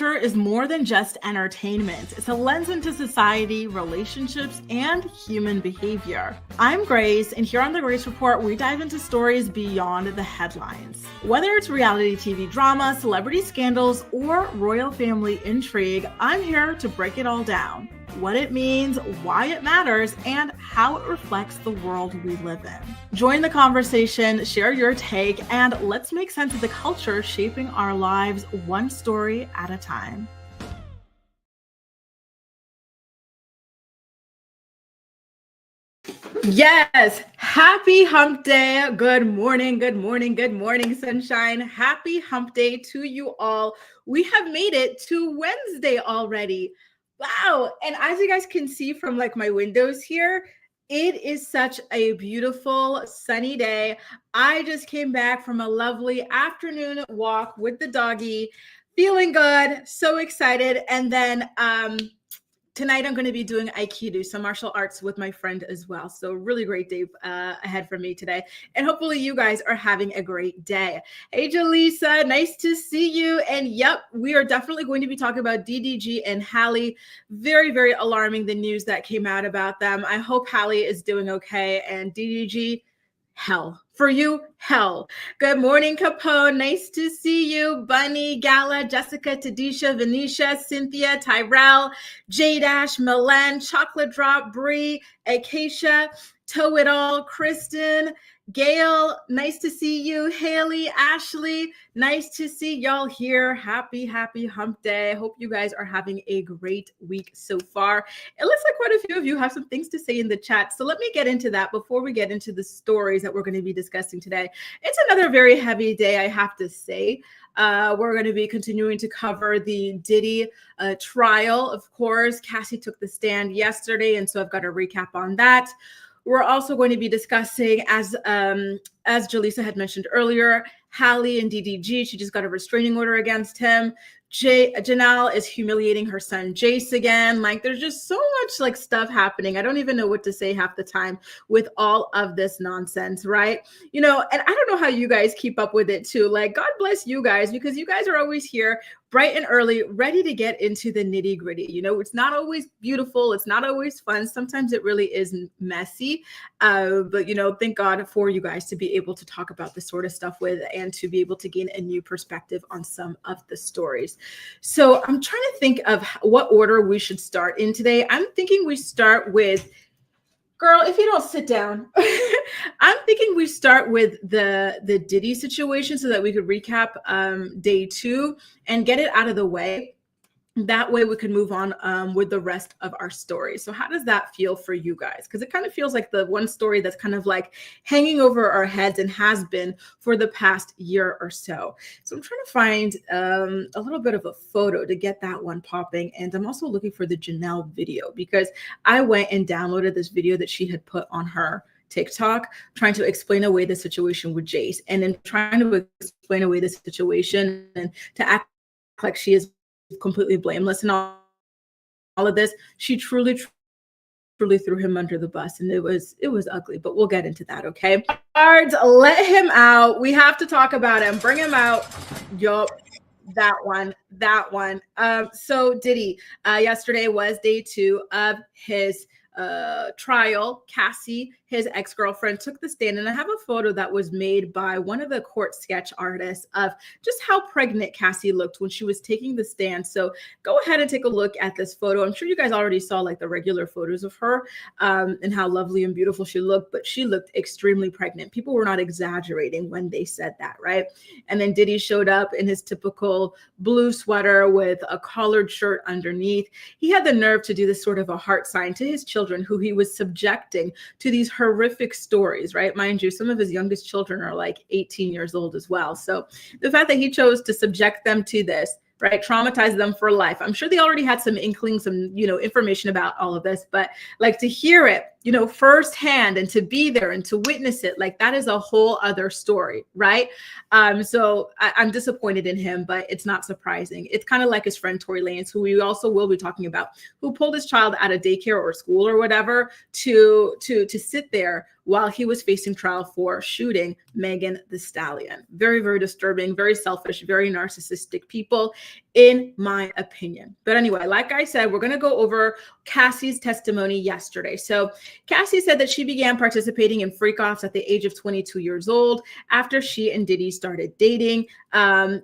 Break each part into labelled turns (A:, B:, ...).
A: culture is more than just entertainment. It's a lens into society, relationships, and human behavior. I'm Grace, and here on The Grace Report, we dive into stories beyond the headlines. Whether it's reality TV drama, celebrity scandals, or royal family intrigue, I'm here to break it all down. What it means, why it matters, and how it reflects the world we live in. Join the conversation, share your take, and let's make sense of the culture shaping our lives one story at a time. Yes, happy hump day. Good morning, good morning, good morning, sunshine. Happy hump day to you all. We have made it to Wednesday already. Wow. And as you guys can see from like my windows here, it is such a beautiful sunny day. I just came back from a lovely afternoon walk with the doggy, feeling good, so excited. And then tonight I'm going to be doing Aikido, some martial arts with my friend as well. So really great day ahead for me today. And hopefully you guys are having a great day. Hey, Jaleesa, nice to see you. And yep, we are definitely going to be talking about DDG and Halle. Very, very alarming, the news that came out about them. I hope Halle is doing okay. And DDG, hell. For you, hell. Good morning, Capone. Nice to see you. Bunny, Gala, Jessica, Tadisha, Venetia, Cynthia, Tyrell, J-Dash, Milan, Chocolate Drop, Bree, Acacia, Toe It All, Kristen, Gail, nice to see you. Haley, Ashley, nice to see y'all here. Happy hump day. Hope you guys are having a great week so far. It looks like quite a few of you have some things to say in the chat. So let me get into that before we get into the stories that we're going to be discussing today. It's another very heavy day, I have to say. We're going to be continuing to cover the Diddy trial. Of course, Cassie took the stand yesterday, and so I've got a recap on that. We're also going to be discussing, as Jaleesa had mentioned earlier, Halle and DDG. She just got a restraining order against him. Jenelle is humiliating her son Jace again. Like, there's just so much like stuff happening. I don't even know what to say half the time with all of this nonsense, right? You know, and I don't know how you guys keep up with it too. Like, God bless you guys, because you guys are always here bright and early, ready to get into the nitty gritty. You know, it's not always beautiful. It's not always fun. Sometimes it really is messy. But, you know, thank God for you guys to be able to talk about this sort of stuff with, and to be able to gain a new perspective on some of the stories. So I'm trying to think of what order we should start in today. I'm thinking we start with, girl, if you don't sit down, I'm thinking we start with the Diddy situation so that we could recap day 2 and get it out of the way. That way we can move on with the rest of our story. So how does that feel for you guys? Because it kind of feels like the one story that's kind of like hanging over our heads and has been for the past year or so. So I'm trying to find a little bit of a photo to get that one popping. And I'm also looking for the Jenelle video, because I went and downloaded this video that she had put on her TikTok, trying to explain away the situation with Jace, and then trying to explain away the situation and to act like she is completely blameless and all of this. She truly threw him under the bus, and it was ugly, but we'll get into that. Okay, cards, let him out. We have to talk about him. Bring him out. Yup, that one. So Diddy, yesterday was day 2 of his trial. Cassie, his ex-girlfriend, took the stand, and I have a photo that was made by one of the court sketch artists of just how pregnant Cassie looked when she was taking the stand. So go ahead and take a look at this photo. I'm sure you guys already saw like the regular photos of her and how lovely and beautiful she looked, but she looked extremely pregnant. People were not exaggerating when they said that, right? And then Diddy showed up in his typical blue sweater with a collared shirt underneath. He had the nerve to do this sort of a heart sign to his children, who he was subjecting to these horrific stories, right? Mind you, some of his youngest children are like 18 years old as well. So the fact that he chose to subject them to this, right, traumatize them for life. I'm sure they already had some inkling, some, you know, information about all of this, but like to hear it firsthand and to be there and to witness it, like that is a whole other story, right? So I'm disappointed in him, but it's not surprising. It's kind of like his friend Tory Lanez, who we also will be talking about, who pulled his child out of daycare or school or whatever to sit there while he was facing trial for shooting Megan Thee Stallion. Very, very disturbing, very selfish, very narcissistic people, in my opinion. But anyway, like I said, we're going to go over Cassie's testimony yesterday. So Cassie said that she began participating in freak-offs at the age of 22 years old after she and Diddy started dating.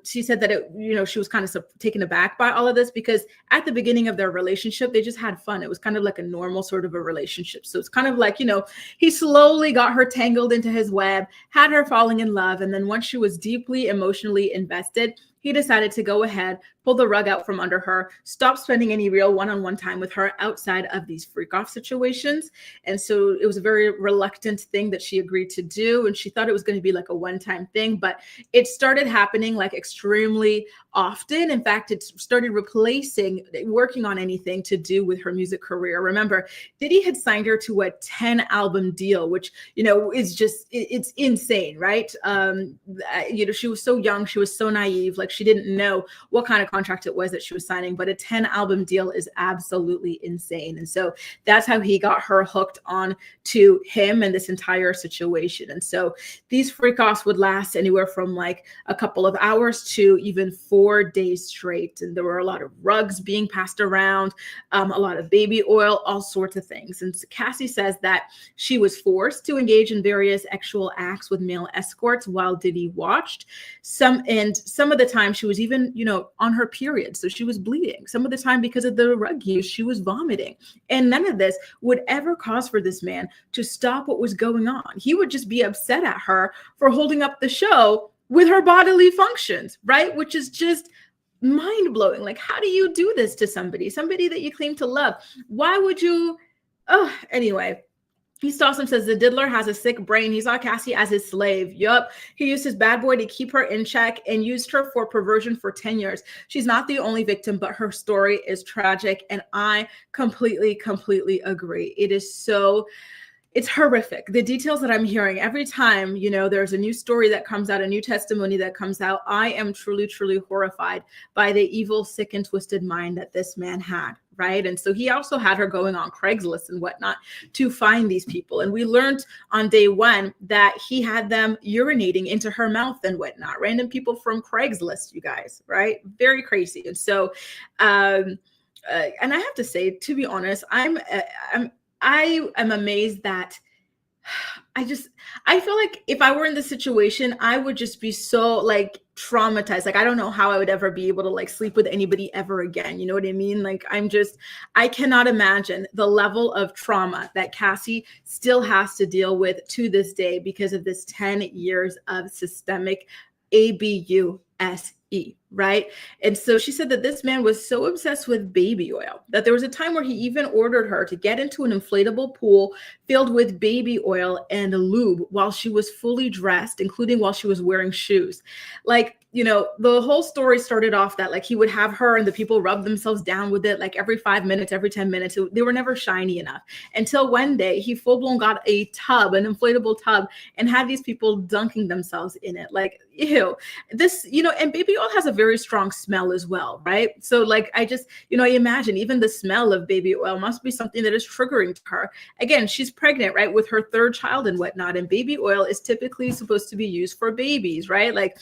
A: She said that she was kind of taken aback by all of this because at the beginning of their relationship, they just had fun. It was kind of like a normal sort of a relationship. So it's kind of like, he slowly got her tangled into his web, had her falling in love. And then once she was deeply emotionally invested, he decided to go ahead, pull the rug out from under her, stop spending any real one-on-one time with her outside of these freak-off situations. And so it was a very reluctant thing that she agreed to do. And she thought it was going to be like a one-time thing, but it started happening like extremely often. In fact, it started replacing working on anything to do with her music career. Remember, Diddy had signed her to a 10-album deal, which, is just, it's insane, right? She was so young, she was so naive, like she didn't know what kind of contract it was that she was signing, but a 10-album deal is absolutely insane. And so that's how he got her hooked on to him and this entire situation. And so these freak-offs would last anywhere from like a couple of hours to even 4 days straight. And there were a lot of rugs being passed around, a lot of baby oil, all sorts of things. And Cassie says that she was forced to engage in various sexual acts with male escorts while Diddy watched. Some of the time she was even, on her period. So she was bleeding. Some of the time because of the rug use, she was vomiting. And none of this would ever cause for this man to stop what was going on. He would just be upset at her for holding up the show with her bodily functions, right? Which is just mind-blowing. Like, how do you do this to somebody that you claim to love? Why would you? Oh, anyway. East Awesome says the diddler has a sick brain. He saw Cassie as his slave. Yup. He used his bad boy to keep her in check and used her for perversion for 10 years. She's not the only victim, but her story is tragic. And I completely agree. It's horrific. The details that I'm hearing every time, there's a new story that comes out, a new testimony that comes out. I am truly horrified by the evil, sick, and twisted mind that this man had, right? And so he also had her going on Craigslist and whatnot to find these people. And we learned on day one that he had them urinating into her mouth and whatnot. Random people from Craigslist, you guys, right? Very crazy. And so, and I have to say, to be honest, I am amazed that I feel like if I were in this situation, I would just be so like traumatized. Like, I don't know how I would ever be able to like sleep with anybody ever again. You know what I mean? Like, I cannot imagine the level of trauma that Cassie still has to deal with to this day because of this 10 years of systemic abuse. Right. And so she said that this man was so obsessed with baby oil that there was a time where he even ordered her to get into an inflatable pool filled with baby oil and lube while she was fully dressed, including while she was wearing shoes. Like, the whole story started off that like he would have her and the people rub themselves down with it like every 5 minutes, every 10 minutes. They were never shiny enough until one day he full blown got an inflatable tub and had these people dunking themselves in it. Like, ew, this, and baby oil has a very strong smell as well, right? So like, I just, I imagine even the smell of baby oil must be something that is triggering to her. Again, she's pregnant, right? With her third child and whatnot. And baby oil is typically supposed to be used for babies, right? Like,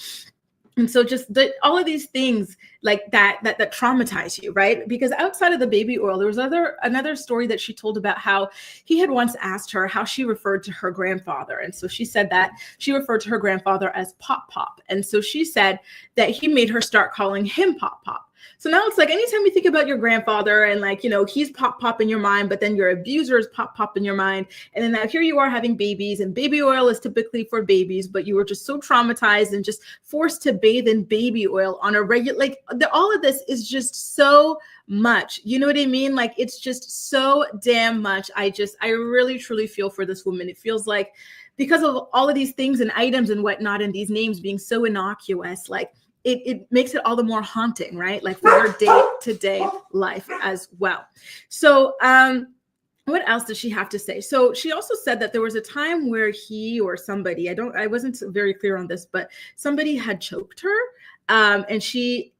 A: and so just all of these things like that traumatize you, right? Because outside of the baby oil, there was another story that she told about how he had once asked her how she referred to her grandfather. And so she said that she referred to her grandfather as Pop Pop. And so she said that he made her start calling him Pop Pop. So now it's like anytime you think about your grandfather and like, he's Pop Pop in your mind, but then your abuser is Pop Pop in your mind. And then now here you are having babies and baby oil is typically for babies, but you were just so traumatized and just forced to bathe in baby oil on a regular, like all of this is just so much. You know what I mean? Like, it's just so damn much. I really, truly feel for this woman. It feels like because of all of these things and items and whatnot, and these names being so innocuous, like, it makes it all the more haunting, right? Like for her day-to-day life as well. So what else does she have to say? So she also said that there was a time where he or somebody, I wasn't very clear on this, but somebody had choked her, and she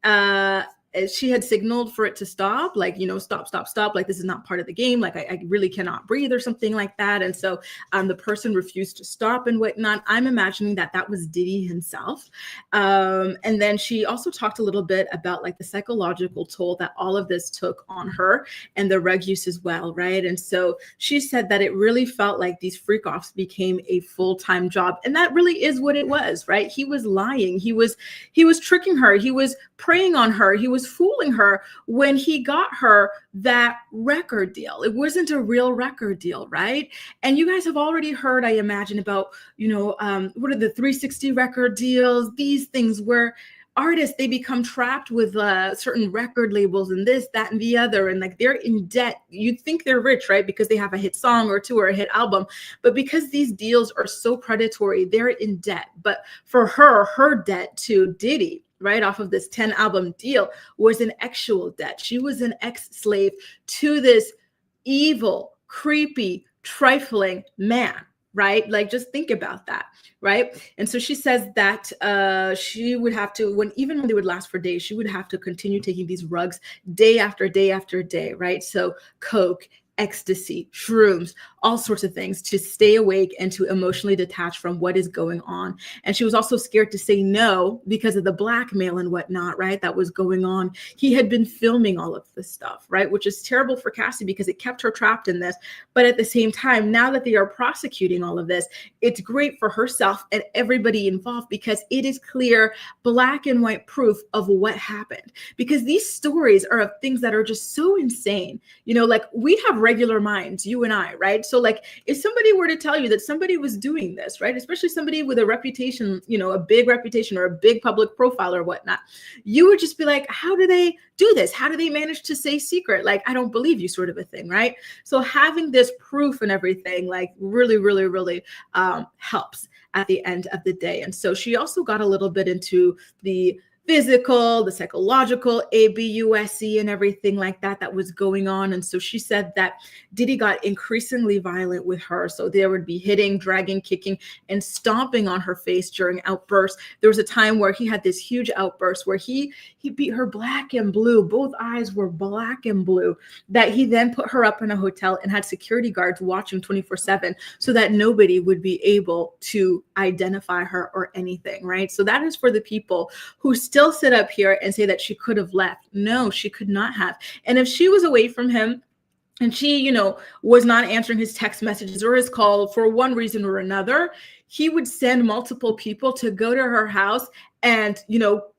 A: had signaled for it to stop, like, stop, stop, stop, like this is not part of the game, like I really cannot breathe or something like that. And so the person refused to stop and whatnot. I'm imagining that that was Diddy himself. And then she also talked a little bit about like the psychological toll that all of this took on her and the rug use as well, right? And so she said that it really felt like these freak offs became a full-time job, and that really is what it was, right? He was lying, he was tricking her, he was preying on her, he was fooling her when he got her that record deal. It wasn't a real record deal, right? And you guys have already heard, I imagine, about, what are the 360 record deals, these things where artists, they become trapped with certain record labels and this, that, and the other, and like they're in debt. You'd think they're rich, right? Because they have a hit song or two or a hit album, but because these deals are so predatory, they're in debt. But for her debt to Diddy, right, off of this 10 album deal, was an actual debt. She was an ex-slave to this evil, creepy, trifling man, right? Like, just think about that, right? And so she says that she would have to, even when they would last for days, she would have to continue taking these rugs day after day after day, right? So coke, ecstasy, shrooms, all sorts of things to stay awake and to emotionally detach from what is going on. And she was also scared to say no because of the blackmail and whatnot, right? That was going on. He had been filming all of this stuff, right? Which is terrible for Cassie because it kept her trapped in this. But at the same time, now that they are prosecuting all of this, it's great for herself and everybody involved because it is clear, black and white proof of what happened. Because these stories are of things that are just so insane. Like, we have regular minds, you and I, right? So like, if somebody were to tell you that somebody was doing this, right, especially somebody with a reputation, a big reputation or a big public profile or whatnot, you would just be like, how do they do this? How do they manage to stay secret? Like, I don't believe you, sort of a thing, right? So having this proof and everything, like, really, really, really helps at the end of the day. And so she also got a little bit into the physical, the psychological, ABUSC and everything like that was going on. And so she said that Diddy got increasingly violent with her. So there would be hitting, dragging, kicking, and stomping on her face during outbursts. There was a time where he had this huge outburst where he beat her black and blue. Both eyes were black and blue, that he then put her up in a hotel and had security guards watching 24/7 so that nobody would be able to identify her or anything, right? So that is for the people who still sit up here and say that she could have left. No, she could not have. And if she was away from him and she, was not answering his text messages or his call for one reason or another, he would send multiple people to go to her house and,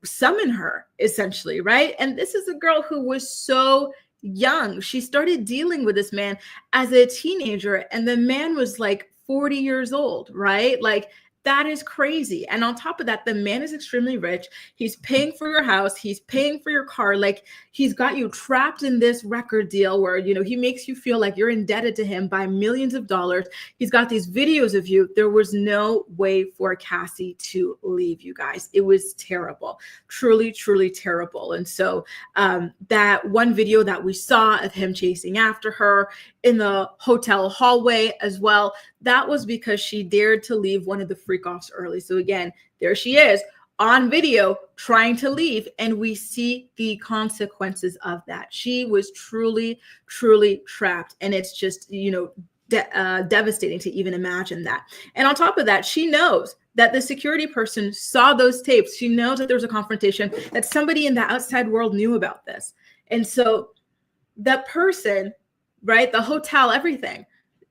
A: summon her, essentially, right? And this is a girl who was so young. She started dealing with this man as a teenager, and the man was like 40 years old, right? Like, that is crazy. And on top of that, the man is extremely rich. He's paying for your house. He's paying for your car. Like, he's got you trapped in this record deal where, he makes you feel like you're indebted to him by millions of dollars. He's got these videos of you. There was no way for Cassie to leave, you guys. It was terrible, truly, truly terrible. And so that one video that we saw of him chasing after her in the hotel hallway as well, that was because she dared to leave one of the freak offs early. So again, there she is on video trying to leave, and we see the consequences of that. She was truly, truly trapped, and it's just, devastating to even imagine that. And on top of that, she knows that the security person saw those tapes. She knows that there was a confrontation, that somebody in the outside world knew about this. And so that person, right, the hotel, everything,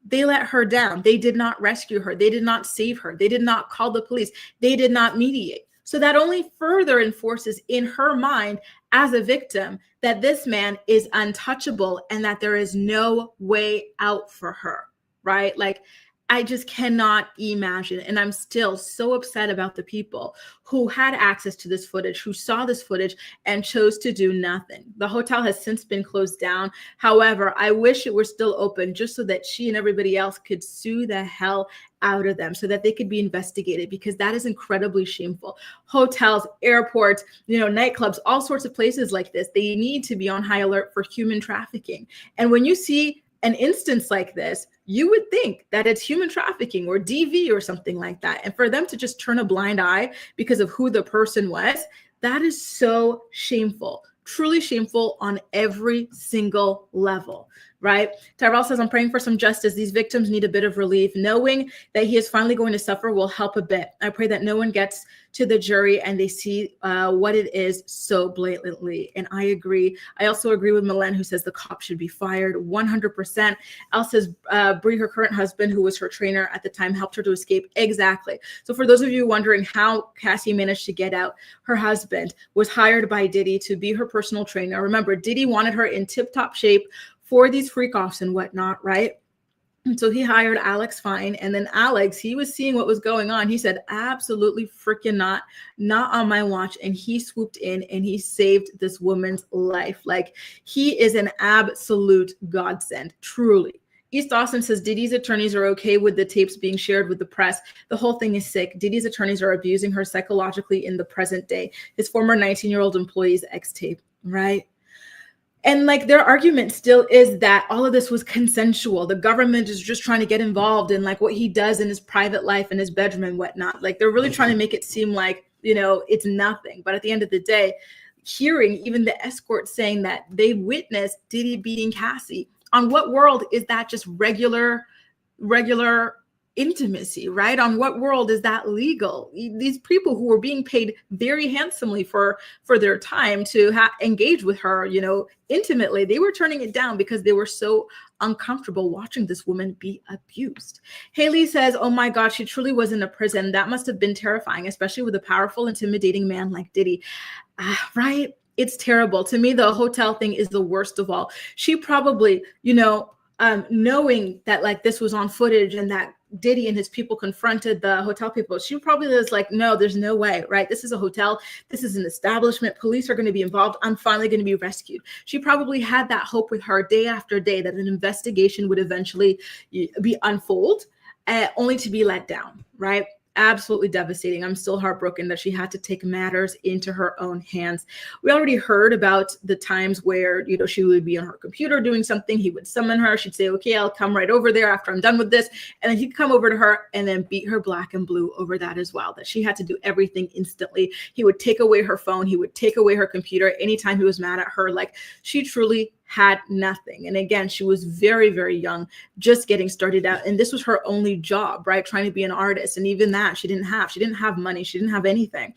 A: they let her down. They did not rescue her. They did not save her. They did not call the police. They did not mediate. So that only further enforces in her mind as a victim that this man is untouchable and that there is no way out for her, right? Like, I just cannot imagine. And I'm still so upset about the people who had access to this footage, who saw this footage and chose to do nothing. The hotel has since been closed down. However, I wish it were still open just so that she and everybody else could sue the hell out of them so that they could be investigated, because that is incredibly shameful. Hotels, airports, nightclubs, all sorts of places like this, they need to be on high alert for human trafficking. And when you see an instance like this, you would think that it's human trafficking or DV or something like that. And for them to just turn a blind eye because of who the person was, that is so shameful, truly shameful on every single level, right? Tyrell says, I'm praying for some justice. These victims need a bit of relief. Knowing that he is finally going to suffer will help a bit. I pray that no one gets to the jury and they see what it is so blatantly. And I agree. I also agree with Milen, who says the cop should be fired 100%. Elle says, Bree, her current husband, who was her trainer at the time, helped her to escape. Exactly. So for those of you wondering how Cassie managed to get out, her husband was hired by Diddy to be her personal trainer. Remember, Diddy wanted her in tip-top shape for these freak-offs and whatnot, right? And so he hired Alex Fine, and then Alex, he was seeing what was going on. He said, absolutely freaking not on my watch. And he swooped in and he saved this woman's life. Like, he is an absolute godsend, truly. East Austin says Diddy's attorneys are okay with the tapes being shared with the press. The whole thing is sick. Diddy's attorneys are abusing her psychologically in the present day. His former 19-year-old employee's ex-tape, right? And like, their argument still is that all of this was consensual. The government is just trying to get involved in like what he does in his private life, in his bedroom and whatnot. Like, they're really trying to make it seem like, you know, it's nothing. But at the end of the day, hearing even the escort saying that they witnessed Diddy beating Cassie, on what world is that just regular intimacy, right? On what world is that legal? These people who were being paid very handsomely for their time to engage with her, you know, intimately, they were turning it down because they were so uncomfortable watching this woman be abused. Haley says, oh my God, she truly was in a prison. That must have been terrifying, especially with a powerful, intimidating man like Diddy, right? It's terrible. To me, the hotel thing is the worst of all. She probably, you know, knowing that like this was on footage and that Diddy and his people confronted the hotel people, she probably was like, no, there's no way, right? This is a hotel. This is an establishment. Police are going to be involved. I'm finally going to be rescued. She probably had that hope with her day after day that an investigation would eventually be unfold, only to be let down, right? Absolutely devastating. I'm still heartbroken that she had to take matters into her own hands. We already heard about the times where, you know, she would be on her computer doing something. He would summon her. She'd say, okay, I'll come right over there after I'm done with this. And then he'd come over to her and then beat her black and blue over that as well, that she had to do everything instantly. He would take away her phone. He would take away her computer anytime he was mad at her. Like, she truly had nothing. And again, she was very, very young, just getting started out. And this was her only job, right? Trying to be an artist. And even that she didn't have money. She didn't have anything.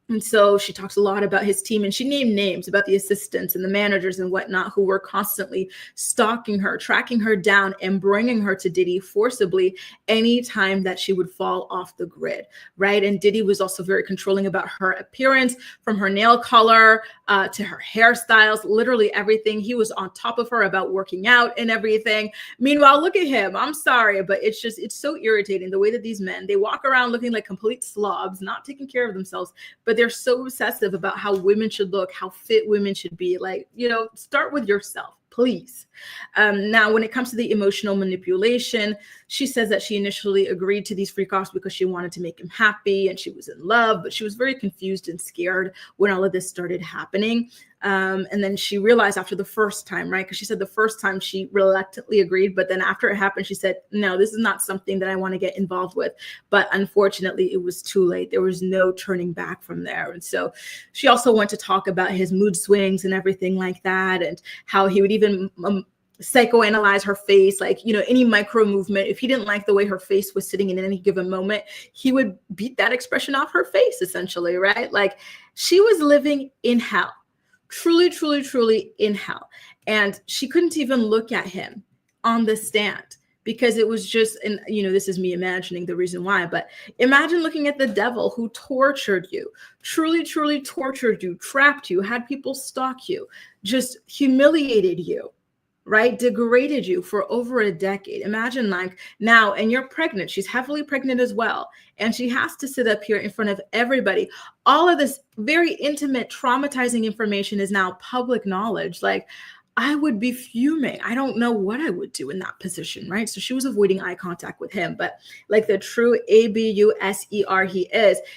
A: And so she talks a lot about his team, and she named names about the assistants and the managers and whatnot who were constantly stalking her, tracking her down, and bringing her to Diddy forcibly anytime that she would fall off the grid, right? And Diddy was also very controlling about her appearance, from her nail color to her hairstyles, literally everything. He was on top of her about working out and everything. Meanwhile, look at him. I'm sorry, but it's so irritating the way that these men, they walk around looking like complete slobs, not taking care of themselves, but they're so obsessive about how women should look, how fit women should be. Like, you know, start with yourself, please. Now, when it comes to the emotional manipulation, she says that she initially agreed to these freak-offs because she wanted to make him happy and she was in love, but she was very confused and scared when all of this started happening. And then she realized after the first time, right? Because she said the first time she reluctantly agreed, but then after it happened, she said, no, this is not something that I want to get involved with. But unfortunately, it was too late. There was no turning back from there. And so she also went to talk about his mood swings and everything like that, and how he would even psychoanalyze her face, like, you know, any micro movement. If he didn't like the way her face was sitting in any given moment, he would beat that expression off her face, essentially, right? Like, she was living in hell. Truly, truly, truly in hell. And she couldn't even look at him on the stand because it was just, and you know, this is me imagining the reason why, but imagine looking at the devil who tortured you, truly, truly tortured you, trapped you, had people stalk you, just humiliated you, right? Degraded you for over a decade. Imagine, like, now, and you're pregnant. She's heavily pregnant as well. And she has to sit up here in front of everybody. All of this very intimate, traumatizing information is now public knowledge. Like, I would be fuming. I don't know what I would do in that position, right? So she was avoiding eye contact with him, but like the true abuser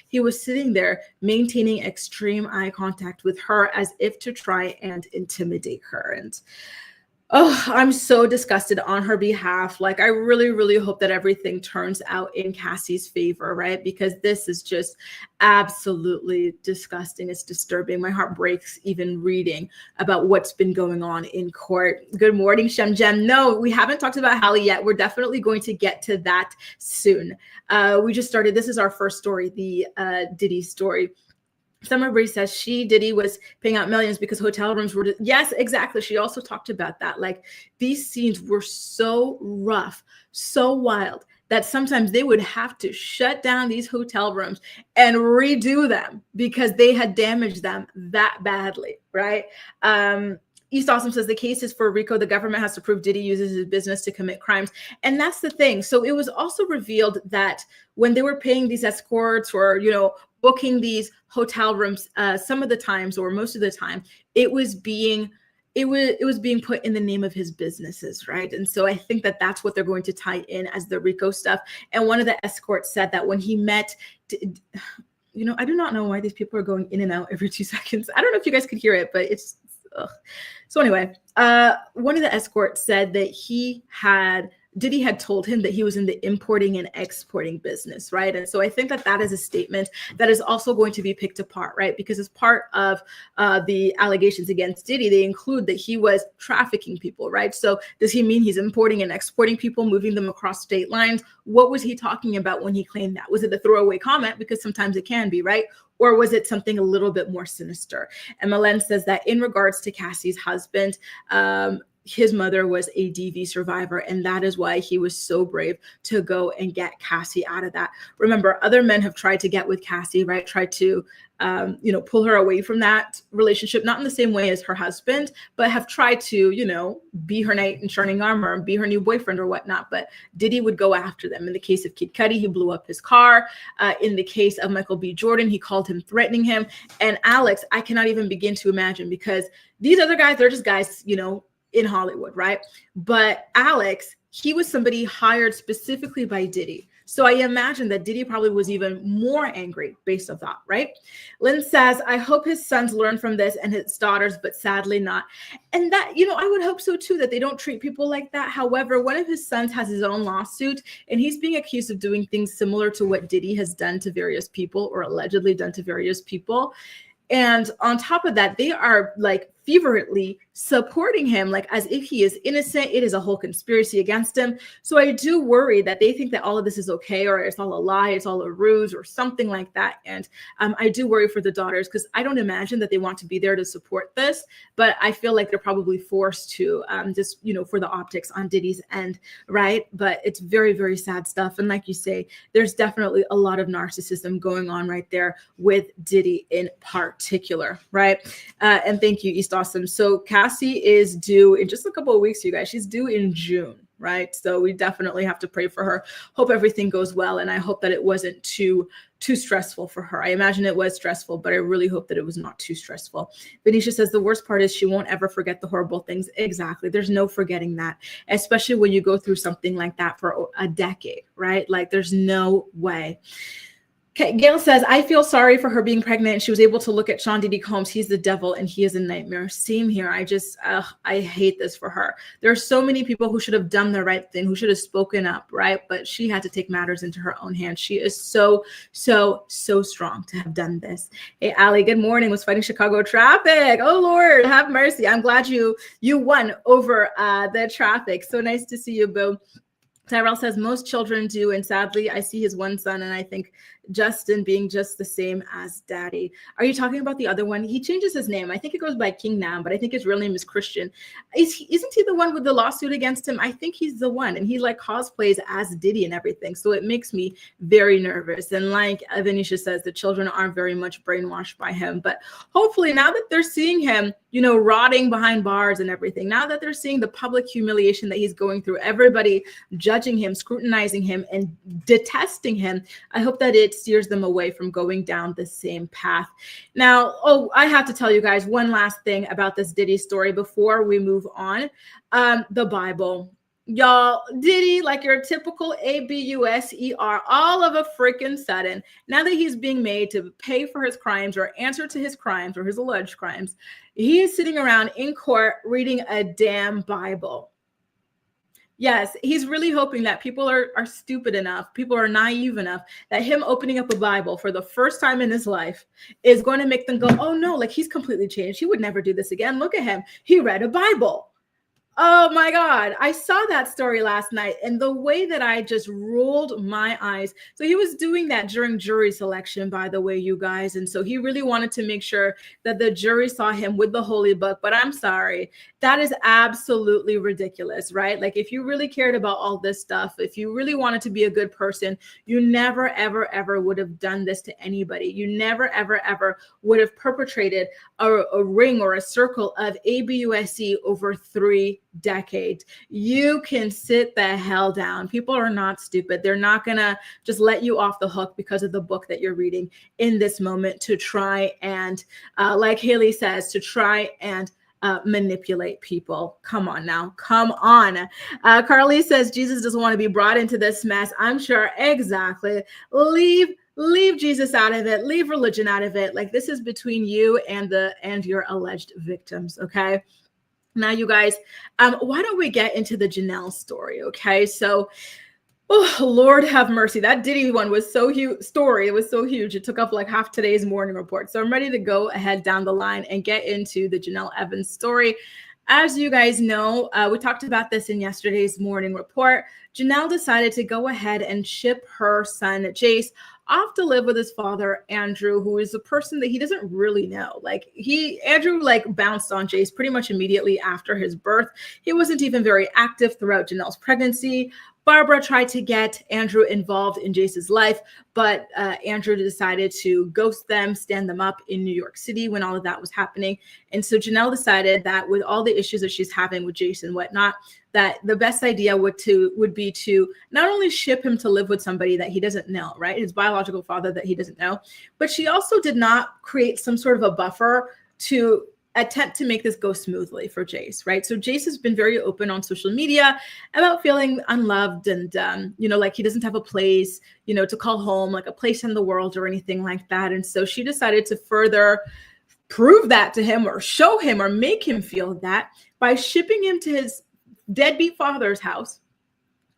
A: he was sitting there maintaining extreme eye contact with her as if to try and intimidate her. And Oh, I'm so disgusted on her behalf. Like, I really, really hope that everything turns out in Cassie's favor, right? Because this is just absolutely disgusting. It's disturbing. My heart breaks even reading about what's been going on in court. Good morning, Shem Jem. No, we haven't talked about Halle yet. We're definitely going to get to that soon. We just started. This is our first story, the Diddy story. Summer Bree says Diddy was paying out millions because hotel rooms were. Yes, exactly. She also talked about that. Like, these scenes were so rough, so wild that sometimes they would have to shut down these hotel rooms and redo them because they had damaged them that badly, right? East Awesome says the case is for RICO. The government has to prove Diddy uses his business to commit crimes. And that's the thing. So it was also revealed that when they were paying these escorts or, booking these hotel rooms, some of the times or most of the time, it was being put in the name of his businesses, right? And so I think that that's what they're going to tie in as the RICO stuff. And one of the escorts said that when he met, I do not know why these people are going in and out every 2 seconds. I don't know if you guys could hear it, but it's, ugh. So anyway, one of the escorts said that Diddy had told him that he was in the importing and exporting business, right? And so I think that that is a statement that is also going to be picked apart, right? Because as part of the allegations against Diddy, they include that he was trafficking people, right? So does he mean he's importing and exporting people, moving them across state lines? What was he talking about when he claimed that? Was it a throwaway comment? Because sometimes it can be, right? Or was it something a little bit more sinister? And Malen says that in regards to Cassie's husband, his mother was a DV survivor, and that is why he was so brave to go and get Cassie out of that. Remember, other men have tried to get with Cassie, right? Tried to, pull her away from that relationship, not in the same way as her husband, but have tried to, be her knight in shining armor and be her new boyfriend or whatnot. But Diddy would go after them. In the case of Kid Cudi, he blew up his car. In the case of Michael B. Jordan, he called him threatening him. And Alex, I cannot even begin to imagine, because these other guys, they're just guys, in Hollywood, right? But Alex, he was somebody hired specifically by Diddy. So I imagine that Diddy probably was even more angry based on that, right? Lynn says, I hope his sons learn from this and his daughters, but sadly not. And that, I would hope so too, that they don't treat people like that. However, one of his sons has his own lawsuit, and he's being accused of doing things similar to what Diddy has done to various people, or allegedly done to various people. And on top of that, they are like fervently supporting him, like as if he is innocent. It is a whole conspiracy against him. So I do worry that they think that all of this is okay, or it's all a lie, it's all a ruse or something like that. And I do worry for the daughters, because I don't imagine that they want to be there to support this, but I feel like they're probably forced to, just, for the optics on Diddy's end, right? But it's very, very sad stuff. And like you say, there's definitely a lot of narcissism going on right there with Diddy in particular, right? And thank you, East Awesome. So Cassie is due in just a couple of weeks, you guys. She's due in June, right? So we definitely have to pray for her. Hope everything goes well, and I hope that it wasn't too stressful for her. I imagine it was stressful, but I really hope that it was not too stressful. Venetia says the worst part is she won't ever forget the horrible things. Exactly. There's no forgetting that, especially when you go through something like that for a decade, right? Like, there's no way. Okay, Gail says, I feel sorry for her being pregnant. She was able to look at Sean Diddy Combs. He's the devil and he is a nightmare. Same here. I hate this for her. There are so many people who should have done the right thing, who should have spoken up, right? But she had to take matters into her own hands. She is so, so, so strong to have done this. Hey, Allie, good morning. Was fighting Chicago traffic. Oh, Lord, have mercy. I'm glad you won over the traffic. So nice to see you, boo. Tyrell says most children do, and sadly, I see his one son, and I think Justin being just the same as daddy. Are you talking about the other one? He changes his name. I think it goes by King now, but I think his real name is Christian. Isn't he the one with the lawsuit against him? I think he's the one, and he like cosplays as Diddy and everything. So it makes me very nervous. And like Venetia says, the children aren't very much brainwashed by him. But hopefully now that they're seeing him, rotting behind bars and everything, now that they're seeing the public humiliation that he's going through, everybody judging him, scrutinizing him, and detesting him, I hope that it steers them away from going down the same path. Now, I have to tell you guys one last thing about this Diddy story before we move on. The Bible. Y'all, Diddy, like your typical ABUSER, all of a freaking sudden, now that he's being made to pay for his crimes or answer to his crimes or his alleged crimes, he is sitting around in court reading a damn Bible. Yes, he's really hoping that people are stupid enough, people are naive enough, that him opening up a Bible for the first time in his life is going to make them go, oh no, like he's completely changed. He would never do this again. Look at him. He read a Bible. Oh my God. I saw that story last night, and the way that I just rolled my eyes. So he was doing that during jury selection, by the way, you guys. And so he really wanted to make sure that the jury saw him with the holy book. But I'm sorry, that is absolutely ridiculous, right? Like if you really cared about all this stuff, if you really wanted to be a good person, you never, ever, ever would have done this to anybody. You never, ever, ever would have perpetrated a ring or a circle of ABUSC over 3 decades. You can sit the hell down. People are not stupid. They're not gonna just let you off the hook because of the book that you're reading in this moment to try and, like Halle says, to try and manipulate people. Come on now. Come on. Carly says Jesus doesn't want to be brought into this mess. I'm sure. Exactly. Leave Jesus out of it. Leave religion out of it. Like this is between you and your alleged victims. Okay. Now, you guys, why don't we get into the Jenelle story? Okay. So, oh, Lord have mercy. That Diddy one was so huge. Story. It was so huge. It took up like half today's morning report. So I'm ready to go ahead down the line and get into the Jenelle Evans story. As you guys know, we talked about this in yesterday's morning report. Jenelle decided to go ahead and ship her son, Jace, off to live with his father, Andrew, who is a person that he doesn't really know. Like Andrew bounced on Jace pretty much immediately after his birth. He wasn't even very active throughout Jenelle's pregnancy. Barbara tried to get Andrew involved in Jace's life, but Andrew decided to ghost them, stand them up in New York City when all of that was happening. And so Jenelle decided that with all the issues that she's having with Jace and whatnot, that the best idea would be to not only ship him to live with somebody that he doesn't know, right? His biological father that he doesn't know, but she also did not create some sort of a buffer to attempt to make this go smoothly for Jace, right? So Jace has been very open on social media about feeling unloved and, like he doesn't have a place, to call home, like a place in the world or anything like that. And so she decided to further prove that to him or show him or make him feel that by shipping him to his deadbeat father's house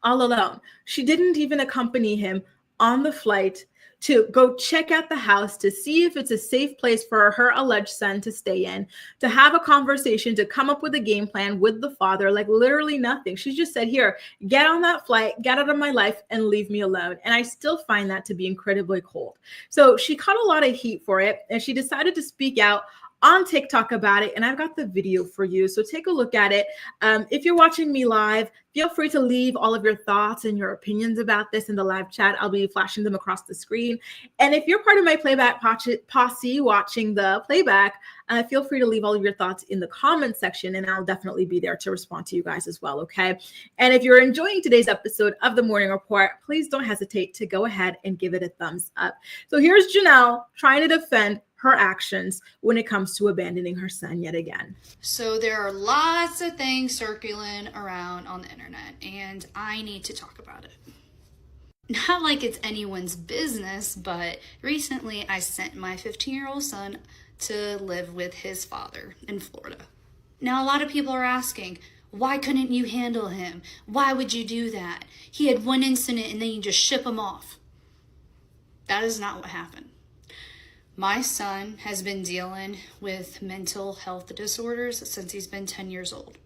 A: all alone. She didn't even accompany him on the flight to go check out the house to see if it's a safe place for her alleged son to stay in, to have a conversation, to come up with a game plan with the father, like literally nothing. She just said, here, get on that flight, get out of my life and leave me alone. And I still find that to be incredibly cold. So she caught a lot of heat for it, and she decided to speak out on TikTok about it, and I've got the video for you, so take a look at it. If you're watching me live, feel free to leave all of your thoughts and your opinions about this in the live chat. I'll be flashing them across the screen. And if you're part of my playback posse watching the playback, feel free to leave all of your thoughts in the comment section, and I'll definitely be there to respond to you guys as well, okay? And if you're enjoying today's episode of The Morning Report, please don't hesitate to go ahead and give it a thumbs up. So here's Jenelle trying to defend her actions when it comes to abandoning her son yet again.
B: So there are lots of things circulating around on the internet, and I need to talk about it. Not like it's anyone's business, but recently I sent my 15-year-old son to live with his father in Florida. Now, a lot of people are asking, why couldn't you handle him? Why would you do that? He had one incident and then you just ship him off. That is not what happened. My son has been dealing with mental health disorders since he's been 10 years old.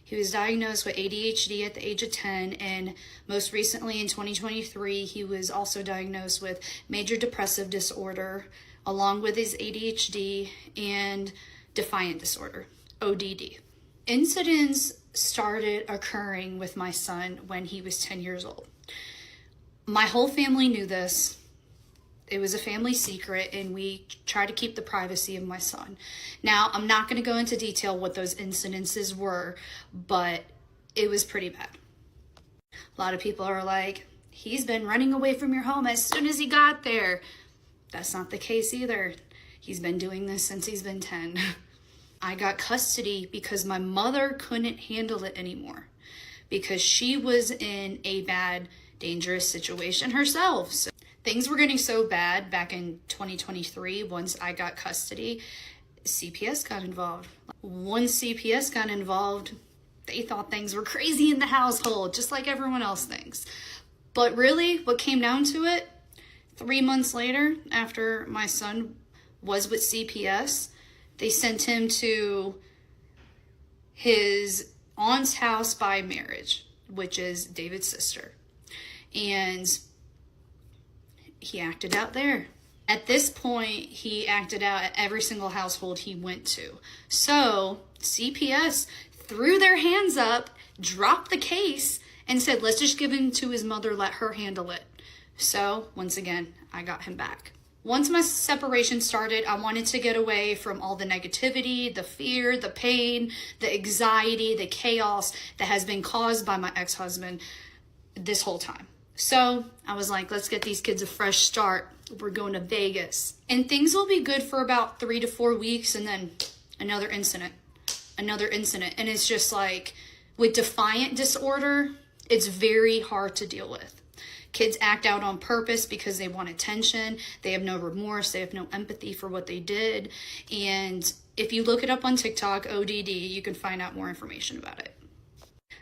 B: He was diagnosed with ADHD at the age of 10, and most recently in 2023, he was also diagnosed with major depressive disorder, along with his ADHD and defiant disorder, ODD. Incidents started occurring with my son when he was 10 years old. My whole family knew this. It was a family secret, and we try to keep the privacy of my son. Now, I'm not going to go into detail what those incidences were, but it was pretty bad. A lot of people are like, he's been running away from your home as soon as he got there. That's not the case either. He's been doing this since he's been 10. I got custody because my mother couldn't handle it anymore. because she was in a bad, dangerous situation herself. So things were getting so bad back in 2023. Once I got custody, CPS got involved. Once CPS got involved, they thought things were crazy in the household, just like everyone else thinks. But really, what came down to it, 3 months later, after my son was with CPS, they sent him to his aunt's house by marriage, which is David's sister. And he acted out there. At this point, he acted out at every single household he went to. So CPS threw their hands up, dropped the case, and said, let's just give him to his mother, let her handle it. So once again, I got him back. Once my separation started, I wanted to get away from all the negativity, the fear, the pain, the anxiety, the chaos that has been caused by my ex-husband this whole time. So I was like, let's get these kids a fresh start. We're going to Vegas. And things will be good for about 3 to 4 weeks, and then another incident. And it's just like, with defiant disorder, it's very hard to deal with. Kids act out on purpose because they want attention. They have no remorse. They have no empathy for what they did. And if you look it up on TikTok, ODD, you can find out more information about it.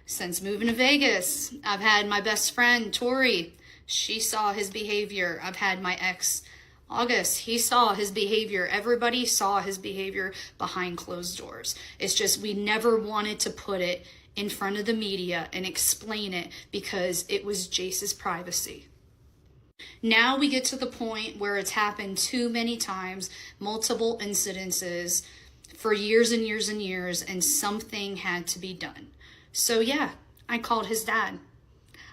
B: Since moving to Vegas, I've had my best friend, Tory. She saw his behavior. I've had my ex, August. He saw his behavior. Everybody saw his behavior behind closed doors. It's just we never wanted to put it in front of the media and explain it because it was Jace's privacy. Now we get to the point where it's happened too many times, multiple incidences for years and years and years, and something had to be done. So yeah, I called his dad.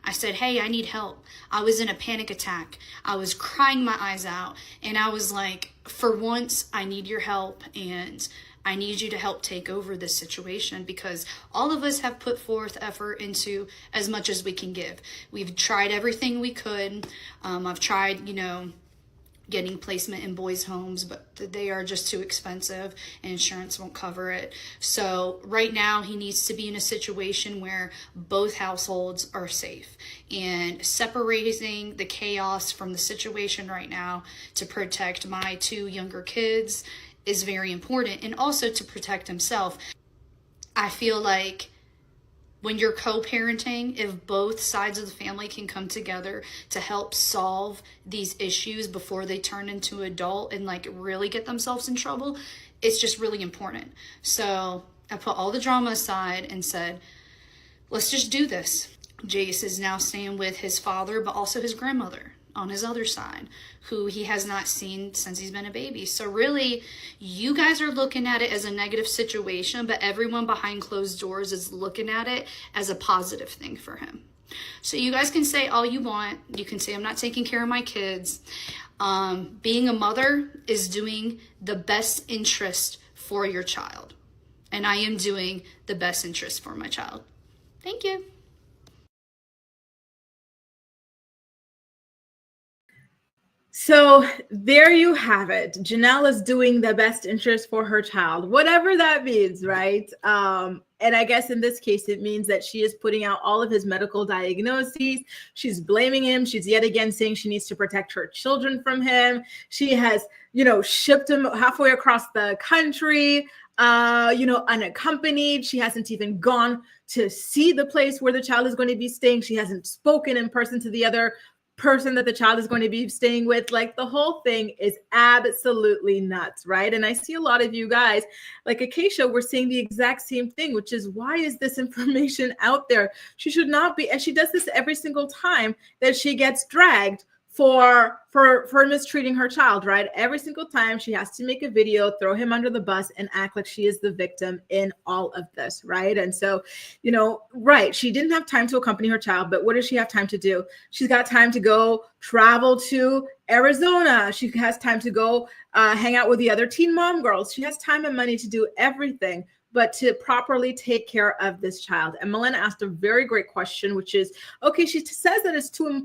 B: I said, hey, I need help. I was in a panic attack. I was crying my eyes out. And I was like, for once, I need your help. And I need you to help take over this situation, because all of us have put forth effort into as much as we can give. We've tried everything we could. I've tried, getting placement in boys' homes, but they are just too expensive and insurance won't cover it. So right now he needs to be in a situation where both households are safe, and separating the chaos from the situation right now to protect my 2 younger kids is very important, and also to protect himself. I feel like when you're co-parenting, if both sides of the family can come together to help solve these issues before they turn into adult and really get themselves in trouble, it's just really important. So I put all the drama aside and said, let's just do this. Jace is now staying with his father, but also his grandmother on his other side, who he has not seen since he's been a baby. So really, you guys are looking at it as a negative situation, but everyone behind closed doors is looking at it as a positive thing for him. So you guys can say all you want. You can say, I'm not taking care of my kids. Being a mother is doing the best interest for your child. And I am doing the best interest for my child. Thank you.
A: So there you have it. Jenelle is doing the best interest for her child, whatever that means, right? And I guess in this case, it means that she is putting out all of his medical diagnoses. She's blaming him. She's yet again saying she needs to protect her children from him. She has, shipped him halfway across the country, unaccompanied. She hasn't even gone to see the place where the child is going to be staying. She hasn't spoken in person to the other person that the child is going to be staying with. The whole thing is absolutely nuts, right? And I see a lot of you guys, like Acacia, we're saying the exact same thing, which is, why is this information out there? She should not be, and she does this every single time that she gets dragged for mistreating her child, right? Every single time she has to make a video, throw him under the bus, and act like she is the victim in all of this, right? And so, right, she didn't have time to accompany her child, but what does she have time to do? She's got time to go travel to Arizona. She has time to go hang out with the other teen mom girls. She has time and money to do everything, but to properly take care of this child. And Milena asked a very great question, which is, okay, she says that it's too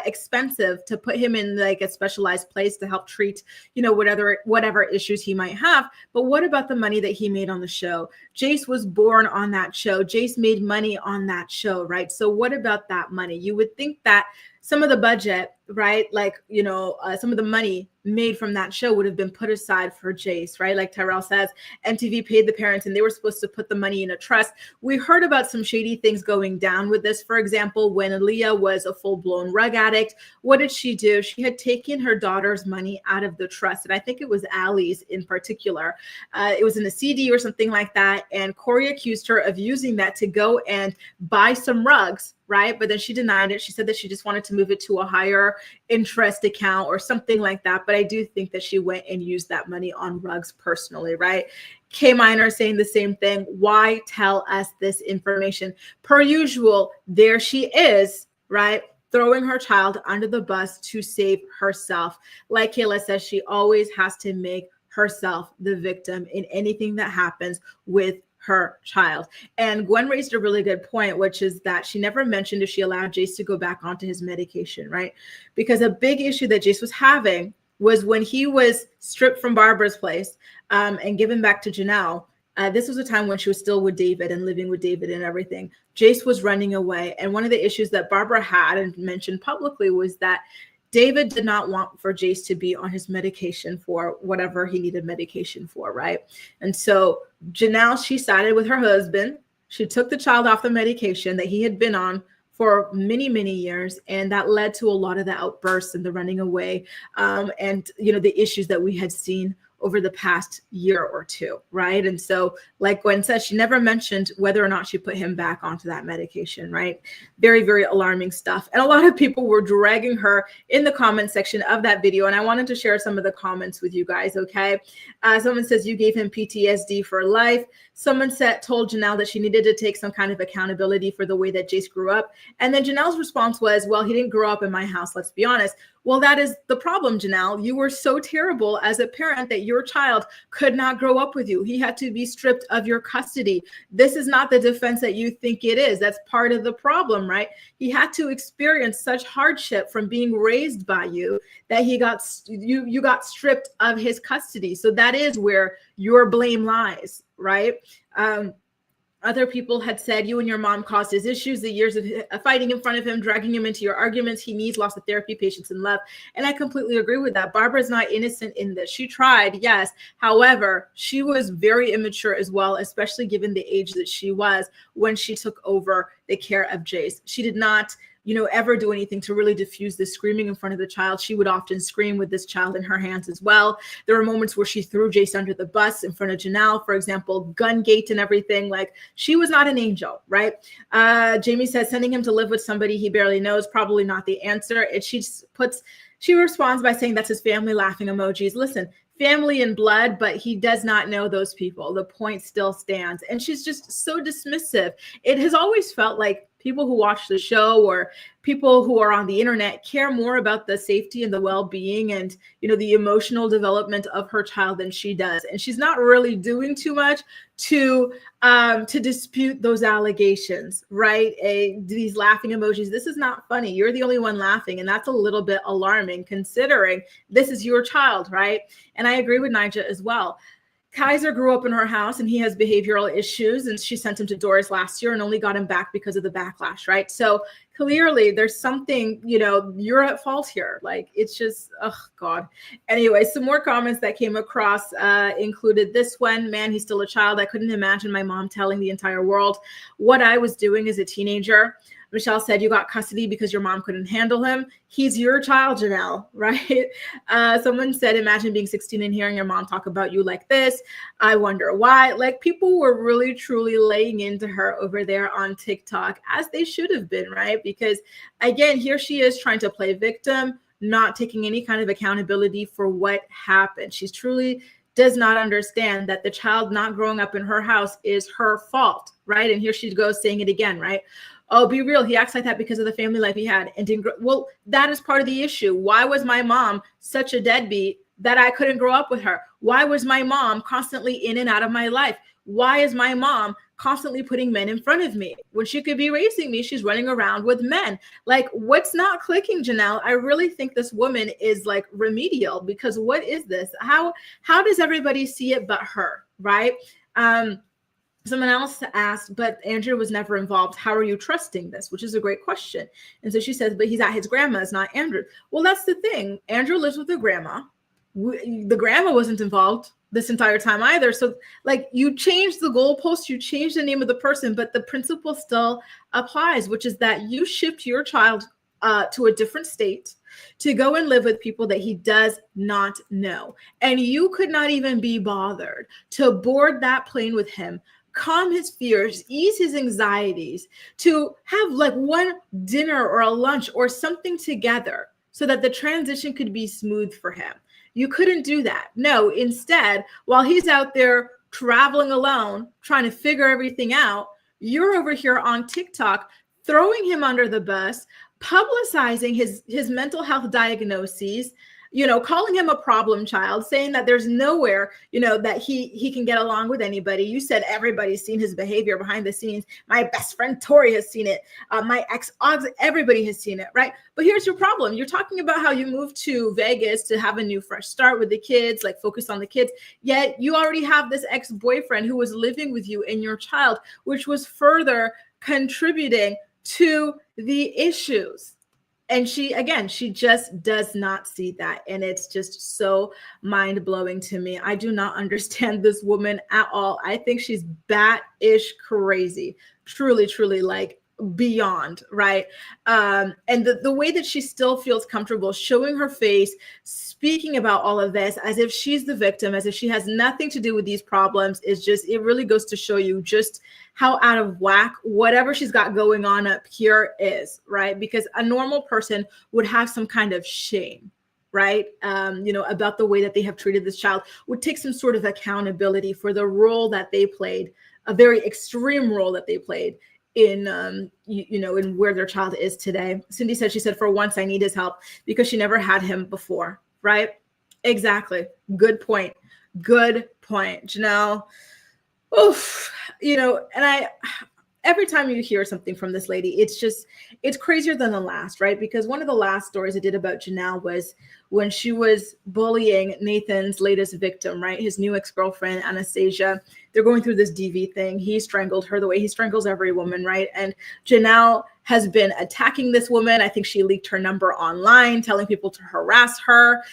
A: expensive to put him in like a specialized place to help treat, you know, whatever issues he might have. But what about the money that he made on the show? Jace was born on that show. Jace made money on that show, right? So what about that money? You would think that some of the budget, right? Like, you know, some of the money made from that show would have been put aside for Jace, right? Like Tyrell says, MTV paid the parents and they were supposed to put the money in a trust. We heard about some shady things going down with this. For example, when Aaliyah was a full-blown rug addict, what did she do? She had taken her daughter's money out of the trust. And I think it was Allie's in particular. It was in a CD or something like that. And Corey accused her of using that to go and buy some rugs, right? But then she denied it. She said that she just wanted to move it to a higher interest account or something like that. But I do think that she went and used that money on rugs personally, right? K Minor saying the same thing. Why tell us this information? Per usual, there she is, right? Throwing her child under the bus to save herself. Like Kayla says, she always has to make herself the victim in anything that happens with her child. And Gwen raised a really good point, which is that she never mentioned if she allowed Jace to go back onto his medication, right? Because a big issue that Jace was having was when he was stripped from Barbara's place and given back to Jenelle. This was a time when she was still with David and living with David and everything. Jace was running away. And one of the issues that Barbara had and mentioned publicly was that David did not want for Jace to be on his medication for whatever he needed medication for, right? And so Jenelle, she sided with her husband. She took the child off the medication that he had been on for many, many years. And that led to a lot of the outbursts and the running away and, you know, the issues that we had seen over the past year or two, right? And so, like Gwen says, she never mentioned whether or not she put him back onto that medication, right? Very, very alarming stuff. And a lot of people were dragging her in the comment section of that video. And I wanted to share some of the comments with you guys, okay? Someone says, you gave him PTSD for life. Someone told Jenelle that she needed to take some kind of accountability for the way that Jace grew up. And then Janelle's response was, well, he didn't grow up in my house, let's be honest. Well, that is the problem, Jenelle. You were so terrible as a parent that your child could not grow up with you. He had to be stripped of your custody. This is not the defense that you think it is. That's part of the problem, right? He had to experience such hardship from being raised by you that you got stripped of his custody. So that is where your blame lies, right? Other people had said you and your mom caused his issues, the years of fighting in front of him, dragging him into your arguments. He needs lots of therapy, patience, and love. And I completely agree with that. Barbara's not innocent in this. She tried, yes. However, she was very immature as well, especially given the age that she was when she took over the care of Jace. She did not, you know, ever do anything to really diffuse the screaming in front of the child. She would often scream with this child in her hands as well. There were moments where she threw Jace under the bus in front of Jenelle, for example, gun gate and everything. Like, she was not an angel, right? Jamie says, sending him to live with somebody he barely knows, probably not the answer. And she responds by saying that's his family, laughing emojis. Listen, family and blood, but he does not know those people. The point still stands. And she's just so dismissive. It has always felt like people who watch the show or people who are on the internet care more about the safety and the well-being and, you know, the emotional development of her child than she does. And she's not really doing too much to dispute those allegations, right? These laughing emojis, this is not funny. You're the only one laughing. And that's a little bit alarming considering this is your child, right? And I agree with Nigel as well. Kaiser grew up in her house and he has behavioral issues, and she sent him to Doris last year and only got him back because of the backlash, right? So clearly there's something, you know, you're at fault here. Like, it's just, oh God. Anyway, some more comments that came across included this one. Man, he's still a child. I couldn't imagine my mom telling the entire world what I was doing as a teenager. Michelle said, you got custody because your mom couldn't handle him. He's your child, Jenelle, right? Someone said, imagine being 16 and hearing your mom talk about you like this. I wonder why. Like, people were really, truly laying into her over there on TikTok, as they should have been, right? Because again, here she is trying to play victim, not taking any kind of accountability for what happened. She's truly does not understand that the child not growing up in her house is her fault, right? And here she goes saying it again, right? Oh, be real. He acts like that because of the family life he had and didn't grow. Well, that is part of the issue. Why was my mom such a deadbeat that I couldn't grow up with her? Why was my mom constantly in and out of my life? Why is my mom constantly putting men in front of me when she could be raising me? She's running around with men. Like, what's not clicking, Jenelle? I really think this woman is like remedial, because what is this? How does everybody see it but her, right? Someone else asked, but Andrew was never involved. How are you trusting this? Which is a great question. And so she says, but he's at his grandma's, not Andrew. Well, that's the thing. Andrew lives with the grandma. The grandma wasn't involved this entire time either. So like, you change the goalpost, you change the name of the person, but the principle still applies, which is that you shift your child to a different state to go and live with people that he does not know. And you could not even be bothered to board that plane with him, calm his fears, ease his anxieties, to have like one dinner or a lunch or something together so that the transition could be smooth for him. You couldn't do that. No, instead, while he's out there traveling alone, trying to figure everything out, you're over here on TikTok throwing him under the bus, publicizing his mental health diagnoses, calling him a problem child, saying that there's nowhere, that he can get along with anybody. You said everybody's seen his behavior behind the scenes. My best friend Tory has seen it. My ex, everybody has seen it, right? But here's your problem. You're talking about how you moved to Vegas to have a new fresh start with the kids, like focus on the kids. Yet you already have this ex-boyfriend who was living with you and your child, which was further contributing to the issues. And she just does not see that. And it's just so mind-blowing to me. I do not understand this woman at all. I think she's bat-ish crazy. Truly, truly, like beyond, right? And the way that she still feels comfortable showing her face, speaking about all of this as if she's the victim, as if she has nothing to do with these problems, is just, it really goes to show you just how out of whack whatever she's got going on up here is, right? Because a normal person would have some kind of shame, right? About the way that they have treated this child, would take some sort of accountability for the role that they played, a very extreme role that they played in, in where their child is today. Cindy said, she said, for once I need his help because she never had him before, right? Exactly. Good point. Good point, Jenelle. Oof, and every time you hear something from this lady, it's crazier than the last, right? Because one of the last stories I did about Jenelle was when she was bullying Nathan's latest victim, right? His new ex-girlfriend, Anastasia. They're going through this DV thing. He strangled her the way he strangles every woman, right? And Jenelle has been attacking this woman. I think she leaked her number online, telling people to harass her.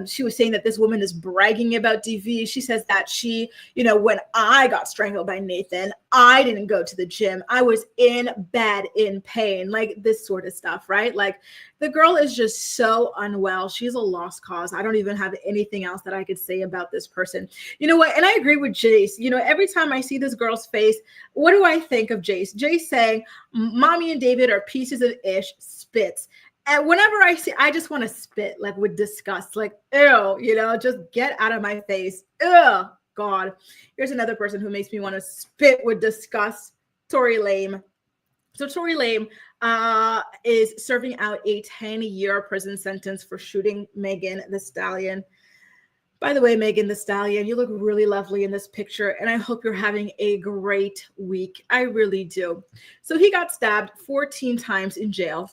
A: She was saying that this woman is bragging about DV. She says that she, when I got strangled by Nathan, I didn't go to the gym. I was in bed in pain, like this sort of stuff, right? Like the girl is just so unwell. She's a lost cause. I don't even have anything else that I could say about this person. You know what? And I agree with Jace. Every time I see this girl's face, what do I think of Jace? Jace saying, Mommy and David are pieces of ish, spits. And whenever I see, I just want to spit, like with disgust, like, ew, just get out of my face. Ew, God. Here's another person who makes me want to spit with disgust, Tory Lame. So Tory Lame is serving out a 10-year prison sentence for shooting Megan Thee Stallion. By the way, Megan Thee Stallion, you look really lovely in this picture, and I hope you're having a great week. I really do. So he got stabbed 14 times in jail.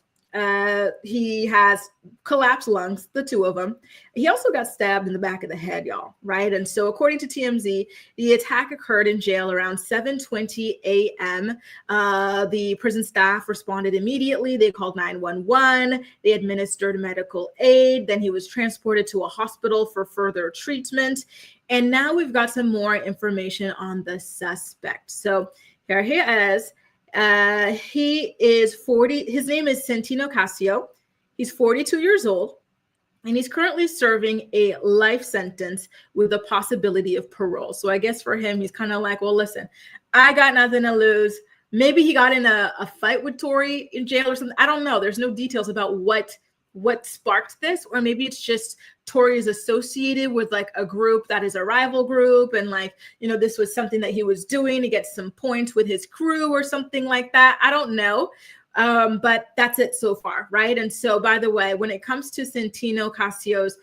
A: He has collapsed lungs, the two of them. He also got stabbed in the back of the head, y'all, right? And so according to TMZ, the attack occurred in jail around 7:20 a.m. The prison staff responded immediately. They called 911. They administered medical aid. Then he was transported to a hospital for further treatment. And now we've got some more information on the suspect. So here he is. He is 40. His name is Santino Casio. He's 42 years old, and he's currently serving a life sentence with the possibility of parole. So I guess for him, he's kind of like, well, listen, I got nothing to lose. Maybe he got in a fight with Tory in jail or something. I don't know. There's no details about what sparked this, or maybe it's just Tory is associated with like a group that is a rival group, and like, this was something that he was doing to get some points with his crew or something like that. I don't know. But that's it so far, right? And so, by the way, when it comes to Santino Casio's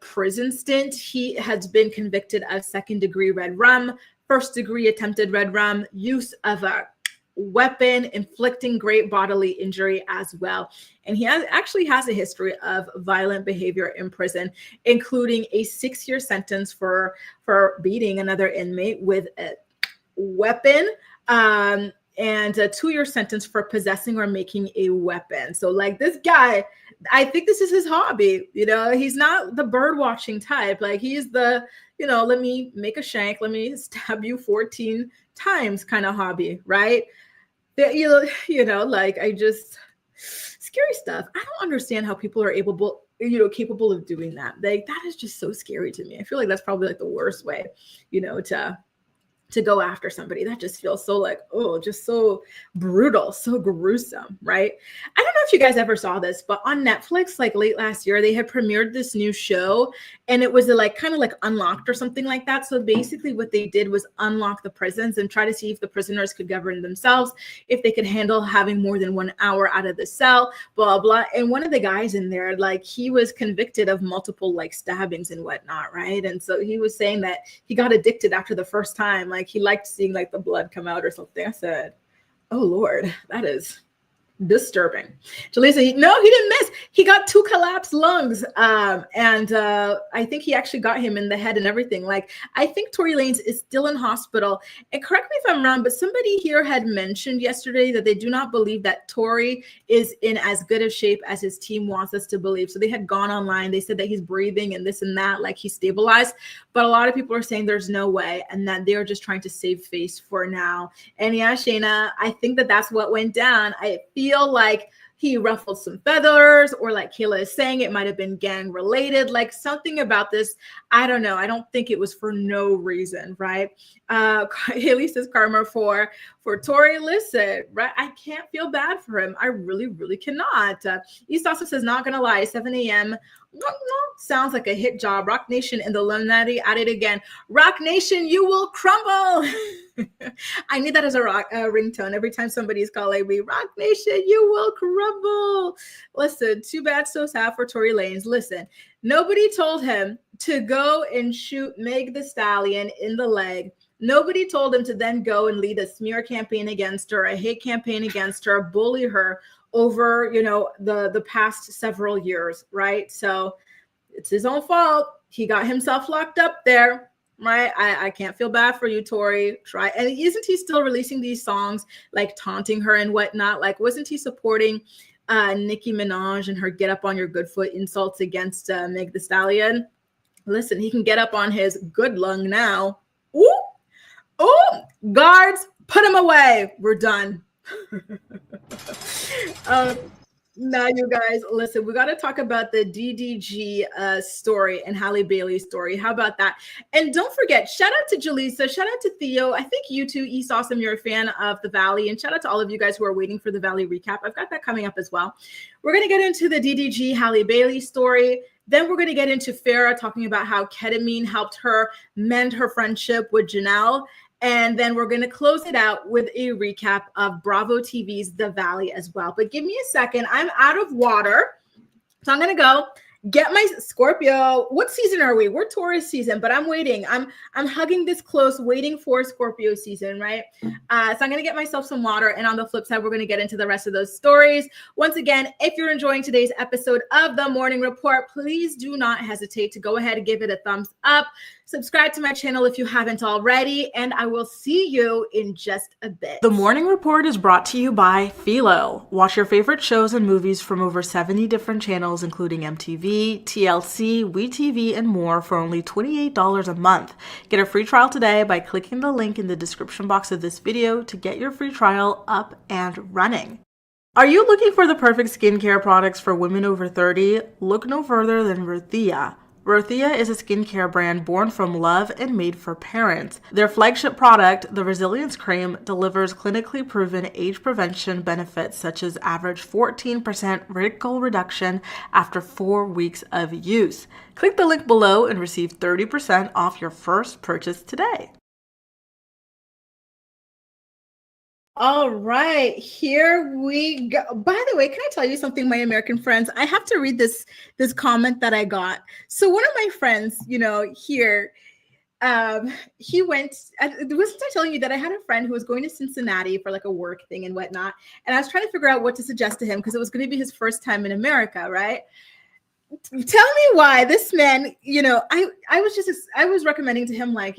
A: prison stint, he has been convicted of second-degree red rum, first-degree attempted red rum, use of a weapon, inflicting great bodily injury as well. And he actually has a history of violent behavior in prison, including a 6-year sentence for beating another inmate with a weapon, and a 2-year sentence for possessing or making a weapon. So like this guy, I think this is his hobby. You know, he's not the bird watching type. Like he's the, you know, let me make a shank, let me stab you 14 times kind of hobby, right? You know, like scary stuff. I don't understand how people are capable of doing that. Like that is just so scary to me. I feel like that's probably like the worst way, you know, to go after somebody. That just feels so like, oh, just so brutal, so gruesome, right? I don't know if you guys ever saw this, but on Netflix, like late last year, they had premiered this new show, and it was like kind of like Unlocked or something like that. So basically what they did was unlock the prisons and try to see if the prisoners could govern themselves, if they could handle having more than 1 hour out of the cell, blah, blah. And one of the guys in there, like he was convicted of multiple like stabbings and whatnot, right? And so he was saying that he got addicted after the first time. Like he liked seeing like the blood come out or something. I said, oh Lord, that is disturbing. Jaleesa, no, he didn't miss. He got 2 collapsed lungs. And I think he actually got him in the head and everything. Like, I think Tory Lanez is still in hospital. And correct me if I'm wrong, but somebody here had mentioned yesterday that they do not believe that Tory is in as good of shape as his team wants us to believe. So they had gone online. They said that he's breathing and this and that, like he's stabilized. But a lot of people are saying there's no way and that they're just trying to save face for now. And yeah, Shayna, I think that that's what went down. I feel like he ruffled some feathers, or like Kayla is saying, it might have been gang related, like something about this. I don't know. I don't think it was for no reason, right? Haley says karma for Tory. Listen, right? I can't feel bad for him. I really, really cannot. East also says, not gonna lie, 7 a.m. Sounds like a hit job. Rock Nation and the Luminati at it again. Rock Nation, you will crumble. I need that as a ringtone every time somebody's calling me. Rock Nation, you will crumble. Listen, too bad, so sad for Tory Lanez. Listen, nobody told him to go and shoot Meg the Stallion in the leg. Nobody told him to then go and lead a smear campaign against her, a hate campaign against her, bully her over, you know, the past several years, right? So it's his own fault. He got himself locked up there, right? I can't feel bad for you, Tory. Try. And isn't he still releasing these songs, like taunting her and whatnot? Like, wasn't he supporting Nicki Minaj and her get up on your good foot insults against Meg the Stallion? Listen, he can get up on his good lung now. Ooh, ooh, guards, put him away. We're done. Now, you guys, listen, we got to talk about the DDG story and Halle Bailey story. How about that? And don't forget, shout out to Jaleesa, shout out to Theo. I think you too, East Awesome, you're a fan of The Valley. And shout out to all of you guys who are waiting for the Valley recap. I've got that coming up as well. We're going to get into the DDG Halle Bailey story. Then we're going to get into Farrah talking about how ketamine helped her mend her friendship with Jenelle. And then we're going to close it out with a recap of Bravo TV's The Valley as well. But give me a second. I'm out of water. So I'm going to go get my Scorpio. What season are we? We're Taurus season, but I'm waiting. I'm hugging this close, waiting for Scorpio season, right? So I'm going to get myself some water. And on the flip side, we're going to get into the rest of those stories. Once again, if you're enjoying today's episode of The Morning Report, please do not hesitate to go ahead and give it a thumbs up. Subscribe to my channel if you haven't already, and I will see you in just a bit. The Morning Report is brought to you by Philo. Watch your favorite shows and movies from over 70 different channels, including MTV, TLC, WeTV, and more for only $28 a month. Get a free trial today by clicking the link in the description box of this video to get your free trial up and running. Are you looking for the perfect skincare products for women over 30? Look no further than Rothia. Rothia is a skincare brand born from love and made for parents. Their flagship product, the Resilience Cream, delivers clinically proven age prevention benefits such as average 14% wrinkle reduction after 4 weeks of use. Click the link below and receive 30% off your first purchase today. All right, here we go. By the way, can I tell you something, my American friends? I have to read this comment that I got. So one of my friends, here, he went, wasn't I telling you that I had a friend who was going to Cincinnati for like a work thing and whatnot, and I was trying to figure out what to suggest to him because it was going to be his first time in America, right? Tell me why this man, I was recommending to him, like,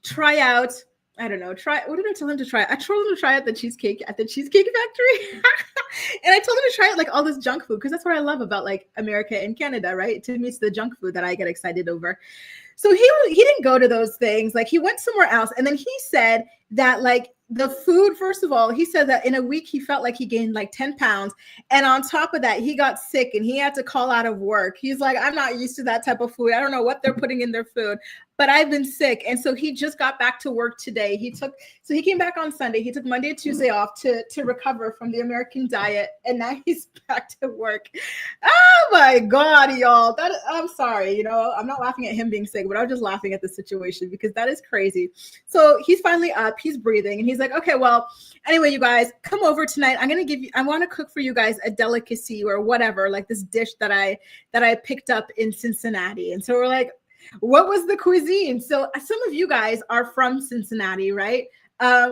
A: try out, I don't know, what did I tell him to try? I told him to try out the cheesecake at the Cheesecake Factory. And I told him to try out like all this junk food because that's what I love about like America and Canada, right? To me, it's the junk food that I get excited over. So he didn't go to those things. Like he went somewhere else. And then he said that like the food, first of all, he said that in a week he felt like he gained like 10 pounds. And on top of that, he got sick and he had to call out of work. He's like, I'm not used to that type of food. I don't know what they're putting in their food, but I've been sick. And so he just got back to work today. So he came back on Sunday. He took Monday and Tuesday off to recover from the American diet. And now he's back to work. Oh my God, y'all. I'm sorry. I'm not laughing at him being sick, but I'm just laughing at the situation because that is crazy. So he's finally up, he's breathing, and he's like, okay, well, anyway, you guys, come over tonight. I want to cook for you guys a delicacy or whatever, like this dish that I picked up in Cincinnati. And so we're like, what was the cuisine? So some of you guys are from Cincinnati, right?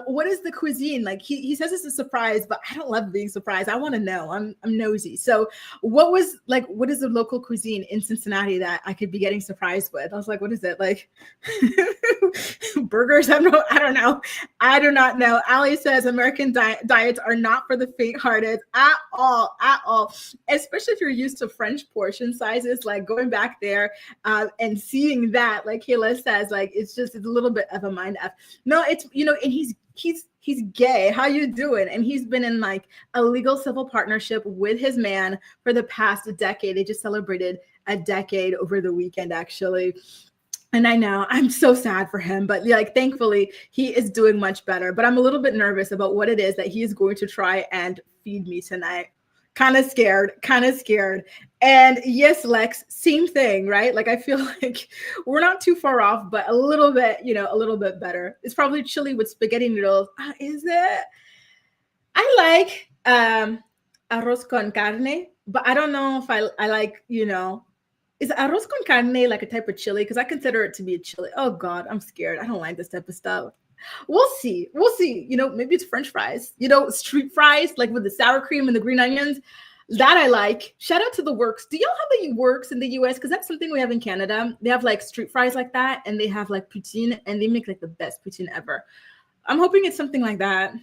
A: What is the cuisine? Like he says it's a surprise, but I don't love being surprised. I want to know. I'm nosy. So what is the local cuisine in Cincinnati that I could be getting surprised with? I was like, what is it? Like burgers? I don't know. I do not know. Ali says American diets are not for the faint-hearted at all, especially if you're used to French portion sizes, like going back there and seeing that, like Kayla says, like it's a little bit of a mind F. No, it's, and he's gay. How you doing? And he's been in like a legal civil partnership with his man for the past decade. They just celebrated a decade over the weekend, actually. And I know I'm so sad for him, but like, thankfully he is doing much better, but I'm a little bit nervous about what it is that he is going to try and feed me tonight. Kind of scared. And yes, Lex, same thing, right? Like, I feel like we're not too far off, but a little bit better. It's probably chili with spaghetti noodles. Is it? I like arroz con carne, but I don't know if I like, is arroz con carne like a type of chili? Because I consider it to be a chili. Oh God, I'm scared. I don't like this type of stuff. We'll see. Maybe it's French fries, street fries, like with the sour cream and the green onions. That I like. Shout out to the Works. Do y'all have the Works in the US? Because that's something we have in Canada. They have like street fries like that, and they have like poutine, and they make like the best poutine ever. I'm hoping it's something like that.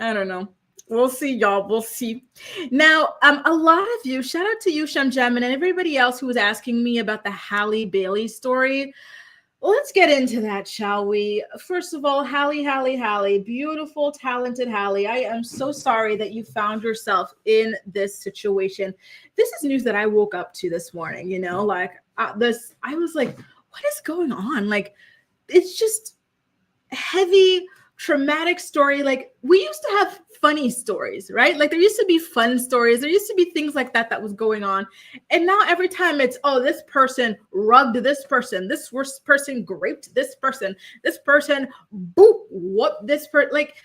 A: I don't know. We'll see, y'all. We'll see. Now, a lot of you, shout out to you, Shamjem, and everybody else who was asking me about the Halle Bailey story. Let's get into that, shall we? First of all, Halle, beautiful, talented Halle. I am so sorry that you found yourself in this situation. This is news that I woke up to this morning, I was like, what is going on? Like, it's just heavy, traumatic story. Like, we used to have funny stories, right? Like, there used to be fun stories. There used to be things like that was going on. And now every time it's, this person rubbed this person person graped this person boop, whoop this person. Like,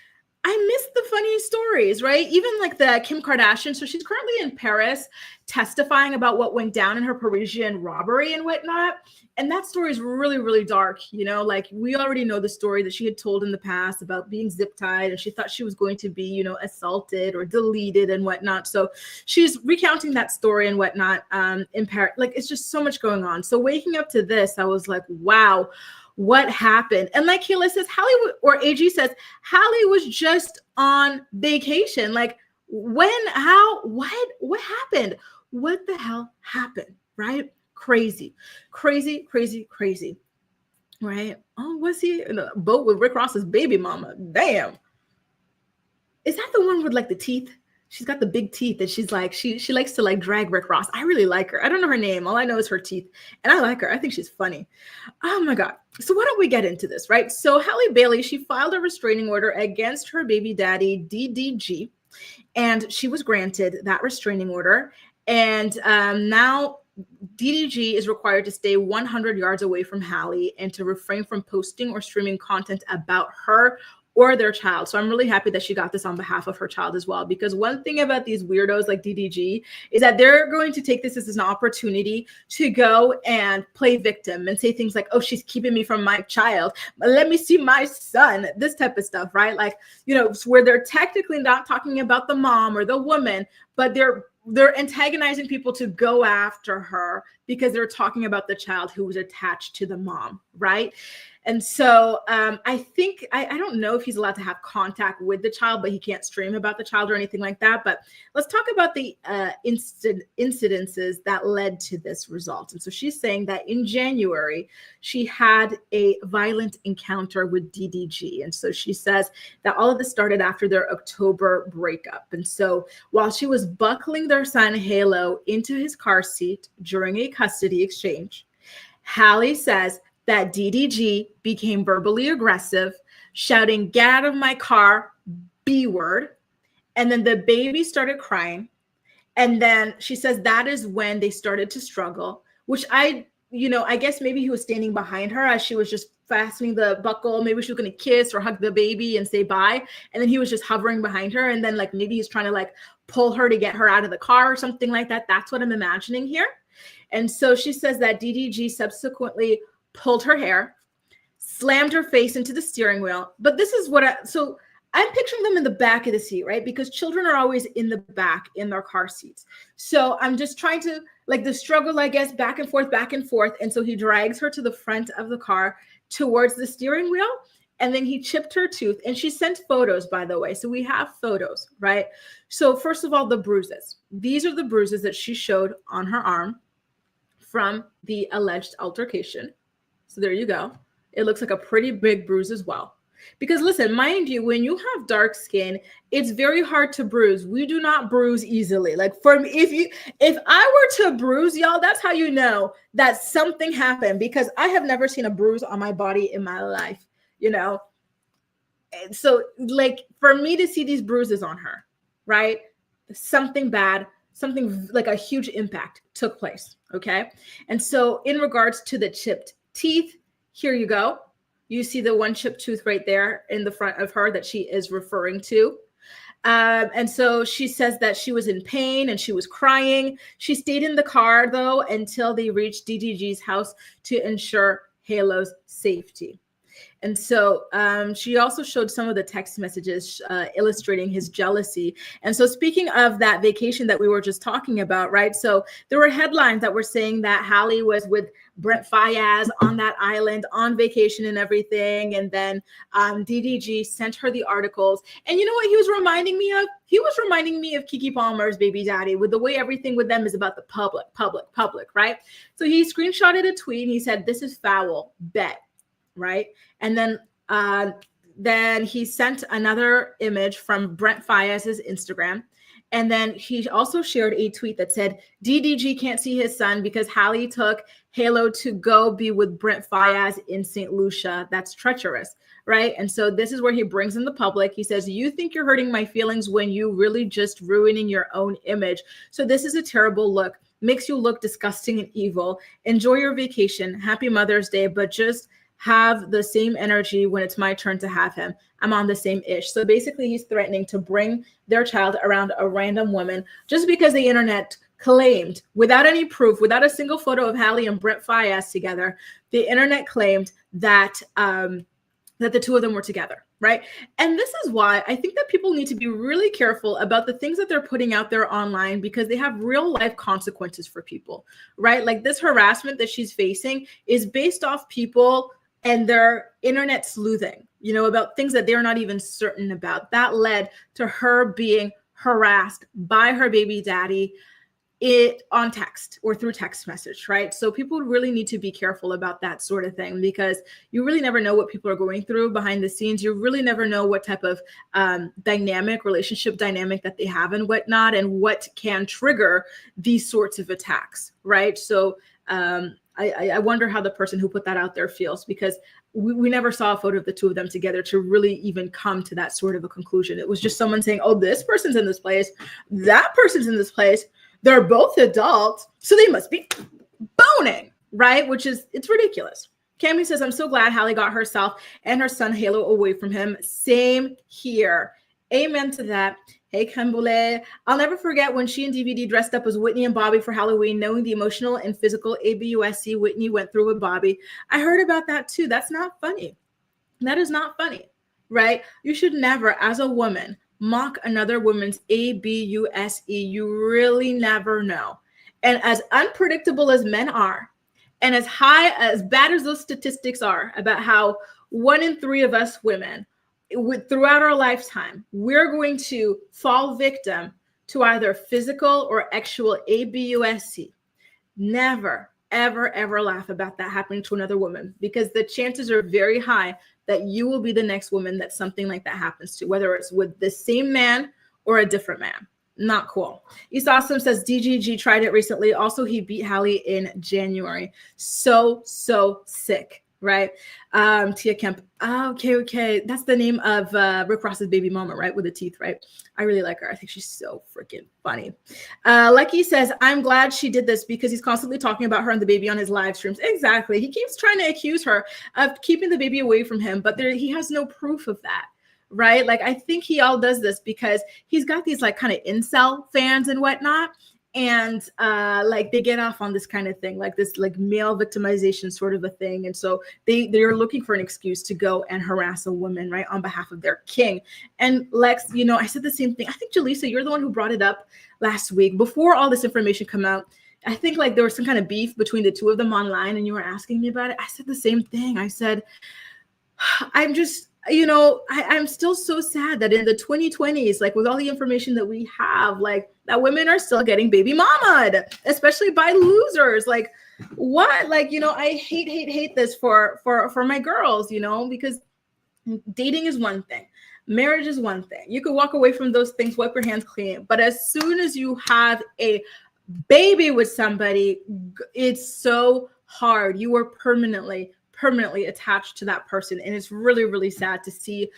A: I miss the funny stories, right? Even like the Kim Kardashian. So she's currently in Paris testifying about what went down in her Parisian robbery and whatnot. And that story is really, really dark. Like, we already know the story that she had told in the past about being zip tied, and she thought she was going to be, assaulted or deleted and whatnot. So she's recounting that story and whatnot in Paris. Like, it's just so much going on. So waking up to this, I was like, wow, what happened? And like Halle says, AG says, Halle was just on vacation. Like, when, how, what happened? What the hell happened? Right? Crazy. Right? Oh, was he in a boat with Rick Ross's baby mama? Damn. Is that the one with like the teeth? She's got the big teeth, and she's like, she likes to like drag Rick Ross. I really like her. I don't know her name. All I know is her teeth. And I like her. I think she's funny. Oh my God. So why don't we get into this, right? So Halle Bailey, she filed a restraining order against her baby daddy, DDG, and she was granted that restraining order. And now DDG is required to stay 100 yards away from Halle and to refrain from posting or streaming content about her or their child. So I'm really happy that she got this on behalf of her child as well, because one thing about these weirdos like DDG is that they're going to take this as an opportunity to go and play victim and say things like, oh, she's keeping me from my child, let me see my son, this type of stuff, right? Like, you know, where they're technically not talking about the mom or the woman, but they're antagonizing people to go after her because they're talking about the child who was attached to the mom, right? And so I think, I don't know if he's allowed to have contact with the child, but he can't stream about the child or anything like that. But let's talk about the incidences that led to this result. And so she's saying that in January, she had a violent encounter with DDG. And so she says that all of this started after their October breakup. And so while she was buckling their son Halo into his car seat during a custody exchange, Halle says that DDG became verbally aggressive, shouting, "Get out of my car, B word." And then the baby started crying. And then she says that is when they started to struggle, which I guess maybe he was standing behind her as she was just fastening the buckle. Maybe she was going to kiss or hug the baby and say bye. And then he was just hovering behind her. And then like maybe he's trying to like pull her to get her out of the car or something like that. That's what I'm imagining here. And so she says that DDG subsequently pulled her hair, slammed her face into the steering wheel. But this is what I'm picturing them in the back of the seat, right? Because children are always in the back in their car seats. So I'm just trying to like the struggle, I guess, back and forth, back and forth. And so he drags her to the front of the car towards the steering wheel. And then he chipped her tooth. And she sent photos, by the way. So we have photos, right? So first of all, the bruises. These are the bruises that she showed on her arm from the alleged altercation. So there you go. It looks like a pretty big bruise as well. Because listen, mind you, when you have dark skin, it's very hard to bruise. We do not bruise easily. Like for me, if I were to bruise, y'all, that's how you know that something happened, because I have never seen a bruise on my body in my life, you know? And so like for me to see these bruises on her, right? Something bad, something like a huge impact took place, okay? And so in regards to the chipped teeth, here you go. You see the one chipped tooth right there in the front of her that she is referring to. And so she says that she was in pain and she was crying. She stayed in the car, though, until they reached DDG's house to ensure Halo's safety. And so she also showed some of the text messages illustrating his jealousy. And so speaking of that vacation that we were just talking about, right? So there were headlines that were saying that Halle was with Brent Faiyaz on that island on vacation and everything. And then DDG sent her the articles. And you know what he was reminding me of? He was reminding me of Keke Palmer's baby daddy, with the way everything with them is about the public, right? So he screenshotted a tweet and he said, "This is foul, bet." Right. And then he sent another image from Brent Faiyaz's Instagram. And then he also shared a tweet that said, DDG can't see his son because Halle took Halo to go be with Brent Faiyaz in St. Lucia. That's treacherous. Right. And so this is where he brings in the public. He says, "You think you're hurting my feelings when you really just ruining your own image. So this is a terrible look. Makes you look disgusting and evil. Enjoy your vacation. Happy Mother's Day. But just have the same energy when it's my turn to have him. I'm on the same ish." So basically he's threatening to bring their child around a random woman just because the internet claimed, without any proof, without a single photo of Halle and Brent Faiyaz together, the internet claimed that that the two of them were together, right? And this is why I think that people need to be really careful about the things that they're putting out there online, because they have real life consequences for people, right? Like this harassment that she's facing is based off people and their internet sleuthing, you know, about things that they're not even certain about. That led to her being harassed by her baby daddy on text or through text message, right? So people really need to be careful about that sort of thing, because you really never know what people are going through behind the scenes. You really never know what type of relationship dynamic that they have and whatnot, and what can trigger these sorts of attacks, right? So I wonder how the person who put that out there feels, because we never saw a photo of the two of them together to really even come to that sort of a conclusion. It was just someone saying, "Oh, this person's in this place, that person's in this place. They're both adults, so they must be boning," right? Which is, it's ridiculous. Cammy says, I'm so glad Halle got herself and her son Halo away from him. Same here. Amen to that. Hey, Kambule. I'll never forget when she and DVD dressed up as Whitney and Bobby for Halloween, knowing the emotional and physical ABUSC Whitney went through with Bobby. I heard about that too. That's not funny. That is not funny, right? You should never, as a woman, mock another woman's ABUSE. You really never know. And as unpredictable as men are, and as bad as those statistics are about how 1 in 3 of us women, throughout our lifetime, we're going to fall victim to either physical or actual ABUSC. Never, ever, ever laugh about that happening to another woman, because the chances are very high that you will be the next woman that something like that happens to, whether it's with the same man or a different man. Not cool. East Awesome says DGG tried it recently. Also, he beat Halle in January. So sick, right? Tia Kemp. Okay. That's the name of Rick Ross's baby mama, right? With the teeth, right? I really like her. I think she's so freaking funny. Lucky says, I'm glad she did this because he's constantly talking about her and the baby on his live streams. Exactly. He keeps trying to accuse her of keeping the baby away from him, but he has no proof of that. Right? Like, I think he all does this because he's got these like kind of incel fans and whatnot. And like they get off on this kind of thing, like this like male victimization sort of a thing. And so they're looking for an excuse to go and harass a woman, right, on behalf of their king. And Lex, you know, I said the same thing. I think, Jaleesa, you're the one who brought it up last week before all this information come out. I think like there was some kind of beef between the two of them online and you were asking me about it. I said the same thing. I said, I'm just, you know, I'm still so sad that in the 2020s, like with all the information that we have, like that women are still getting baby mamaed, especially by losers. Like what? Like, you know, I hate this for my girls, you know, because dating is one thing. Marriage is one thing. You could walk away from those things, wipe your hands clean. But as soon as you have a baby with somebody, it's so hard. You are permanently attached to that person. And it's really, really sad to see,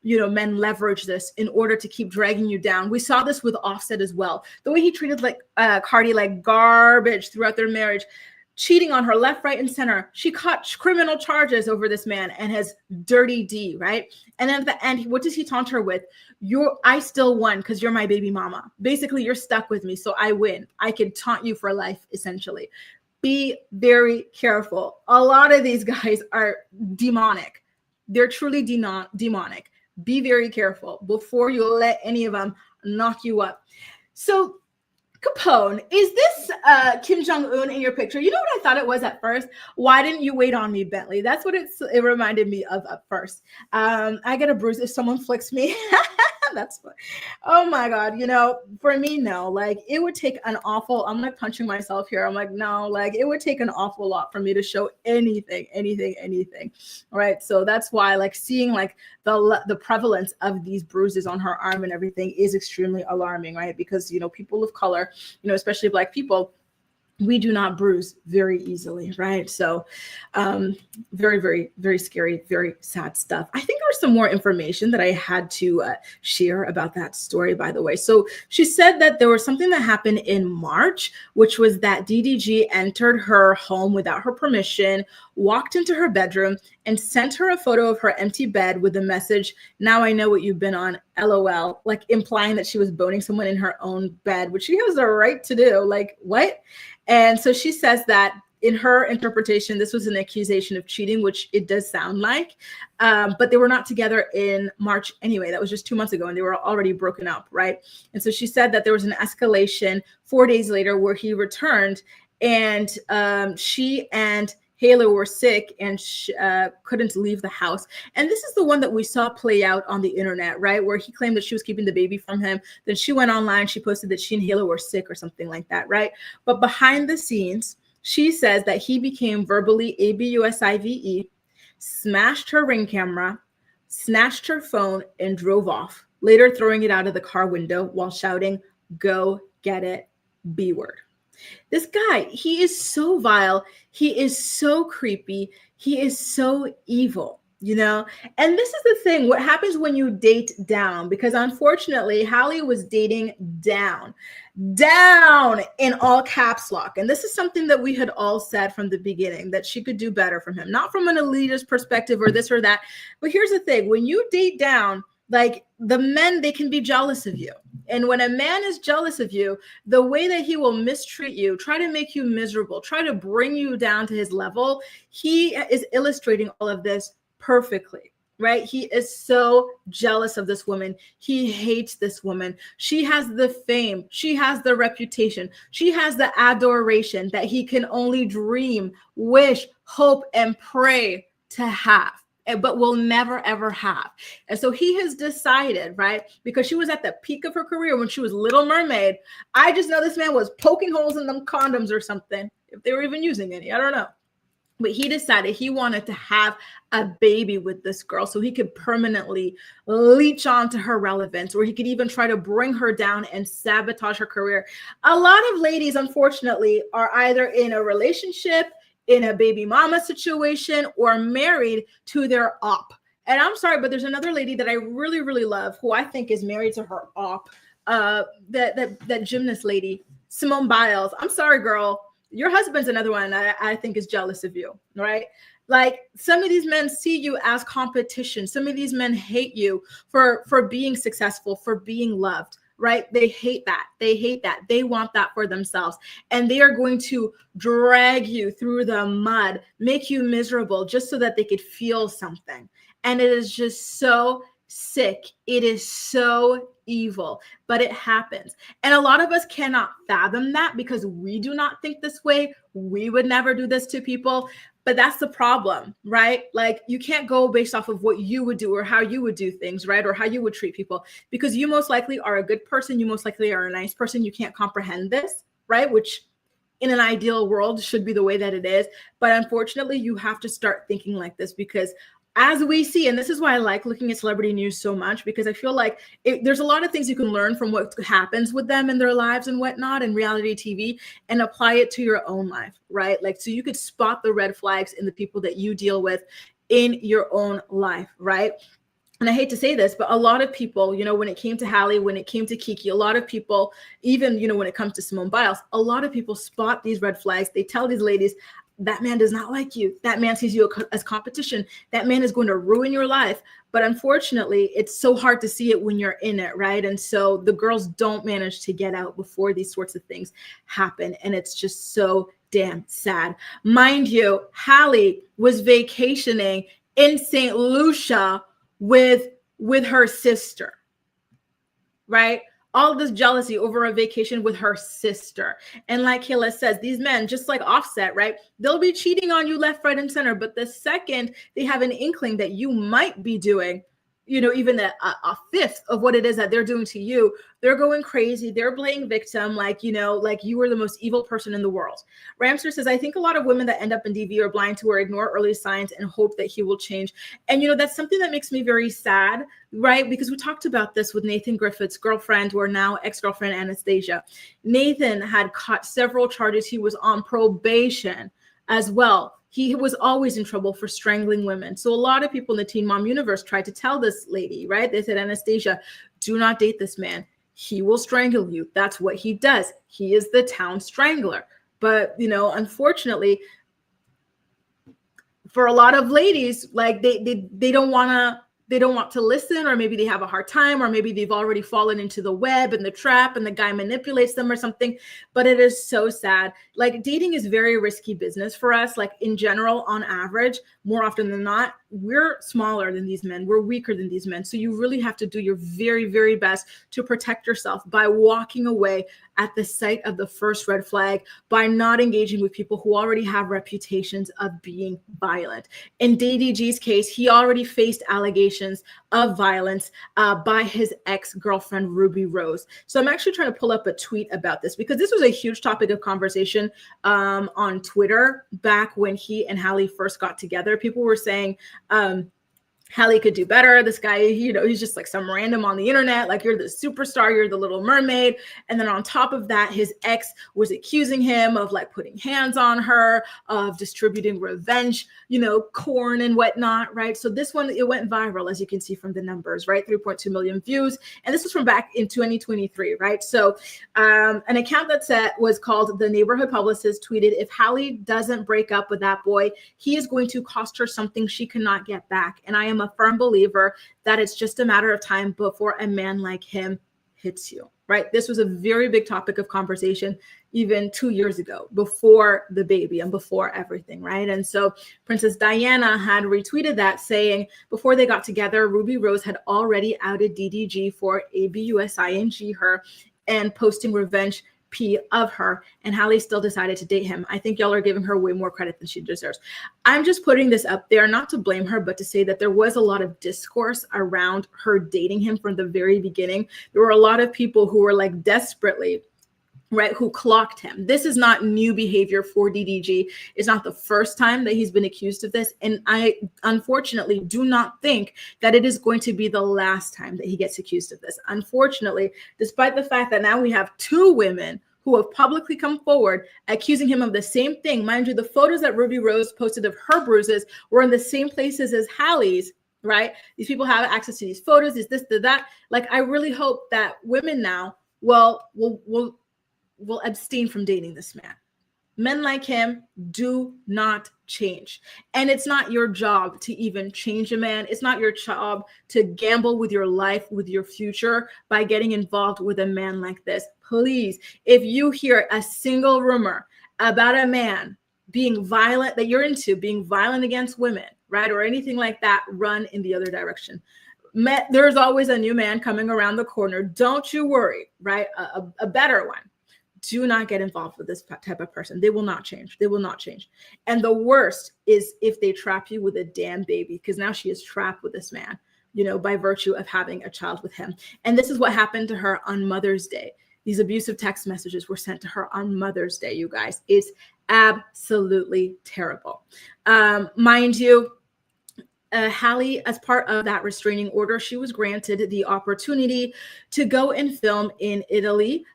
A: you know, men leverage this in order to keep dragging you down. We saw this with Offset as well. The way he treated like Cardi like garbage throughout their marriage, cheating on her left, right, and center. She caught criminal charges over this man and has dirty D, right? And then at the end, what does he taunt her with? I still won because you're my baby mama. Basically, you're stuck with me, so I win. I can taunt you for life, essentially. Be very careful. A lot of these guys are demonic. They're truly demonic. Be very careful before you let any of them knock you up. So, Capone, is this Kim Jong-un in your picture? You know what I thought it was at first? Why didn't you wait on me, Bentley? That's what it reminded me of at first. I get a bruise if someone flicks me. That's fun. Oh my God. You know, for me, no, like it would take an awful, I'm like punching myself here. I'm like, no, like it would take an awful lot for me to show anything. All right. So that's why like seeing like the prevalence of these bruises on her arm and everything is extremely alarming, right? Because, you know, people of color, you know, especially Black people, we do not bruise very easily, right? So very, very, very scary, very sad stuff. I think there was some more information that I had to share about that story, by the way. So she said that there was something that happened in March, which was that DDG entered her home without her permission, walked into her bedroom, and sent her a photo of her empty bed with the message, "Now I know what you've been on, LOL," like implying that she was boning someone in her own bed, which she has the right to do. Like, what? And so she says that in her interpretation, this was an accusation of cheating, which it does sound like, but they were not together in March anyway. That was just 2 months ago and they were already broken up, right? And so she said that there was an escalation 4 days later where he returned and she and Halle were sick and couldn't leave the house. And this is the one that we saw play out on the internet, right? Where he claimed that she was keeping the baby from him. Then she went online, she posted that she and Halle were sick or something like that, right? But behind the scenes, she says that he became verbally ABUSIVE, smashed her Ring camera, snatched her phone, and drove off, later throwing it out of the car window while shouting, "Go get it, B word." This guy, he is so vile. He is so creepy. He is so evil. you know? And this is the thing, what happens when you date down? Because unfortunately, Halle was dating down in all caps lock. And this is something that we had all said from the beginning, that she could do better from him, not from an elitist perspective or this or that. But here's the thing, when you date down, like the men, they can be jealous of you. And when a man is jealous of you, the way that he will mistreat you, try to make you miserable, try to bring you down to his level, he is illustrating all of this perfectly, right? He is so jealous of this woman. He hates this woman. She has the fame. She has the reputation. She has the adoration that he can only dream, wish, hope, and pray to have, but will never, ever have. And so he has decided, right, because she was at the peak of her career when she was Little Mermaid. I just know this man was poking holes in them condoms or something, if they were even using any. I don't know. But he decided he wanted to have a baby with this girl so he could permanently leech onto her relevance, or he could even try to bring her down and sabotage her career. A lot of ladies, unfortunately, are either in a relationship, in a baby mama situation, or married to their op. And I'm sorry, but there's another lady that I really, really love who I think is married to her op, that gymnast lady, Simone Biles. I'm sorry, girl. Your husband's another one I think is jealous of you, right? Like, some of these men see you as competition. Some of these men hate you for being successful, for being loved, right? They hate that. They hate that. They want that for themselves. And they are going to drag you through the mud, make you miserable just so that they could feel something. And it is just so sick. It is so evil, but it happens. And a lot of us cannot fathom that because we do not think this way. We would never do this to people. But that's the problem, right? Like, you can't go based off of what you would do or how you would do things, right? Or how you would treat people, because you most likely are a good person. You most likely are a nice person. You can't comprehend this, right? Which in an ideal world should be the way that it is. But unfortunately, you have to start thinking like this, because as we see, and this is why I like looking at celebrity news so much, because I feel like there's a lot of things you can learn from what happens with them in their lives and whatnot in reality TV and apply it to your own life, right? Like, so you could spot the red flags in the people that you deal with in your own life, right? And I hate to say this, but a lot of people, you know, when it came to Halle, when it came to Kiki, a lot of people, even, you know, when it comes to Simone Biles, a lot of people spot these red flags. They tell these ladies, that man does not like you. That man sees you as competition. That man is going to ruin your life. But unfortunately, it's so hard to see it when you're in it, right? And so the girls don't manage to get out before these sorts of things happen. And it's just so damn sad. Mind you, Halle was vacationing in St. Lucia with her sister, right? All this jealousy over a vacation with her sister. And like Kayla says, these men, just like Offset, right? They'll be cheating on you left, right, and center. But the second they have an inkling that you might be doing, you know, even a fifth of what it is that they're doing to you, they're going crazy. They're playing victim, like, you know, like you were the most evil person in the world. Ramster says, I think a lot of women that end up in DV are blind to or ignore early signs and hope that he will change. And, you know, that's something that makes me very sad, right? Because we talked about this with Nathan Griffith's girlfriend, or now ex-girlfriend, Anastasia. Nathan had caught several charges. He was on probation as well. He was always in trouble for strangling women. So a lot of people in the Teen Mom universe tried to tell this lady, right? They said, Anastasia, do not date this man. He will strangle you. That's what he does. He is the town strangler. But, you know, unfortunately, for a lot of ladies, like they don't want to listen, or maybe they have a hard time, or maybe they've already fallen into the web and the trap and the guy manipulates them or something. But it is so sad. Like, dating is very risky business for us. Like, in general, on average, more often than not, we're smaller than these men. We're weaker than these men. So you really have to do your very, very best to protect yourself by walking away at the sight of the first red flag, by not engaging with people who already have reputations of being violent. In DDG's case, he already faced allegations of violence by his ex-girlfriend, Ruby Rose. So I'm actually trying to pull up a tweet about this, because this was a huge topic of conversation on Twitter back when he and Halle first got together. People were saying, Halle could do better. This guy, he's just like some random on the internet. Like, you're the superstar, you're the Little Mermaid. And then on top of that, his ex was accusing him of like putting hands on her, of distributing revenge, corn and whatnot, right? So this one, it went viral, as you can see from the numbers, right? 3.2 million views. And this was from back in 2023, right? So an account that was called The Neighborhood Publicist tweeted, if Halle doesn't break up with that boy, he is going to cost her something she cannot get back. And I am a firm believer that it's just a matter of time before a man like him hits you, right? This was a very big topic of conversation even 2 years ago, before the baby and before everything, right? And so Princess Diana had retweeted that, saying before they got together, Ruby Rose had already outed DDG for ABUSING her and posting revenge P of her, and Halle still decided to date him. I think y'all are giving her way more credit than she deserves. I'm just putting this up there, not to blame her, but to say that there was a lot of discourse around her dating him from the very beginning. There were a lot of people who were like desperately, right, who clocked him. This is not new behavior for DDG. It's not the first time that he's been accused of this. And I unfortunately do not think that it is going to be the last time that he gets accused of this. Unfortunately, despite the fact that now we have 2 women who have publicly come forward accusing him of the same thing. Mind you, the photos that Ruby Rose posted of her bruises were in the same places as Halle's, right? These people have access to these photos, this, that. Like, I really hope that women now will abstain from dating this man. Men like him do not change. And it's not your job to even change a man. It's not your job to gamble with your life, with your future, by getting involved with a man like this. Please, if you hear a single rumor about a man being violent, that you're into, being violent against women, right, or anything like that, run in the other direction. There's always a new man coming around the corner. Don't you worry, right? A better one. Do not get involved with this type of person. They will not change. They will not change. And the worst is if they trap you with a damn baby, because now she is trapped with this man, by virtue of having a child with him. And this is what happened to her on Mother's Day. These abusive text messages were sent to her on Mother's Day, you guys. It's absolutely terrible. Mind you, Halle, as part of that restraining order, she was granted the opportunity to go and film in Italy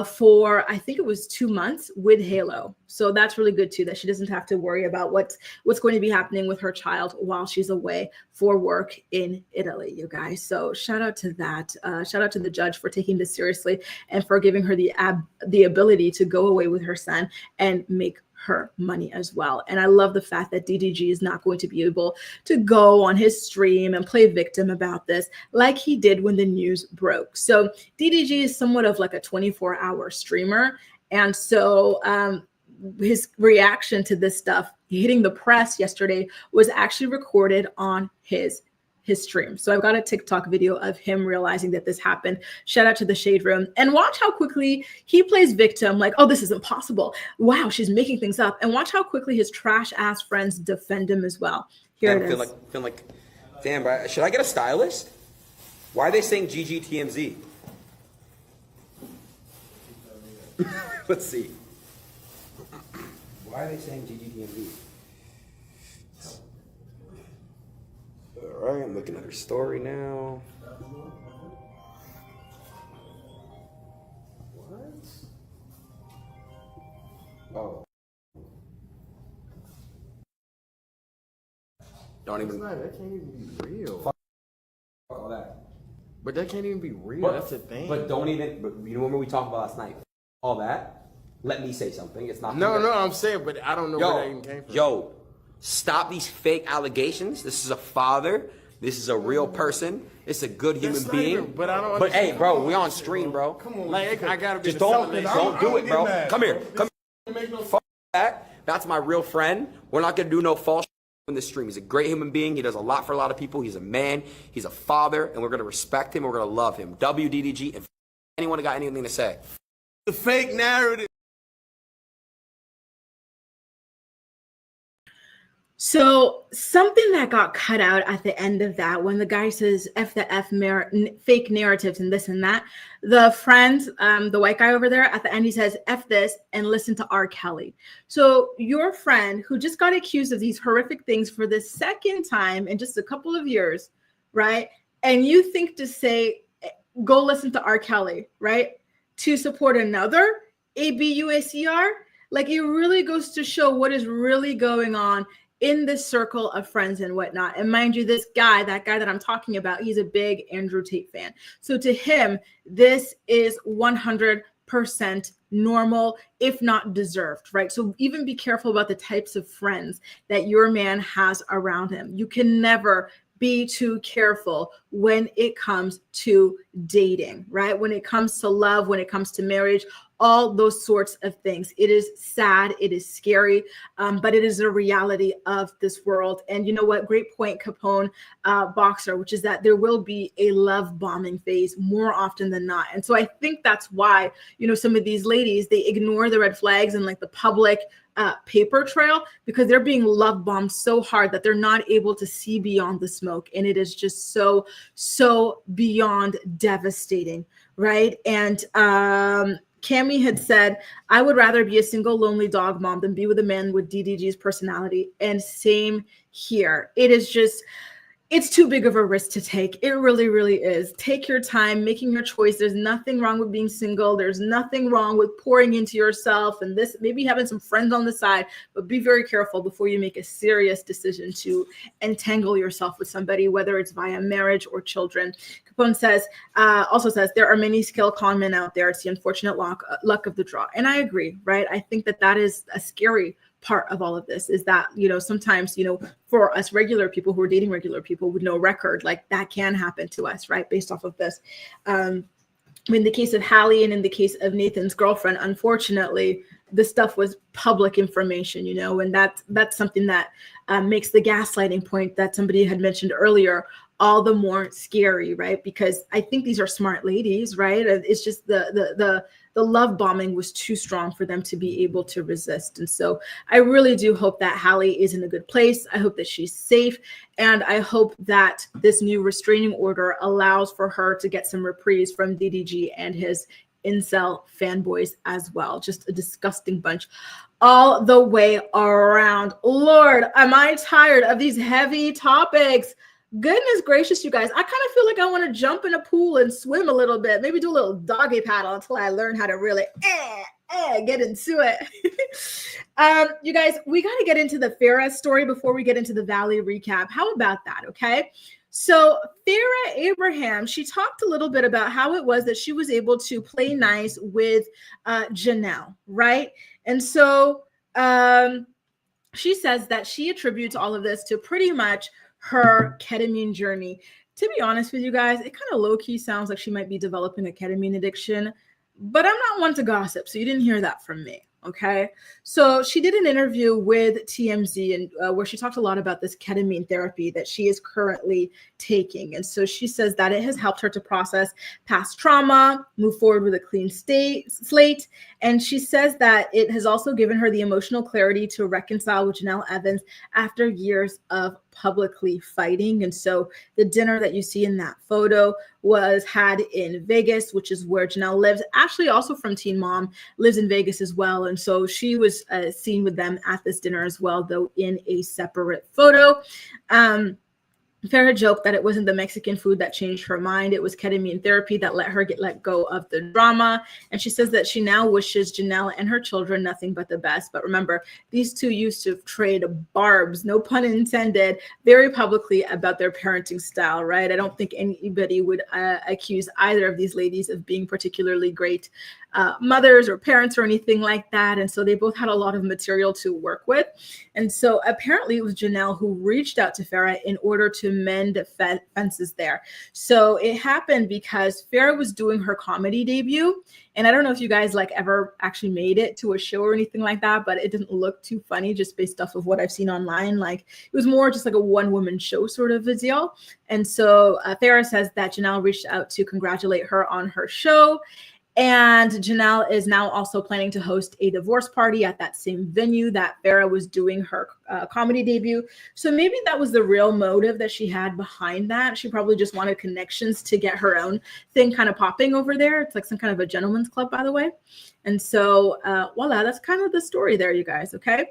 A: for, I think it was 2 months, with Halo. So that's really good too, that she doesn't have to worry about what's going to be happening with her child while she's away for work in Italy, you guys. So shout out to that. Shout out to the judge for taking this seriously and for giving her the ability to go away with her son and make her money as well. And I love the fact that DDG is not going to be able to go on his stream and play victim about this like he did when the news broke. So DDG is somewhat of like a 24-hour streamer. And so his reaction to this stuff hitting the press yesterday was actually recorded on his stream. So I've got a TikTok video of him realizing that this happened. Shout out to the Shade Room. And watch how quickly he plays victim, like, oh, this is impossible. Wow, she's making things up. And watch how quickly his trash ass friends defend him as well. Here it is.
C: Feel like, damn, bro, should I get a stylist? Why are they saying GGTMZ? Let's see. Why are they saying GGTMZ? All right, I'm looking at her story now. What? Oh. Don't even.
D: That can't even be real.
C: Fuck all that.
D: But that can't even be real. That's the thing.
C: But don't even. But you remember we talked about last night? All that. Let me say something. It's not.
D: No, I'm saying, but I don't know where that even came from.
C: Yo, stop these fake allegations. This is a father. This is a real person. It's a good human being.
D: Even, but I don't.
C: But hey, bro, we on stream, bro.
D: Come on, like I gotta be.
C: Just don't do it, bro. Come here. Fuck that. That's my real friend. We're not gonna do no false in this stream. He's a great human being. He does a lot for a lot of people. He's a man. He's a father, and we're gonna respect him. We're gonna love him. WDDG. And anyone got anything to say?
D: The fake narrative.
A: So something that got cut out at the end of that, when the guy says F the fake narratives and this and that, the friend, the white guy over there, at the end, he says, F this and listen to R. Kelly. So your friend who just got accused of these horrific things for the second time in just a couple of years, right? And you think to say, go listen to R. Kelly, right? To support another ABUACR? Like, it really goes to show what is really going on in this circle of friends and whatnot. And mind you, this guy, that guy that I'm talking about, he's a big Andrew Tate fan. So to him, this is 100% normal, if not deserved, right? So even be careful about the types of friends that your man has around him. You can never be too careful when it comes to dating, right? When it comes to love, when it comes to marriage, all those sorts of things. It is sad, it is scary, but it is a reality of this world. And you know what? Great point, Capone Boxer, which is that there will be a love bombing phase more often than not. And so I think that's why, you know, some of these ladies, they ignore the red flags and like the public paper trail, because they're being love bombed so hard that they're not able to see beyond the smoke. And it is just so beyond devastating, right? And Cammie had said, I would rather be a single lonely dog mom than be with a man with DDG's personality. And same here. It is just, it's too big of a risk to take. It really, really is. Take your time making your choice. There's nothing wrong with being single. There's nothing wrong with pouring into yourself and this, maybe having some friends on the side, but be very careful before you make a serious decision to entangle yourself with somebody, whether it's via marriage or children. Capone says, also says, there are many skilled con men out there. It's the unfortunate luck of the draw. And I agree, right? I think that that is a scary part of all of this, is that, you know, sometimes, you know, for us regular people who are dating regular people with no record, like that can happen to us, right? Based off of this. In the case of Halle and in the case of Nathan's girlfriend, unfortunately, this stuff was public information, you know, and that's something that makes the gaslighting point that somebody had mentioned earlier all the more scary, right? Because I think these are smart ladies, right? It's just the love bombing was too strong for them to be able to resist. And so I really do hope that Halle is in a good place. I hope that she's safe. And I hope that this new restraining order allows for her to get some reprise from DDG and his incel fanboys as well. Just a disgusting bunch all the way around. Lord, am I tired of these heavy topics? Goodness gracious, you guys. I kind of feel like I want to jump in a pool and swim a little bit, maybe do a little doggy paddle until I learn how to really get into it. You guys, we got to get into the Farrah story before we get into the Valley recap. How about that? Okay. So Farrah Abraham, she talked a little bit about how it was that she was able to play nice with Jenelle, right? And so she says that she attributes all of this to pretty much her ketamine journey. To be honest with you guys, it kind of low-key sounds like she might be developing a ketamine addiction, but I'm not one to gossip, so you didn't hear that from me. Okay, so she did an interview with TMZ and where she talked a lot about this ketamine therapy that she is currently taking. And so she says that it has helped her to process past trauma, move forward with a clean slate. And she says that it has also given her the emotional clarity to reconcile with Jenelle Evans after years of publicly fighting. And so the dinner that you see in that photo was had in Vegas, which is where Jenelle lives. Ashley, also from Teen Mom, lives in Vegas as well. And so she was seen with them at this dinner as well, though in a separate photo. Farrah joked that it wasn't the Mexican food that changed her mind. It was ketamine therapy that let her let go of the drama. And she says that she now wishes Jenelle and her children nothing but the best. But remember, these two used to trade barbs, no pun intended, very publicly about their parenting style, right? I don't think anybody would accuse either of these ladies of being particularly great mothers or parents or anything like that. And so they both had a lot of material to work with. And so apparently it was Jenelle who reached out to Farrah in order to mend fences there. So it happened because Farrah was doing her comedy debut. And I don't know if you guys like ever actually made it to a show or anything like that, but it didn't look too funny just based off of what I've seen online. Like it was more just like a one-woman show sort of a deal. And so Farrah says that Jenelle reached out to congratulate her on her show. And Jenelle is now also planning to host a divorce party at that same venue that Farrah was doing her comedy debut. So maybe that was the real motive that she had behind that. She probably just wanted connections to get her own thing kind of popping over there. It's like some kind of a gentleman's club, by the way. And so voila, that's kind of the story there, you guys, okay?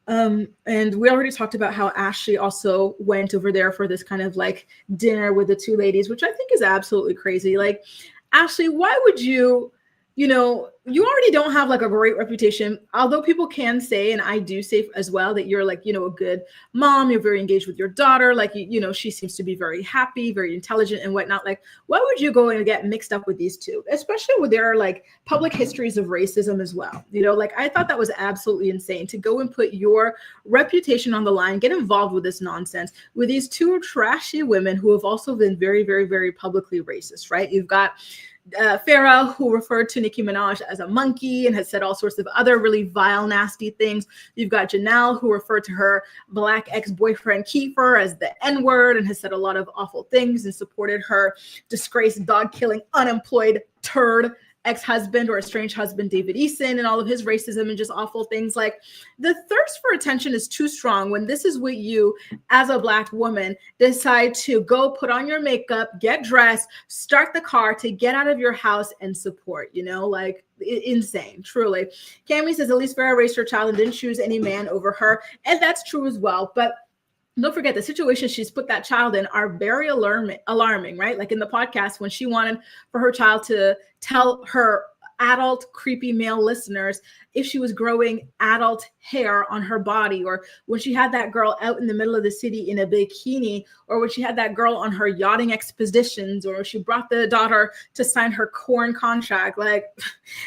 A: And we already talked about how Ashley also went over there for this kind of like dinner with the two ladies, which I think is absolutely crazy. Like, Ashley, why would you, you already don't have like a great reputation, although people can say, and I do say as well, that you're like, a good mom, you're very engaged with your daughter. Like, she seems to be very happy, very intelligent and whatnot. Like, why would you go and get mixed up with these two, especially with their like public histories of racism as well? Like I thought that was absolutely insane to go and put your reputation on the line, get involved with this nonsense with these two trashy women who have also been very, very, very publicly racist, right? You've got Farrah, who referred to Nicki Minaj as a monkey and has said all sorts of other really vile, nasty things. You've got Jenelle, who referred to her Black ex-boyfriend Kiefer as the N-word and has said a lot of awful things and supported her disgraced, dog-killing, unemployed turd ex-husband or estranged husband, David Eason, and all of his racism and just awful things. Like, the thirst for attention is too strong when this is what you, as a Black woman, decide to go put on your makeup, get dressed, start the car to get out of your house and support, like insane, truly. Cammy says, at least Farrah raised her child and didn't choose any man over her. And that's true as well. But don't forget, the situations she's put that child in are very alarming, right? Like in the podcast, when she wanted for her child to tell her adult creepy male listeners if she was growing adult hair on her body, or when she had that girl out in the middle of the city in a bikini, or when she had that girl on her yachting expeditions, or she brought the daughter to sign her corn contract. Like,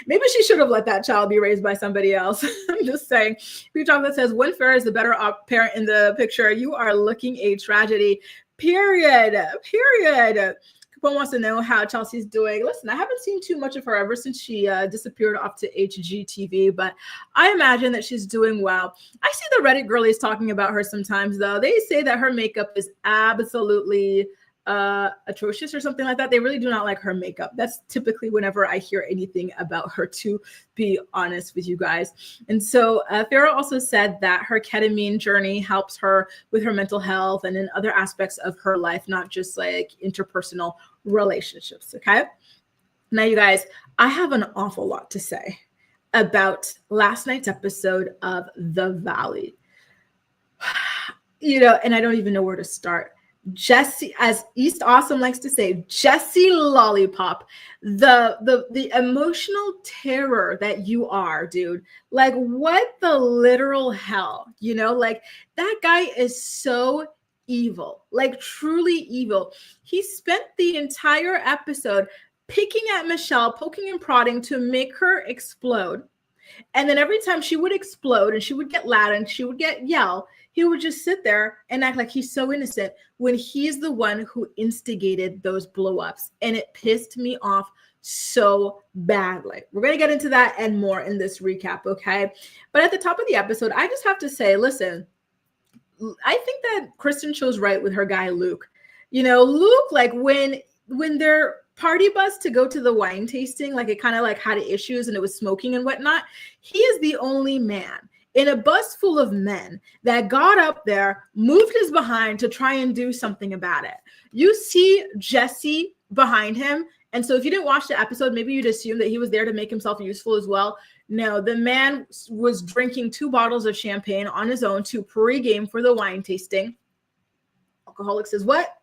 A: maybe she should have let that child be raised by somebody else. I'm just saying. Free Chocolate says, when Farrah is the better parent in the picture, you are looking a tragedy. Period. One wants to know how Chelsea's doing. Listen, I haven't seen too much of her ever since she disappeared off to HGTV, but I imagine that she's doing well. I see the Reddit girlies talking about her sometimes, though. They say that her makeup is absolutely atrocious or something like that. They really do not like her makeup. That's typically whenever I hear anything about her, to be honest with you guys. And so Farrah also said that her ketamine journey helps her with her mental health and in other aspects of her life, not just like interpersonal relationships. Okay. Now, you guys, I have an awful lot to say about last night's episode of The Valley. And I don't even know where to start. Jesse, as East Awesome likes to say, Jesse Lollipop, the emotional terror that you are, dude. Like, what the literal hell, like, that guy is so evil, like truly evil. He spent the entire episode picking at Michelle, poking and prodding to make her explode. And then every time she would explode and she would get loud and she would yell, he would just sit there and act like he's so innocent when he's the one who instigated those blow-ups. And it pissed me off so badly. We're going to get into that and more in this recap, okay? But at the top of the episode, I just have to say, listen, I think that Kristen chose right with her guy, Luke. Luke, like when they're party bus to go to the wine tasting, like it kind of like had issues and it was smoking and whatnot. He is the only man in a bus full of men that got up there, moved his behind to try and do something about it. You see Jesse behind him. And so if you didn't watch the episode, maybe you'd assume that he was there to make himself useful as well. No, the man was drinking 2 bottles of champagne on his own to pregame for the wine tasting. Alcoholic says what?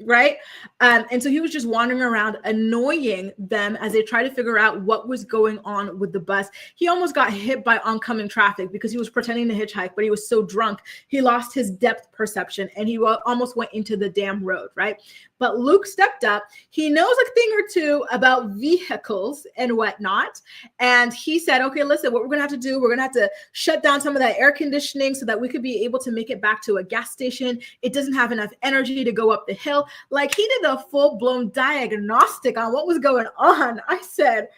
A: Right? And so he was just wandering around annoying them as they try to figure out what was going on with the bus. He almost got hit by oncoming traffic because he was pretending to hitchhike, but he was so drunk, he lost his depth perception and he almost went into the damn road, right? But Luke stepped up. He knows a thing or two about vehicles and whatnot. And he said, okay, listen, what we're going to have to do, we're going to have to shut down some of that air conditioning so that we could be able to make it back to a gas station. It doesn't have enough energy to go up the hill. Like, he did a full-blown diagnostic on what was going on. I said,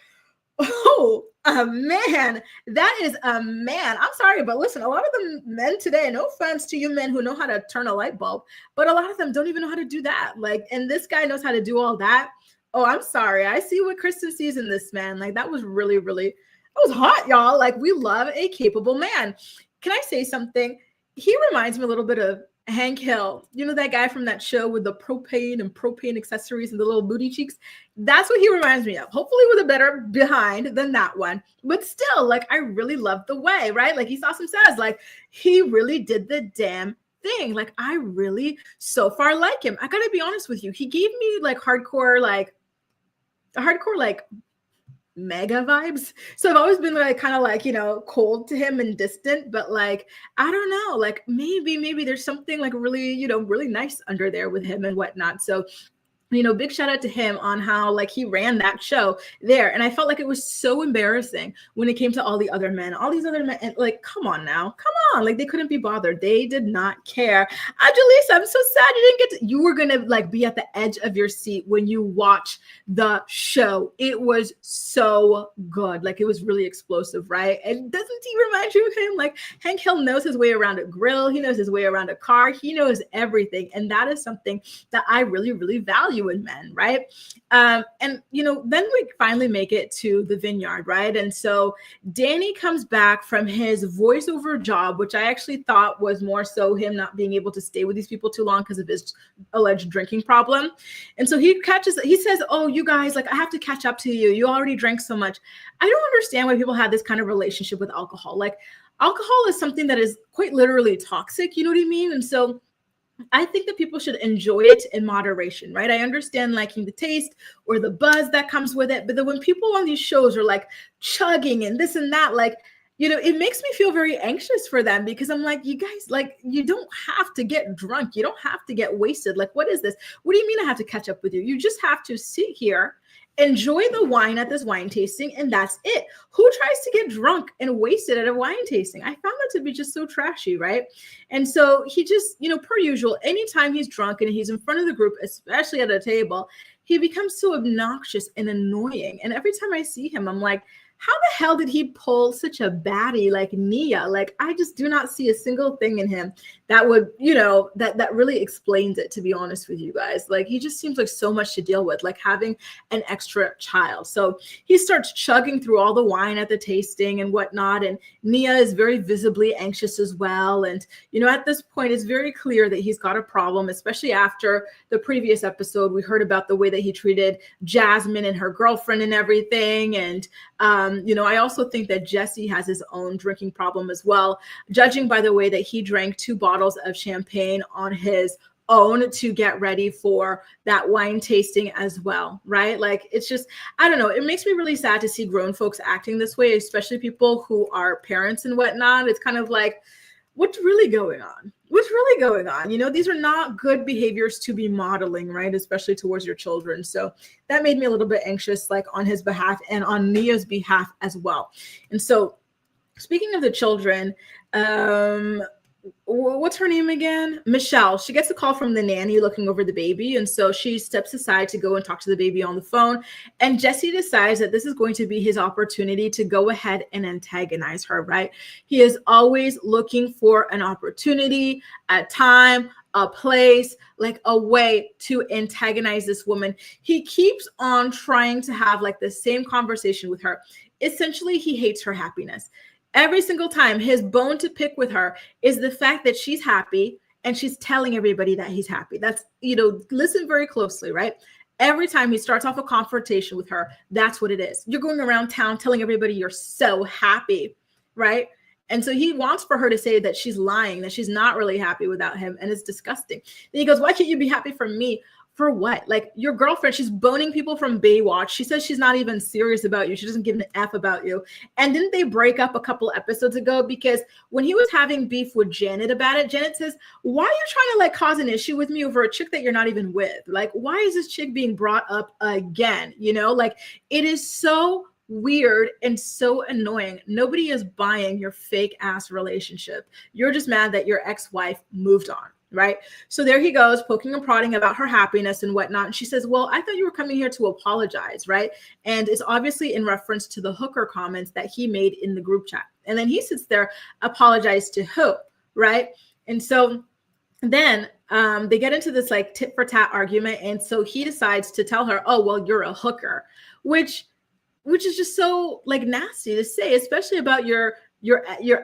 A: oh, a man, that is a man. I'm sorry, but listen, a lot of the men today, no offense to you men who know how to turn a light bulb, but a lot of them don't even know how to do that. Like, and this guy knows how to do all that. Oh, I'm sorry. I see what Kristen sees in this man. Like that was really, really, that was hot, y'all. Like we love a capable man. Can I say something? He reminds me a little bit of Hank Hill. You know that guy from that show with the propane accessories and the little booty cheeks? That's what he reminds me of. Hopefully with a better behind than that one. But still, like I really love the way, right? Like he saw some says, like he really did the damn thing. Like I really so far like him. I gotta be honest with you. He gave me like hardcore mega vibes. So I've always been like kind of like, you know, cold to him and distant, but like I don't know, like maybe there's something like really, you know, really nice under there with him and whatnot. So you know, big shout out to him on how like he ran that show there. And I felt like it was so embarrassing when it came to all these other men, and like, come on, like they couldn't be bothered. They did not care. Angelisa, I'm so sad you didn't get to, you were going to like be at the edge of your seat when you watch the show. It was so good. Like it was really explosive, right? And doesn't he remind you of him? Like Hank Hill knows his way around a grill. He knows his way around a car. He knows everything. And that is something that I really, really value in men, right? And you know, then we finally make it to the vineyard, right? And so Danny comes back from his voiceover job, which I actually thought was more so him not being able to stay with these people too long because of his alleged drinking problem. And so he says, oh, you guys, like I have to catch up to you. You already drank so much. I don't understand why people have this kind of relationship with alcohol. Like alcohol is something that is quite literally toxic, you know what I mean? And so I think that people should enjoy it in moderation, right? I understand liking the taste or the buzz that comes with it. But then when people on these shows are like chugging and this and that, like, you know, it makes me feel very anxious for them because I'm like, you guys, like, you don't have to get drunk. You don't have to get wasted. Like, what is this? What do you mean I have to catch up with you? You just have to sit here, enjoy the wine at this wine tasting, and that's it. Who tries to get drunk and wasted at a wine tasting? I found that to be just so trashy, right? And so he just, you know, per usual, anytime he's drunk and he's in front of the group, especially at a table, he becomes so obnoxious and annoying. And every time I see him, I'm like, how the hell did he pull such a baddie like Nia? Like, I just do not see a single thing in him that would, you know, that really explains it, to be honest with you guys. Like, he just seems like so much to deal with, like having an extra child. So he starts chugging through all the wine at the tasting and whatnot. And Nia is very visibly anxious as well. And, you know, at this point, it's very clear that he's got a problem, especially after the previous episode. We heard about the way that he treated Jasmine and her girlfriend and everything. And, you know, I also think that Jesse has his own drinking problem as well, judging by the way that he drank 2 bottles of champagne on his own to get ready for that wine tasting as well, right? Like, it's just, I don't know. It makes me really sad to see grown folks acting this way, especially people who are parents and whatnot. It's kind of like, what's really going on? What's really going on? You know, these are not good behaviors to be modeling, right? Especially towards your children. So that made me a little bit anxious, like on his behalf and on Nia's behalf as well. And so speaking of the children, what's her name again? Michelle. She gets a call from the nanny looking over the baby. And so she steps aside to go and talk to the baby on the phone. And Jesse decides that this is going to be his opportunity to go ahead and antagonize her, right? He is always looking for an opportunity, a time, a place, like a way to antagonize this woman. He keeps on trying to have like the same conversation with her. Essentially, he hates her happiness. Every single time, his bone to pick with her is the fact that she's happy and she's telling everybody that he's happy. That's, you know, listen very closely, right? Every time he starts off a confrontation with her, that's what it is. You're going around town telling everybody you're so happy, right? And so he wants for her to say that she's lying, that she's not really happy without him. And it's disgusting. Then he goes, why can't you be happy for me? For what? Like, your girlfriend, she's boning people from Baywatch. She says she's not even serious about you. She doesn't give an F about you. And didn't they break up a couple episodes ago? Because when he was having beef with Janet about it, Janet says, why are you trying to like cause an issue with me over a chick that you're not even with? Like, why is this chick being brought up again? You know, like, it is so weird and so annoying. Nobody is buying your fake ass relationship. You're just mad that your ex-wife moved on. Right. So there he goes, poking and prodding about her happiness and whatnot. And she says, well, I thought you were coming here to apologize. Right. And it's obviously in reference to the hooker comments that he made in the group chat. And then he sits there, apologize to who? Right. And so then they get into this like tit for tat argument. And so he decides to tell her, oh, well, you're a hooker, which is just so like nasty to say, especially about your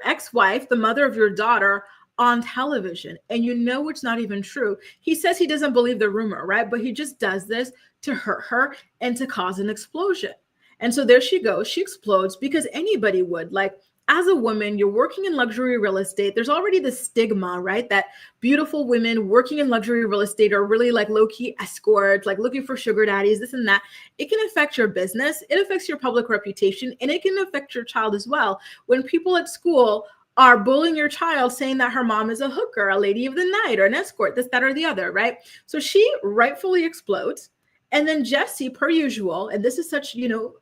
A: ex-wife, the mother of your daughter, on television. And you know it's not even true. He says he doesn't believe the rumor, right? But he just does this to hurt her and to cause an explosion. And so there she goes. She explodes because anybody would. Like, as a woman, you're working in luxury real estate. There's already the stigma, right? That beautiful women working in luxury real estate are really like low-key escorts, like looking for sugar daddies, this and that. It can affect your business. It affects your public reputation, and it can affect your child as well. When people at school are bullying your child, saying that her mom is a hooker, a lady of the night, or an escort, this, that, or the other, right? So she rightfully explodes. And then Jesse, per usual, and this is such,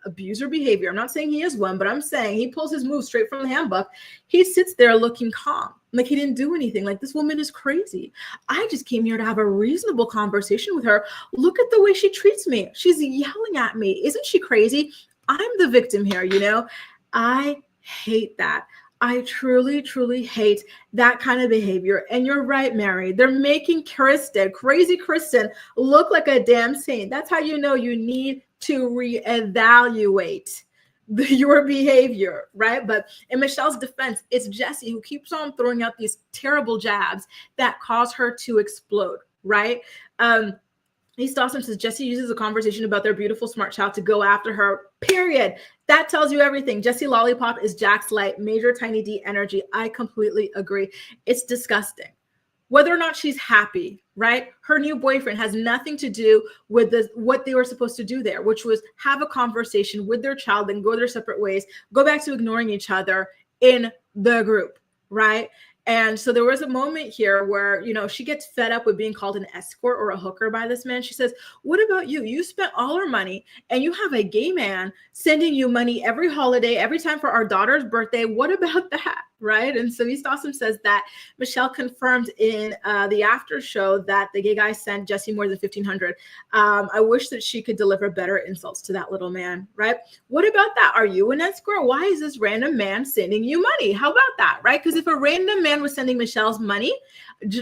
A: abuser behavior. I'm not saying he is one, but I'm saying he pulls his moves straight from the handbook. He sits there looking calm, like he didn't do anything. Like, this woman is crazy. I just came here to have a reasonable conversation with her. Look at the way she treats me. She's yelling at me. Isn't she crazy? I'm the victim here, I hate that. I truly, truly hate that kind of behavior. And you're right, Mary. They're making crazy Kristen, look like a damn saint. That's how you know you need to reevaluate your behavior, right? But in Michelle's defense, it's Jesse who keeps on throwing out these terrible jabs that cause her to explode, right? East Austin says Jesse uses a conversation about their beautiful smart child to go after her, period. That tells you everything. Jesse Lollipop is Jack's light, major Tiny D energy. I completely agree. It's disgusting. Whether or not she's happy, right? Her new boyfriend has nothing to do with what they were supposed to do there, which was have a conversation with their child and go their separate ways, go back to ignoring each other in the group, right? And so there was a moment here where, she gets fed up with being called an escort or a hooker by this man. She says, what about you? You spent all our money and you have a gay man sending you money every holiday, every time for our daughter's birthday. What about that? Right. And so East Awesome says that Michelle confirmed in the after show that the gay guy sent Jesse more than $1,500. I wish that she could deliver better insults to that little man. Right. What about that? Are you an escort? Why is this random man sending you money? How about that? Right. Because if a random man was sending Michelle's money,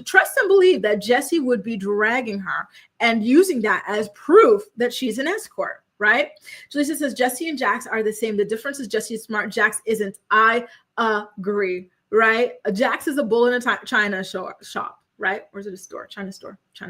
A: trust and believe that Jesse would be dragging her and using that as proof that she's an escort. Right? Julissa says Jesse and Jax are the same. The difference is Jesse is smart. Jax isn't. I agree. Right? Jax is a bull in a China shop. Right? Or is it a store? China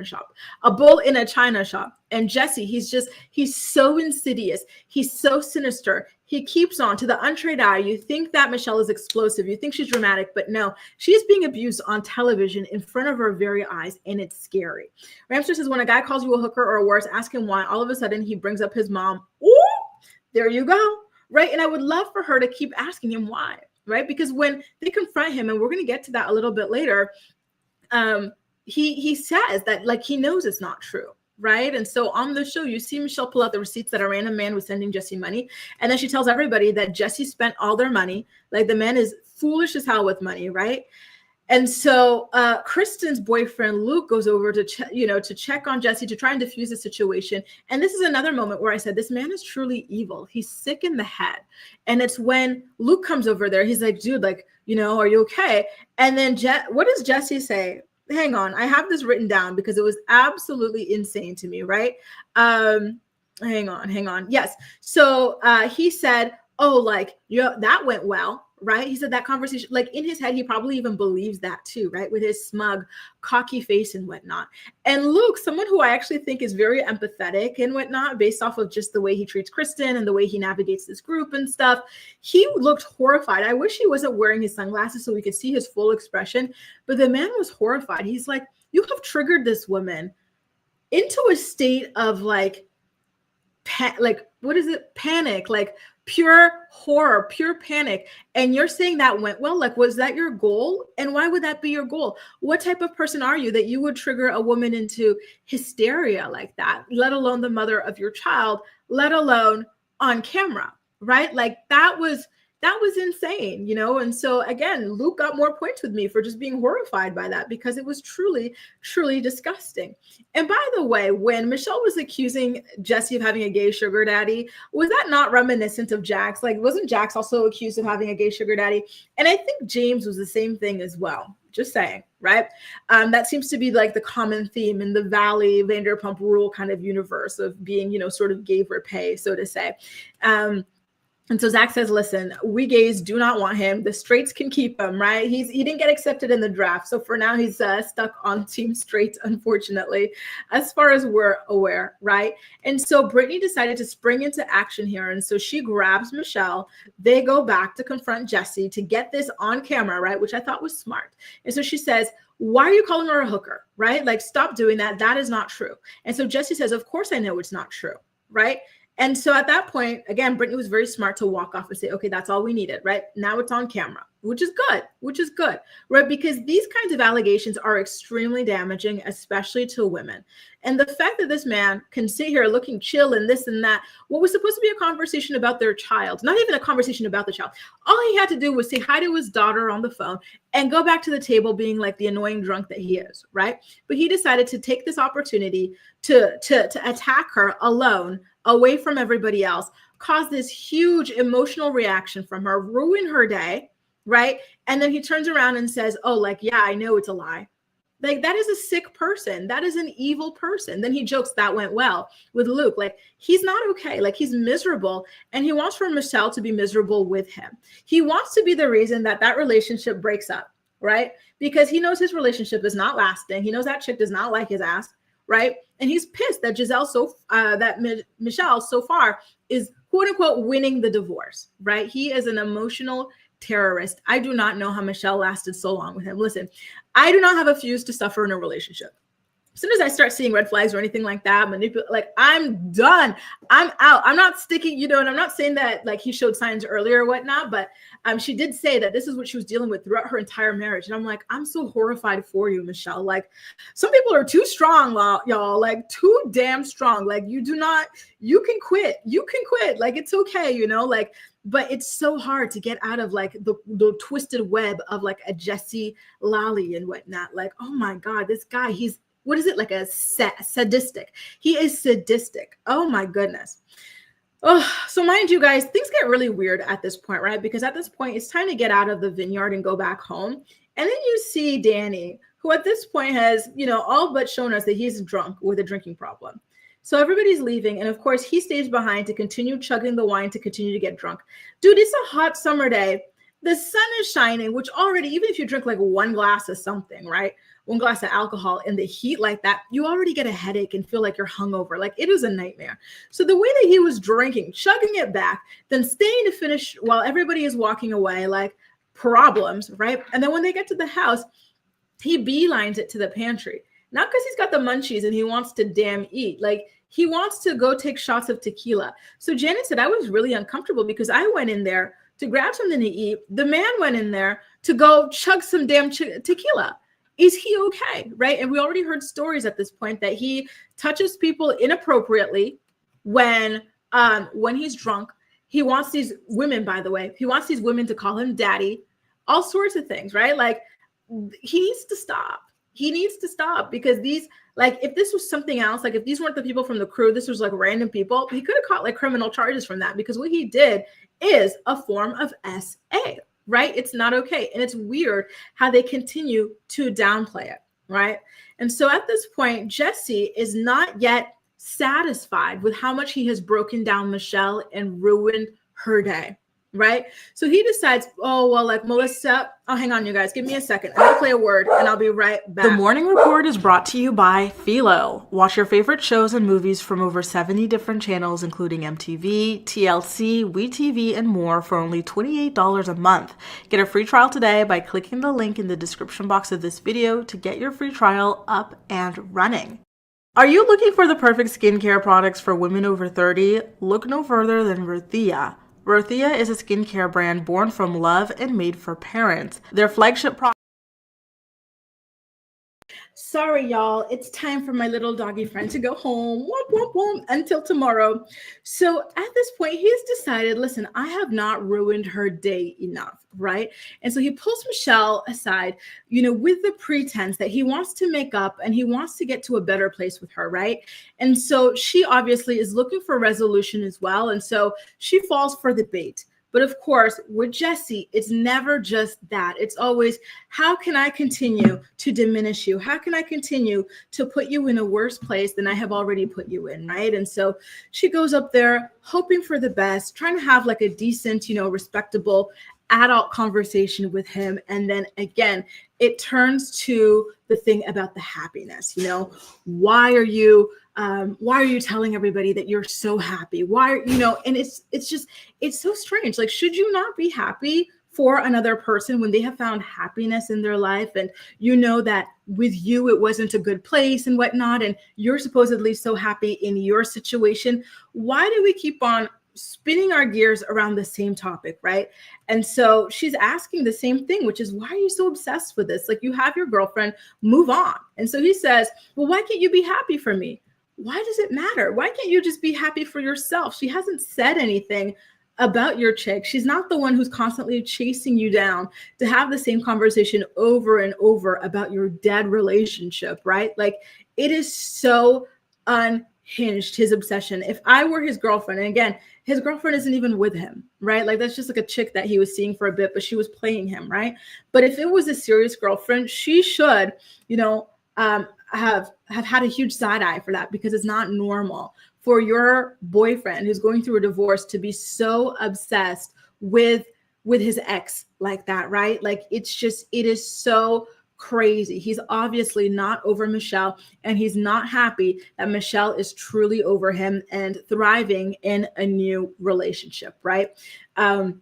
A: shop. A bull in a China shop. And Jesse, he's so insidious. He's so sinister. He keeps on to the untrained eye. You think that Michelle is explosive. You think she's dramatic, but no, she's being abused on television in front of her very eyes, and it's scary. Ramster says, when a guy calls you a hooker or worse, ask him why. All of a sudden, he brings up his mom. Ooh, there you go. Right? And I would love for her to keep asking him why. Right? Because when they confront him, and we're going to get to that a little bit later, he says that like he knows it's not true. Right. And so on the show, you see Michelle pull out the receipts that a random man was sending Jesse money. And then she tells everybody that Jesse spent all their money. Like, the man is foolish as hell with money. Right. And so Kristen's boyfriend, Luke, goes over to, to check on Jesse, to try and diffuse the situation. And this is another moment where I said, this man is truly evil. He's sick in the head. And it's when Luke comes over there. He's like, dude, like, are you okay? And then what does Jesse say? Hang on, I have this written down because it was absolutely insane to me, right? Hang on. Yes. So he said, oh, like, that went well, right? He said that conversation, like in his head, he probably even believes that too, right? With his smug, cocky face and whatnot. And Luke, someone who I actually think is very empathetic and whatnot, based off of just the way he treats Kristen and the way he navigates this group and stuff, he looked horrified. I wish he wasn't wearing his sunglasses so we could see his full expression, but the man was horrified. He's like, you have triggered this woman into a state of like panic, like pure horror, pure panic. And you're saying that went well. Like, was that your goal? And why would that be your goal? What type of person are you that you would trigger a woman into hysteria like that, let alone the mother of your child, let alone on camera, right? Like, that was insane, And so again, Luke got more points with me for just being horrified by that, because it was truly, truly disgusting. And by the way, when Michelle was accusing Jesse of having a gay sugar daddy, was that not reminiscent of Jax? Like, wasn't Jax also accused of having a gay sugar daddy? And I think James was the same thing as well. Just saying, right? That seems to be like the common theme in the Valley Vanderpump Rule kind of universe of being, you know, sort of gave or pay, so to say. And so Zach says, listen, we gays do not want him. The straights can keep him, right? He didn't get accepted in the draft. So for now, he's stuck on team straights, unfortunately, as far as we're aware, right? And so Brittany decided to spring into action here. And so she grabs Michelle. They go back to confront Jesse to get this on camera, right? Which I thought was smart. And so she says, why are you calling her a hooker, right? Like, stop doing that. That is not true. And so Jesse says, of course I know it's not true, right? And so at that point, again, Brittany was very smart to walk off and say, okay, that's all we needed, right? Now it's on camera, which is good, right? Because these kinds of allegations are extremely damaging, especially to women. And the fact that this man can sit here looking chill and this and that, what was supposed to be a conversation about their child, not even a conversation about the child. All he had to do was say hi to his daughter on the phone and go back to the table being like the annoying drunk that he is, right? But he decided to take this opportunity to attack her alone, away from everybody else, cause this huge emotional reaction from her, ruin her day, right? And then he turns around and says, oh, like, yeah, I know it's a lie. Like, that is a sick person. That is an evil person. Then he jokes that went well with Luke. Like, he's not okay. Like, he's miserable. And he wants for Michelle to be miserable with him. He wants to be the reason that that relationship breaks up, right? Because he knows his relationship is not lasting. He knows that chick does not like his ass, right? And he's pissed that Michelle so far is quote unquote winning the divorce, right? He is an emotional terrorist. I do not know how Michelle lasted so long with him. Listen, I do not have a fuse to suffer in a relationship. As soon as I start seeing red flags or anything like that, like, I'm done. I'm out. I'm not sticking, you know, and I'm not saying that like he showed signs earlier or whatnot, but she did say that this is what she was dealing with throughout her entire marriage. And I'm like, I'm so horrified for you, Michelle. Like, some people are too strong, y'all, like too damn strong. Like, you can quit. You can quit. Like, it's okay, you know, like, but it's so hard to get out of like the twisted web of like a Jesse Lally and whatnot. Like, oh my God, this guy, he's, what is it, like a sadistic? He is sadistic. Oh my goodness. Oh, so mind you guys, things get really weird at this point, right? Because at this point, it's time to get out of the vineyard and go back home. And then you see Danny, who at this point has, you know, all but shown us that he's drunk with a drinking problem. So everybody's leaving. And of course, he stays behind to continue chugging the wine, to continue to get drunk. Dude, it's a hot summer day. The sun is shining, which already, even if you drink like one glass of something, right? One glass of alcohol in the heat like that, you already get a headache and feel like you're hungover. Like, it is a nightmare. So the way that he was drinking, chugging it back, then staying to finish while everybody is walking away, like, problems, right? And then when they get to the house, he beelines it to the pantry. Not because he's got the munchies and he wants to damn eat. Like, he wants to go take shots of tequila. So Janet said, I was really uncomfortable because I went in there to grab something to eat. The man went in there to go chug some damn tequila. Is he okay, right? And we already heard stories at this point that he touches people inappropriately when he's drunk. He wants these women, by the way, he wants these women to call him daddy, all sorts of things, right? Like, he needs to stop. He needs to stop, because these, like, if this was something else, like if these weren't the people from the crew, this was like random people, he could have caught like criminal charges from that, because what he did is a form of SA. Right? It's not okay. And it's weird how they continue to downplay it. Right? And so at this point, Jesse is not yet satisfied with how much he has broken down Michelle and ruined her day. Right? So he decides, oh, well, like, Melissa, oh, hang on, you guys, give me a second. I'm going to play a word and I'll be right back.
E: The Morning Report is brought to you by Philo. Watch your favorite shows and movies from over 70 different channels, including MTV, TLC, WeTV, and more for only $28 a month. Get a free trial today by clicking the link in the description box of this video to get your free trial up and running. Are you looking for the perfect skincare products for women over 30? Look no further than Rothia. Rothia is a skincare brand born from love and made for parents. Their flagship product.
A: Sorry, y'all. It's time for my little doggy friend to go home. Womp, womp, womp, until tomorrow. So at this point, he's decided, listen, I have not ruined her day enough, right? And so he pulls Michelle aside, you know, with the pretense that he wants to make up and he wants to get to a better place with her, right? And so she obviously is looking for resolution as well. And so she falls for the bait. But of course, with Jesse, it's never just that. It's always, how can I continue to diminish you? How can I continue to put you in a worse place than I have already put you in, right? And so she goes up there hoping for the best, trying to have like a decent, respectable adult conversation with him. And then again, it turns to the thing about the happiness. Why are you telling everybody that you're so happy? Why, and it's so strange. Like, should you not be happy for another person when they have found happiness in their life, and that with you it wasn't a good place and whatnot, and you're supposedly so happy in your situation? Why do we keep on spinning our gears around the same topic, right? And so she's asking the same thing, which is, why are you so obsessed with this? Like, you have your girlfriend, move on. And so he says, well, why can't you be happy for me? Why does it matter? Why can't you just be happy for yourself? She hasn't said anything about your chick. She's not the one who's constantly chasing you down to have the same conversation over and over about your dead relationship, right? Like, it is so unhinged, his obsession. If I were his girlfriend, and again, his girlfriend isn't even with him, right? Like, that's just like a chick that he was seeing for a bit, but she was playing him, right? But if it was a serious girlfriend, she should, have had a huge side eye for that, because it's not normal for your boyfriend who's going through a divorce to be so obsessed with his ex like that, right? Like, it is so crazy. He's obviously not over Michelle, and he's not happy that Michelle is truly over him and thriving in a new relationship, right? And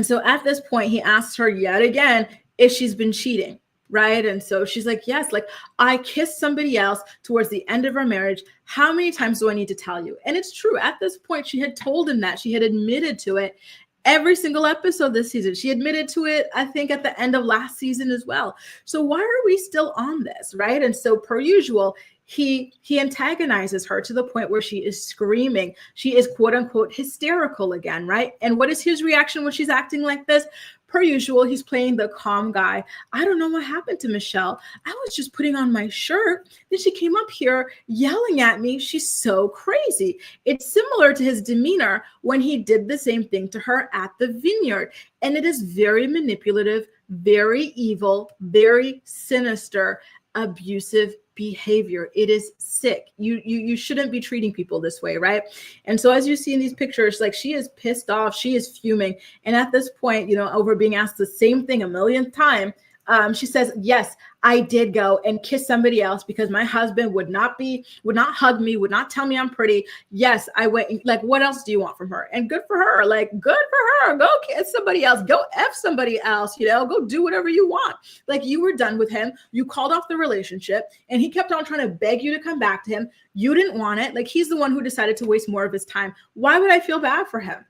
A: so at this point, he asks her yet again if she's been cheating, right? And so she's like, yes, like, I kissed somebody else towards the end of our marriage. How many times do I need to tell you? And it's true. At this point, she had told him that. She had admitted to it every single episode this season. She admitted to it, I think, at the end of last season as well. So why are we still on this, right? And so per usual, he antagonizes her to the point where she is screaming. She is quote unquote hysterical again, right? And what is his reaction when she's acting like this? Per usual, he's playing the calm guy. I don't know what happened to Michelle. I was just putting on my shirt. Then she came up here yelling at me. She's so crazy. It's similar to his demeanor when he did the same thing to her at the vineyard. And it is very manipulative, very evil, very sinister, abusive behavior. It is sick. You shouldn't be treating people this way, right? And so as you see in these pictures, like, she is pissed off, she is fuming. And at this point, over being asked the same thing a millionth time, she says, yes, I did go and kiss somebody else because my husband would not hug me, would not tell me I'm pretty. Yes, I went. Like, what else do you want from her? And good for her. Like, good for her. Go kiss somebody else. Go F somebody else, go do whatever you want. Like, you were done with him. You called off the relationship, and he kept on trying to beg you to come back to him. You didn't want it. Like, he's the one who decided to waste more of his time. Why would I feel bad for him?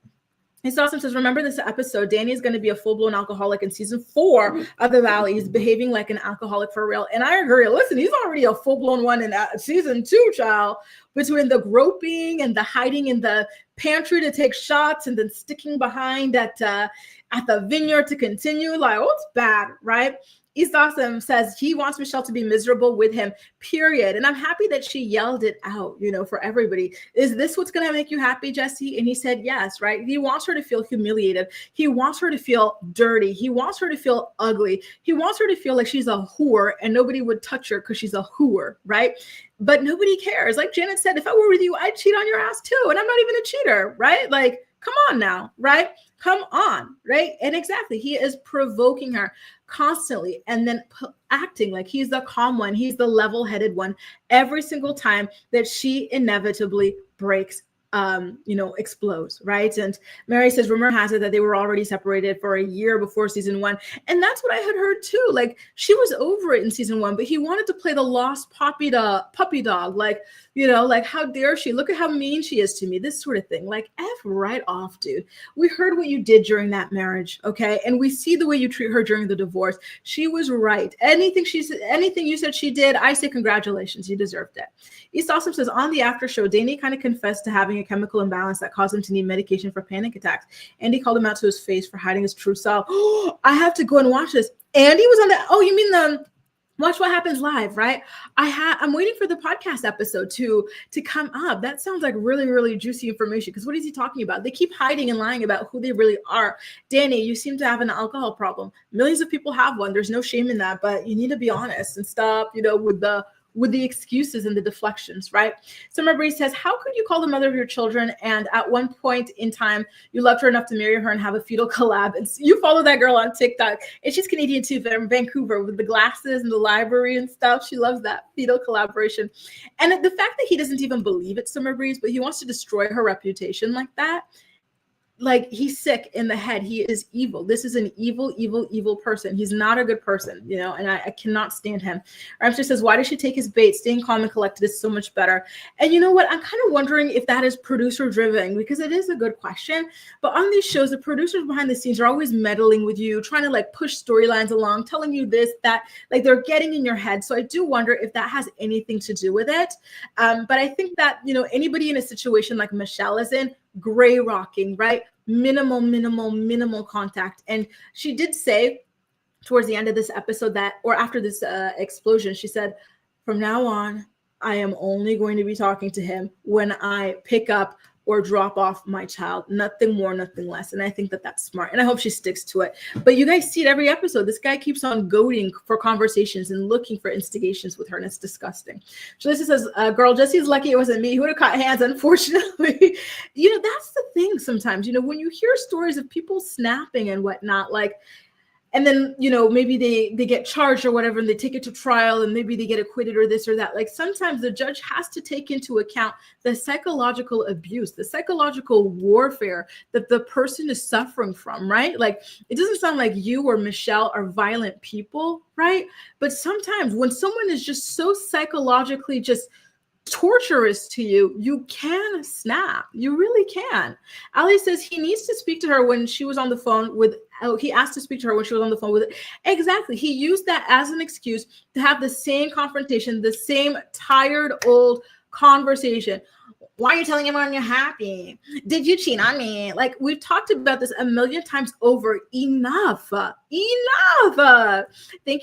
A: It's awesome. Says, remember this episode, Danny is going to be a full-blown alcoholic in season 4 of The Valley. He's behaving like an alcoholic for real. And I agree. Listen, he's already a full-blown one in season 2, child. Between the groping and the hiding in the pantry to take shots and then sticking behind at the vineyard to continue. Like, oh, it's bad, right? East Awesome says he wants Michelle to be miserable with him, period. And I'm happy that she yelled it out, for everybody. Is this what's going to make you happy, Jesse? And he said, yes, right? He wants her to feel humiliated. He wants her to feel dirty. He wants her to feel ugly. He wants her to feel like she's a whore and nobody would touch her because she's a whore, right? But nobody cares. Like Janet said, if I were with you, I'd cheat on your ass too. And I'm not even a cheater, right? Like, come on now, right? Come on, right? And exactly, he is provoking her constantly and then acting like he's the calm one. He's the level-headed one every single time that she inevitably breaks, explodes, right? And Mary says, rumor has it that they were already separated for a year before season 1. And that's what I had heard too. Like, she was over it in season 1, but he wanted to play the lost puppy dog. Like, like, how dare she? Look at how mean she is to me. This sort of thing. Like, F right off, dude. We heard what you did during that marriage, okay? And we see the way you treat her during the divorce. She was right. Anything you said she did, I say congratulations. You deserved it. East Awesome says, on the after show, Danny kind of confessed to having a chemical imbalance that caused him to need medication for panic attacks. Andy called him out to his face for hiding his true self. I have to go and watch this. Andy was on that. Oh, you mean Watch What Happens Live, right? I'm waiting for the podcast episode to come up. That sounds like really, really juicy information, because what is he talking about? They keep hiding and lying about who they really are. Danny, you seem to have an alcohol problem. Millions of people have one. There's no shame in that, but you need to be honest and stop, with the excuses and the deflections, right? Summer Breeze says, how could you call the mother of your children and at one point in time you loved her enough to marry her and have a fetal collab? And you follow that girl on TikTok, and she's Canadian too, from Vancouver, with the glasses and the library and stuff. She loves that fetal collaboration. And the fact that he doesn't even believe it, Summer Breeze, but he wants to destroy her reputation like that. Like, he's sick in the head. He is evil. This is an evil person. He's not a good person, and I cannot stand him. Ramsey says, why does she take his bait? Staying calm and collected is so much better. And you know what? I'm kind of wondering if that is producer driven, because it is a good question. But on these shows, the producers behind the scenes are always meddling with you, trying to like push storylines along, telling you this, that, like they're getting in your head. So I do wonder if that has anything to do with it. But I think that, anybody in a situation like Michelle is in, gray rocking, right? Minimal contact. And she did say towards the end of this episode that, or after this explosion, she said, from now on, I am only going to be talking to him when I pick up or drop off my child. Nothing more, nothing less. And I think that that's smart. And I hope she sticks to it. But you guys see it every episode. This guy keeps on goading for conversations and looking for instigations with her. And it's disgusting. Jalissa says, girl, Jesse's lucky it wasn't me. He would have caught hands, unfortunately. That's the thing sometimes, when you hear stories of people snapping and whatnot, like, and then, maybe they get charged or whatever, and they take it to trial, and maybe they get acquitted or this or that. Like, sometimes the judge has to take into account the psychological abuse, the psychological warfare that the person is suffering from, right? Like, it doesn't sound like you or Michelle are violent people, right? But sometimes when someone is just so psychologically just torturous to you, you can snap. You really can. Ali says he needs to speak to her when she was on the phone with, he asked to speak to her when she was on the phone with it. Exactly. He used that as an excuse to have the same confrontation, the same tired old conversation. Why are you telling everyone you're happy? Did you cheat on me? Like, we've talked about this a million times over. Enough. Thank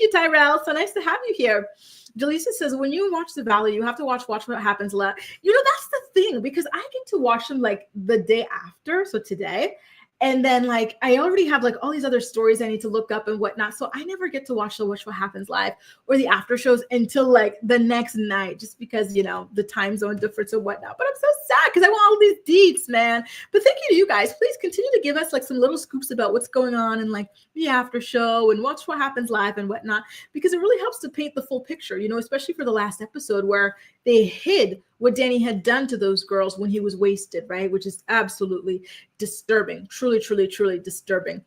A: you, Tyrell. So nice to have you here. Jaleesa says, when you watch The Valley, you have to watch What Happens Live. That's the thing, because I get to watch them like the day after, so today. And then like I already have like all these other stories I need to look up and whatnot. So I never get to watch What Happens Live or the after shows until like the next night, just because, the time zone difference and whatnot. But I'm so sad because I want all these deets, man. But thank you to you guys. Please continue to give us like some little scoops about what's going on in like the after show and watch What Happens Live and whatnot, because it really helps to paint the full picture, especially for the last episode where they hid what Danny had done to those girls when he was wasted, right? Which is absolutely disturbing, truly disturbing.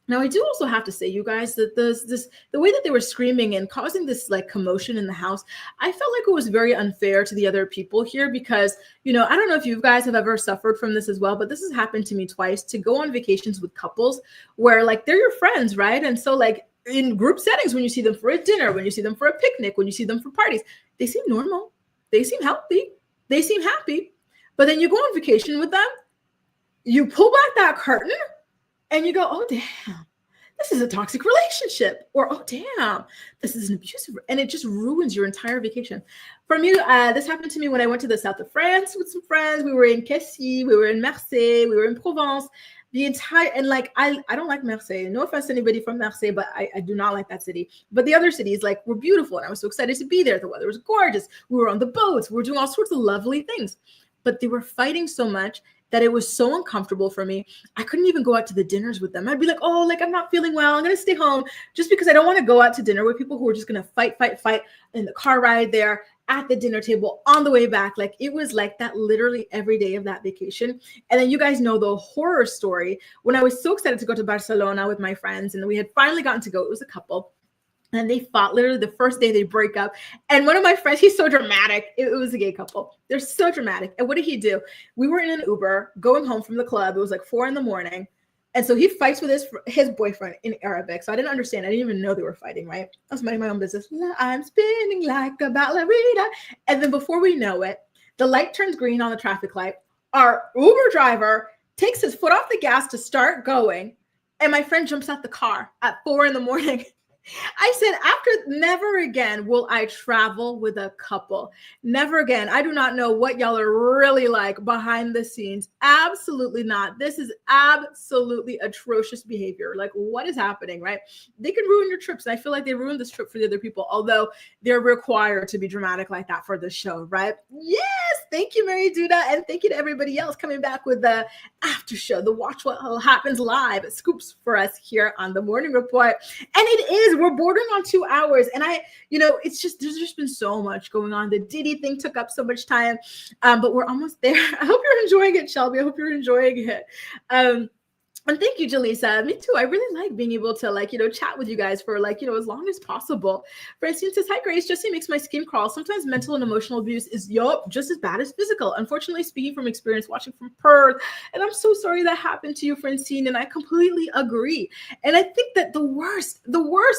A: Now, I do also have to say, you guys, that the way that they were screaming and causing this like commotion in the house, I felt like it was very unfair to the other people here because, I don't know if you guys have ever suffered from this as well, but this has happened to me twice, to go on vacations with couples where like they're your friends, right? And so like in group settings, when you see them for a dinner, when you see them for a picnic, when you see them for parties, they seem normal. They seem healthy. They seem happy. But then you go on vacation with them, you pull back that curtain, and you go, oh, damn, this is a toxic relationship. Or, oh, damn, this is an abusive. And it just ruins your entire vacation. For me, this happened to me when I went to the south of France with some friends. We were in Cassie, we were in Marseille, we were in Provence. And like, I don't like Marseille. No offense to anybody from Marseille, but I do not like that city. But the other cities like were beautiful. And I was so excited to be there. The weather was gorgeous. We were on the boats. We were doing all sorts of lovely things. But they were fighting so much that it was so uncomfortable for me. I couldn't even go out to the dinners with them. I'd be like, oh, like I'm not feeling well. I'm going to stay home, just because I don't want to go out to dinner with people who are just going to fight in the car ride there, at the dinner table, on the way back. Like, it was like that literally every day of that vacation. And then you guys know the horror story when I was so excited to go to Barcelona with my friends, and we had finally gotten to go. It was a couple. And they fought literally the first day. They break up. And one of my friends, he's so dramatic. It was a gay couple. They're so dramatic. And what did he do? We were in an Uber going home from the club. It was like 4 a.m. And so he fights with his boyfriend in Arabic. So I didn't understand. I didn't even know they were fighting, right? I was minding my own business. I'm spinning like a ballerina. And then before we know it, the light turns green on the traffic light. Our Uber driver takes his foot off the gas to start going. And my friend jumps out the car at 4 a.m. I said, after never again will I travel with a couple. Never again. I do not know what y'all are really like behind the scenes. Absolutely not. This is absolutely atrocious behavior. Like, what is happening, right? They can ruin your trips. And I feel like they ruined this trip for the other people, although they're required to be dramatic like that for the show, right? Yes. Thank you, Mary Duda. And thank you to everybody else coming back with the after show, the Watch What Happens Live scoops for us here on the Morning Report. And it is. We're bordering on 2 hours. And it's just, there's just been so much going on. The Diddy thing took up so much time, but we're almost there. I hope you're enjoying it, Shelby. I hope you're enjoying it. And thank you, Jaleesa. Me too. I really like being able to chat with you guys for as long as possible. Francine says, hi, Grace. Jesse makes my skin crawl. Sometimes mental and emotional abuse is just as bad as physical. Unfortunately, speaking from experience, watching from Perth. And I'm so sorry that happened to you, Francine. And I completely agree. And I think that the worst,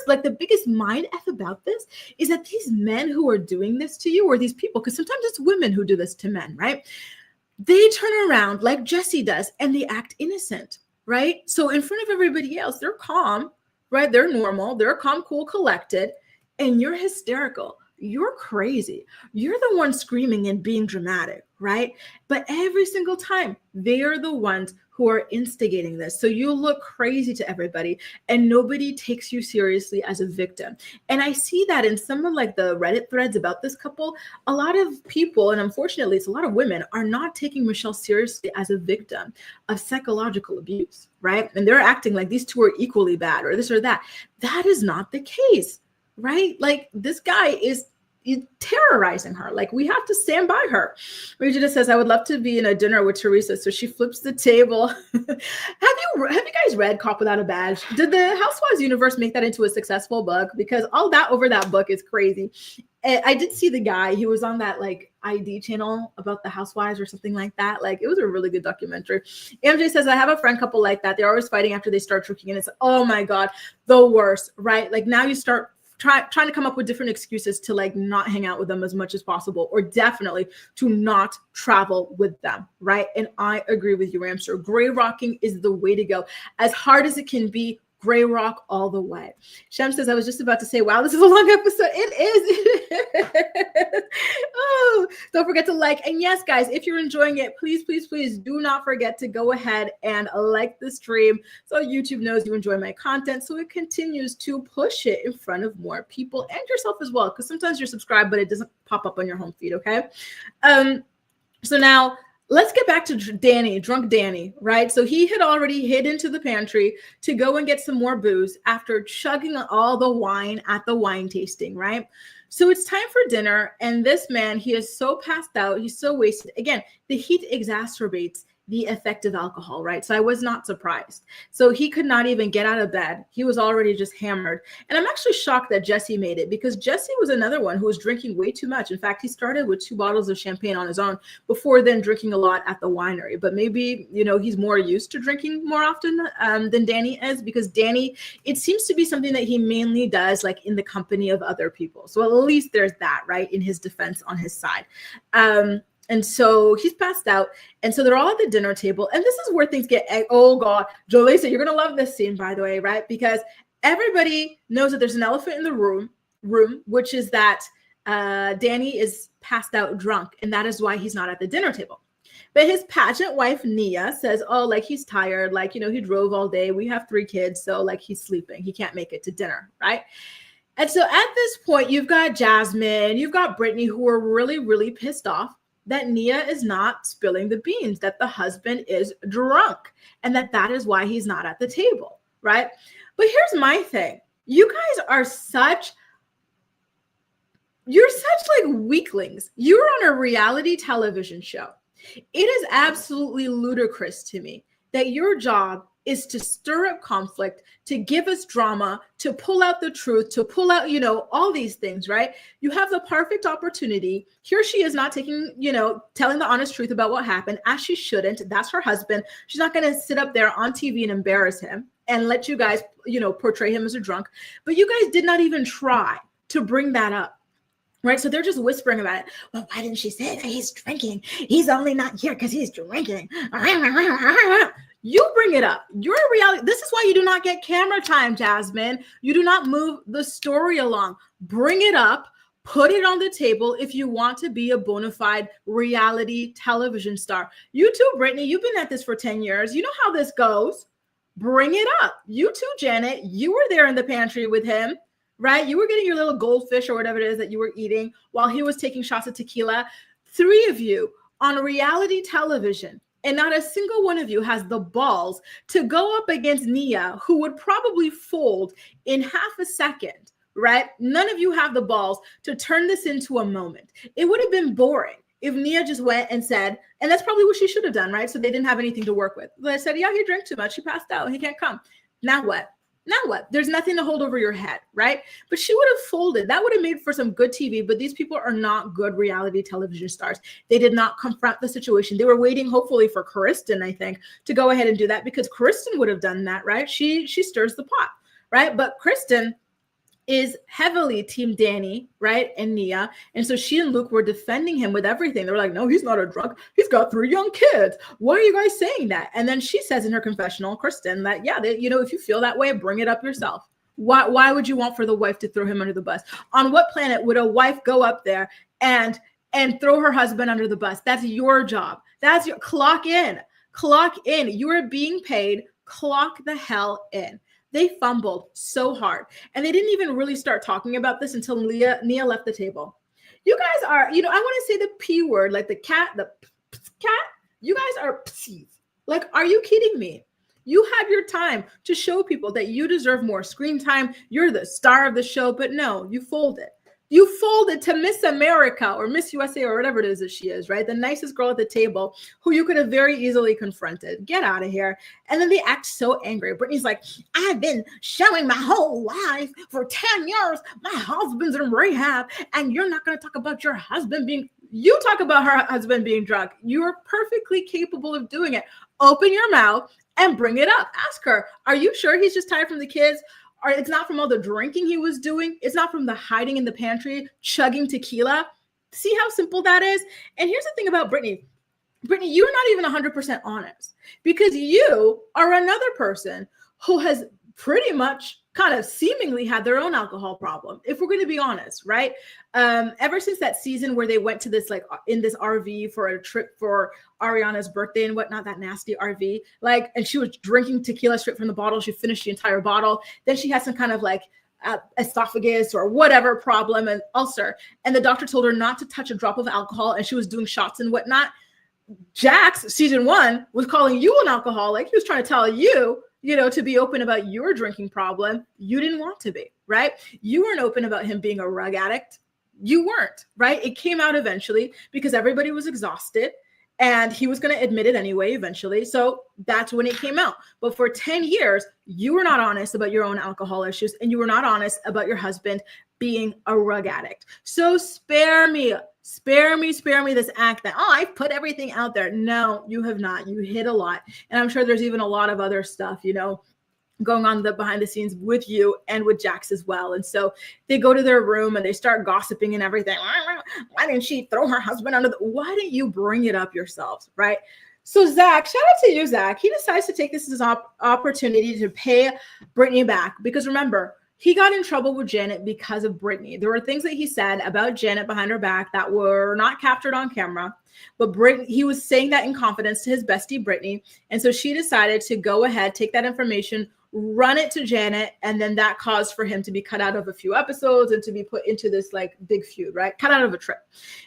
A: like the biggest mind F about this is that these men who are doing this to you, or these people, because sometimes it's women who do this to men, right? They turn around like Jesse does and they act innocent. Right? So in front of everybody else, they're calm, right? They're normal. They're calm, cool, collected, and you're hysterical. You're crazy. You're the one screaming and being dramatic, right? But every single time, they are the ones who are instigating this. So you look crazy to everybody and nobody takes you seriously as a victim. And I see that in some of the Reddit threads about this couple, a lot of people, and unfortunately it's a lot of women, are not taking Michelle seriously as a victim of psychological abuse, right? And they're acting like these two are equally bad or this or that. That is not the case, right? Like this guy is terrorizing her. Like we have to stand by her. Regina says, I would love to be in a dinner with Teresa. So she flips the table. Have you guys read Cop Without a Badge? Did the Housewives universe make that into a successful book? Because all that over that book is crazy. And I did see the guy. He was on that ID channel about the Housewives or something like that. It was a really good documentary. MJ says, I have a friend couple like that. They're always fighting after they start drinking. And it's, oh my God, the worst, right? Now you start trying to come up with different excuses to not hang out with them as much as possible, or definitely to not travel with them, right? And I agree with you, Ramster. Gray rocking is the way to go. As hard as it can be, gray rock all the way. Shem says, I was just about to say, wow, this is a long episode. It is. Oh, don't forget to like. And yes, guys, if you're enjoying it, please, please, please do not forget to go ahead and like the stream so YouTube knows you enjoy my content, so it continues to push it in front of more people and yourself as well, because sometimes you're subscribed, but it doesn't pop up on your home feed, okay? So now, let's get back to drunk Danny, right? So he had already hid into the pantry to go and get some more booze after chugging all the wine at the wine tasting, right? So it's time for dinner. And this man, he is so passed out. He's so wasted. Again, the heat exacerbates the effect of alcohol, right? So I was not surprised. So he could not even get out of bed. He was already just hammered. And I'm actually shocked that Jesse made it, because Jesse was another one who was drinking way too much. In fact, he started with 2 bottles of champagne on his own before then drinking a lot at the winery. But maybe, he's more used to drinking more often than Danny is, because Danny, it seems to be something that he mainly does in the company of other people. So at least there's that, right? In his defense on his side. And so he's passed out. And so they're all at the dinner table. And this is where things get, oh God, Jolisa, you're going to love this scene, by the way, right? Because everybody knows that there's an elephant in the room, which is that Danny is passed out drunk. And that is why he's not at the dinner table. But his pageant wife, Nia, says, oh, he's tired. He drove all day. We have 3 kids. So he's sleeping. He can't make it to dinner, right? And so at this point, you've got Jasmine, you've got Brittany, who are really, really pissed off that Nia is not spilling the beans, that the husband is drunk, and that is why he's not at the table, right? But here's my thing. You guys are you're such weaklings. You're on a reality television show. It is absolutely ludicrous to me that your job is to stir up conflict, to give us drama, to pull out the truth, to pull out, all these things, right? You have the perfect opportunity. Here she is not taking, telling the honest truth about what happened, as she shouldn't. That's her husband. She's not going to sit up there on TV and embarrass him and let you guys, portray him as a drunk. But you guys did not even try to bring that up. Right. So they're just whispering about it. Well, why didn't she say that he's drinking? He's only not here because he's drinking. You bring it up. You're a reality. This is why you do not get camera time, Jasmine. You do not move the story along. Bring it up. Put it on the table if you want to be a bona fide reality television star. You too, Brittany. You've been at this for 10 years. You know how this goes. Bring it up. You too, Janet. You were there in the pantry with him, right? You were getting your little goldfish or whatever it is that you were eating while he was taking shots of tequila. 3 of you on reality television. And not a single one of you has the balls to go up against Nia, who would probably fold in half a second, right? None of you have the balls to turn this into a moment. It would have been boring if Nia just went and said, and that's probably what she should have done, right? So they didn't have anything to work with. They said, yeah, he drank too much. He passed out. He can't come. Now what? Now what? There's nothing to hold over your head, right? But she would have folded. That would have made for some good TV, but these people are not good reality television stars. They did not confront the situation. They were waiting, hopefully, for Kristen, I think, to go ahead and do that because Kristen would have done that, right? She stirs the pot, right? But Kristen is heavily team Danny, right? And Nia. And so she and Luke were defending him with everything. They were like, no, he's not a drunk. He's got 3 young kids. Why are you guys saying that? And then she says in her confessional, Kristen, that, yeah, if you feel that way, bring it up yourself. Why would you want for the wife to throw him under the bus? On what planet would a wife go up there and throw her husband under the bus? That's your job. That's your clock in. You are being paid. Clock the hell in. They fumbled so hard. And they didn't even really start talking about this until Nia left the table. You guys are, I want to say the P word, like the cat. You guys are psies. Like, are you kidding me? You had your time to show people that you deserve more screen time. You're the star of the show, but no, you folded. You folded to Miss America or Miss USA or whatever it is that she is, right? The nicest girl at the table who you could have very easily confronted. Get out of here. And then they act so angry. Brittany's like, I've been showing my whole life for 10 years. My husband's in rehab. And you're not going to talk about your husband being, you talk about her husband being drunk. You're perfectly capable of doing it. Open your mouth and bring it up. Ask her, are you sure he's just tired from the kids? Or it's not from all the drinking he was doing. It's not from the hiding in the pantry, chugging tequila. See how simple that is? And here's the thing about Brittany. Brittany, you're not even 100% honest because you are another person who has pretty much kind of seemingly had their own alcohol problem, if we're going to be honest, right? Ever since that season where they went to this, like in this RV for a trip for Ariana's birthday and whatnot, that nasty RV, like, and she was drinking tequila straight from the bottle. She finished the entire bottle. Then she had some kind of like esophagus or whatever problem and ulcer. And the doctor told her not to touch a drop of alcohol. And she was doing shots and whatnot. Jax, season 1, was calling you an alcoholic. He was trying to tell you, to be open about your drinking problem. You didn't want to be, right? You weren't open about him being a rug addict. You weren't, right? It came out eventually because everybody was exhausted and he was going to admit it anyway, eventually. So that's when it came out. But for 10 years, you were not honest about your own alcohol issues and you were not honest about your husband being a rug addict. So spare me this act that, I've put everything out there. No, you have not. You hid a lot. And I'm sure there's even a lot of other stuff, going on behind the scenes with you and with Jax as well. And so they go to their room and they start gossiping and everything. Why didn't she throw her husband under why didn't you bring it up yourselves, right? So Zach, shout out to you, Zach. He decides to take this as an opportunity to pay Brittany back because remember, he got in trouble with Janet because of Brittany. There were things that he said about Janet behind her back that were not captured on camera, but he was saying that in confidence to his bestie, Brittany. And so she decided to go ahead, take that information, run it to Janet, and then that caused for him to be cut out of a few episodes and to be put into this like big feud, right? Cut out of a trip.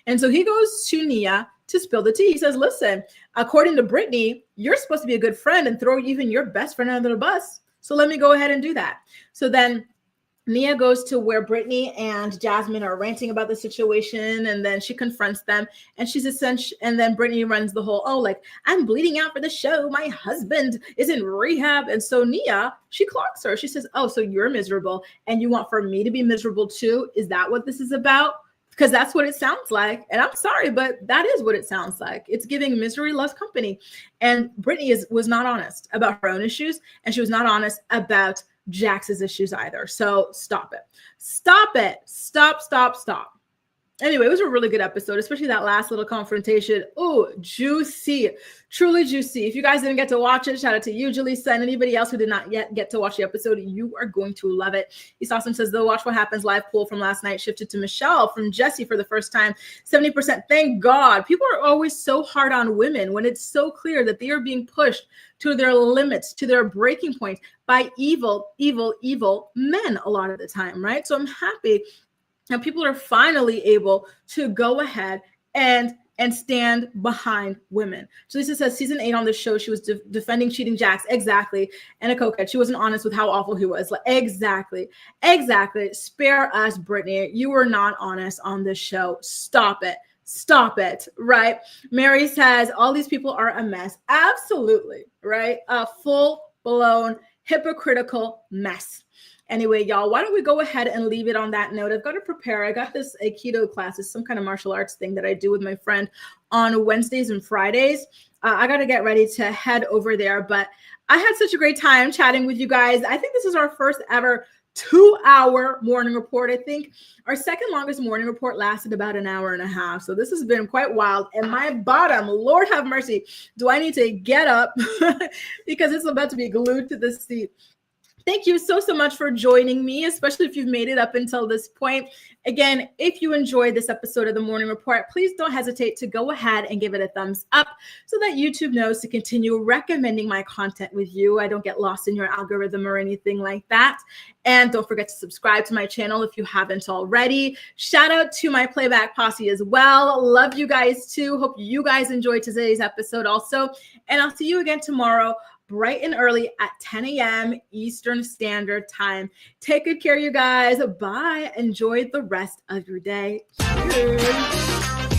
A: And so he goes to Nia to spill the tea. He says, listen, according to Brittany, you're supposed to be a good friend and throw even your best friend under the bus. So let me go ahead and do that. So then Nia goes to where Brittany and Jasmine are ranting about the situation, and then she confronts them, and and then Brittany runs the whole, I'm bleeding out for the show. My husband is in rehab. And so Nia, she clocks her. She says, so you're miserable and you want for me to be miserable too? Is that what this is about? Because that's what it sounds like. And I'm sorry, but that is what it sounds like. It's giving misery loves company. And Brittany was not honest about her own issues, and she was not honest about Jax's issues either. So stop it. Stop. Anyway, it was a really good episode, especially that last little confrontation. Oh, juicy, truly juicy. If you guys didn't get to watch it, shout out to you, Jaleesa, and anybody else who did not yet get to watch the episode. You are going to love it. Awesome says, the Watch What Happens live poll from last night shifted to Michelle from Jesse for the first time. 70%. Thank God. People are always so hard on women when it's so clear that they are being pushed to their limits, to their breaking point by evil men a lot of the time, right? So I'm happy and people are finally able to go ahead and stand behind women. So Lisa says season 8 on the show, she was defending cheating Jax. Exactly. And a coquette. She wasn't honest with how awful he was. Like, exactly. Spare us, Brittany. You were not honest on this show. Stop it. Right. Mary says all these people are a mess. Absolutely. Right. A full blown hypocritical mess. Anyway, y'all, why don't we go ahead and leave it on that note? I've got to prepare. I got this Aikido class. It's some kind of martial arts thing that I do with my friend on Wednesdays and Fridays. I got to get ready to head over there. But I had such a great time chatting with you guys. I think this is our first ever 2-hour morning report. I think our second longest morning report lasted about an hour and a half. So this has been quite wild. And my bottom, Lord have mercy, do I need to get up because it's about to be glued to the seat. Thank you so much for joining me, especially if you've made it up until this point. Again, if you enjoyed this episode of the Morning Report, please don't hesitate to go ahead and give it a thumbs up so that YouTube knows to continue recommending my content with you. I don't get lost in your algorithm or anything like that. And don't forget to subscribe to my channel if you haven't already. Shout out to my playback posse as well. Love you guys too. Hope you guys enjoyed today's episode also. And I'll see you again tomorrow, bright and early at 10 a.m. Eastern Standard Time. Take good care, you guys. Bye. Enjoy the rest of your day. Cheers.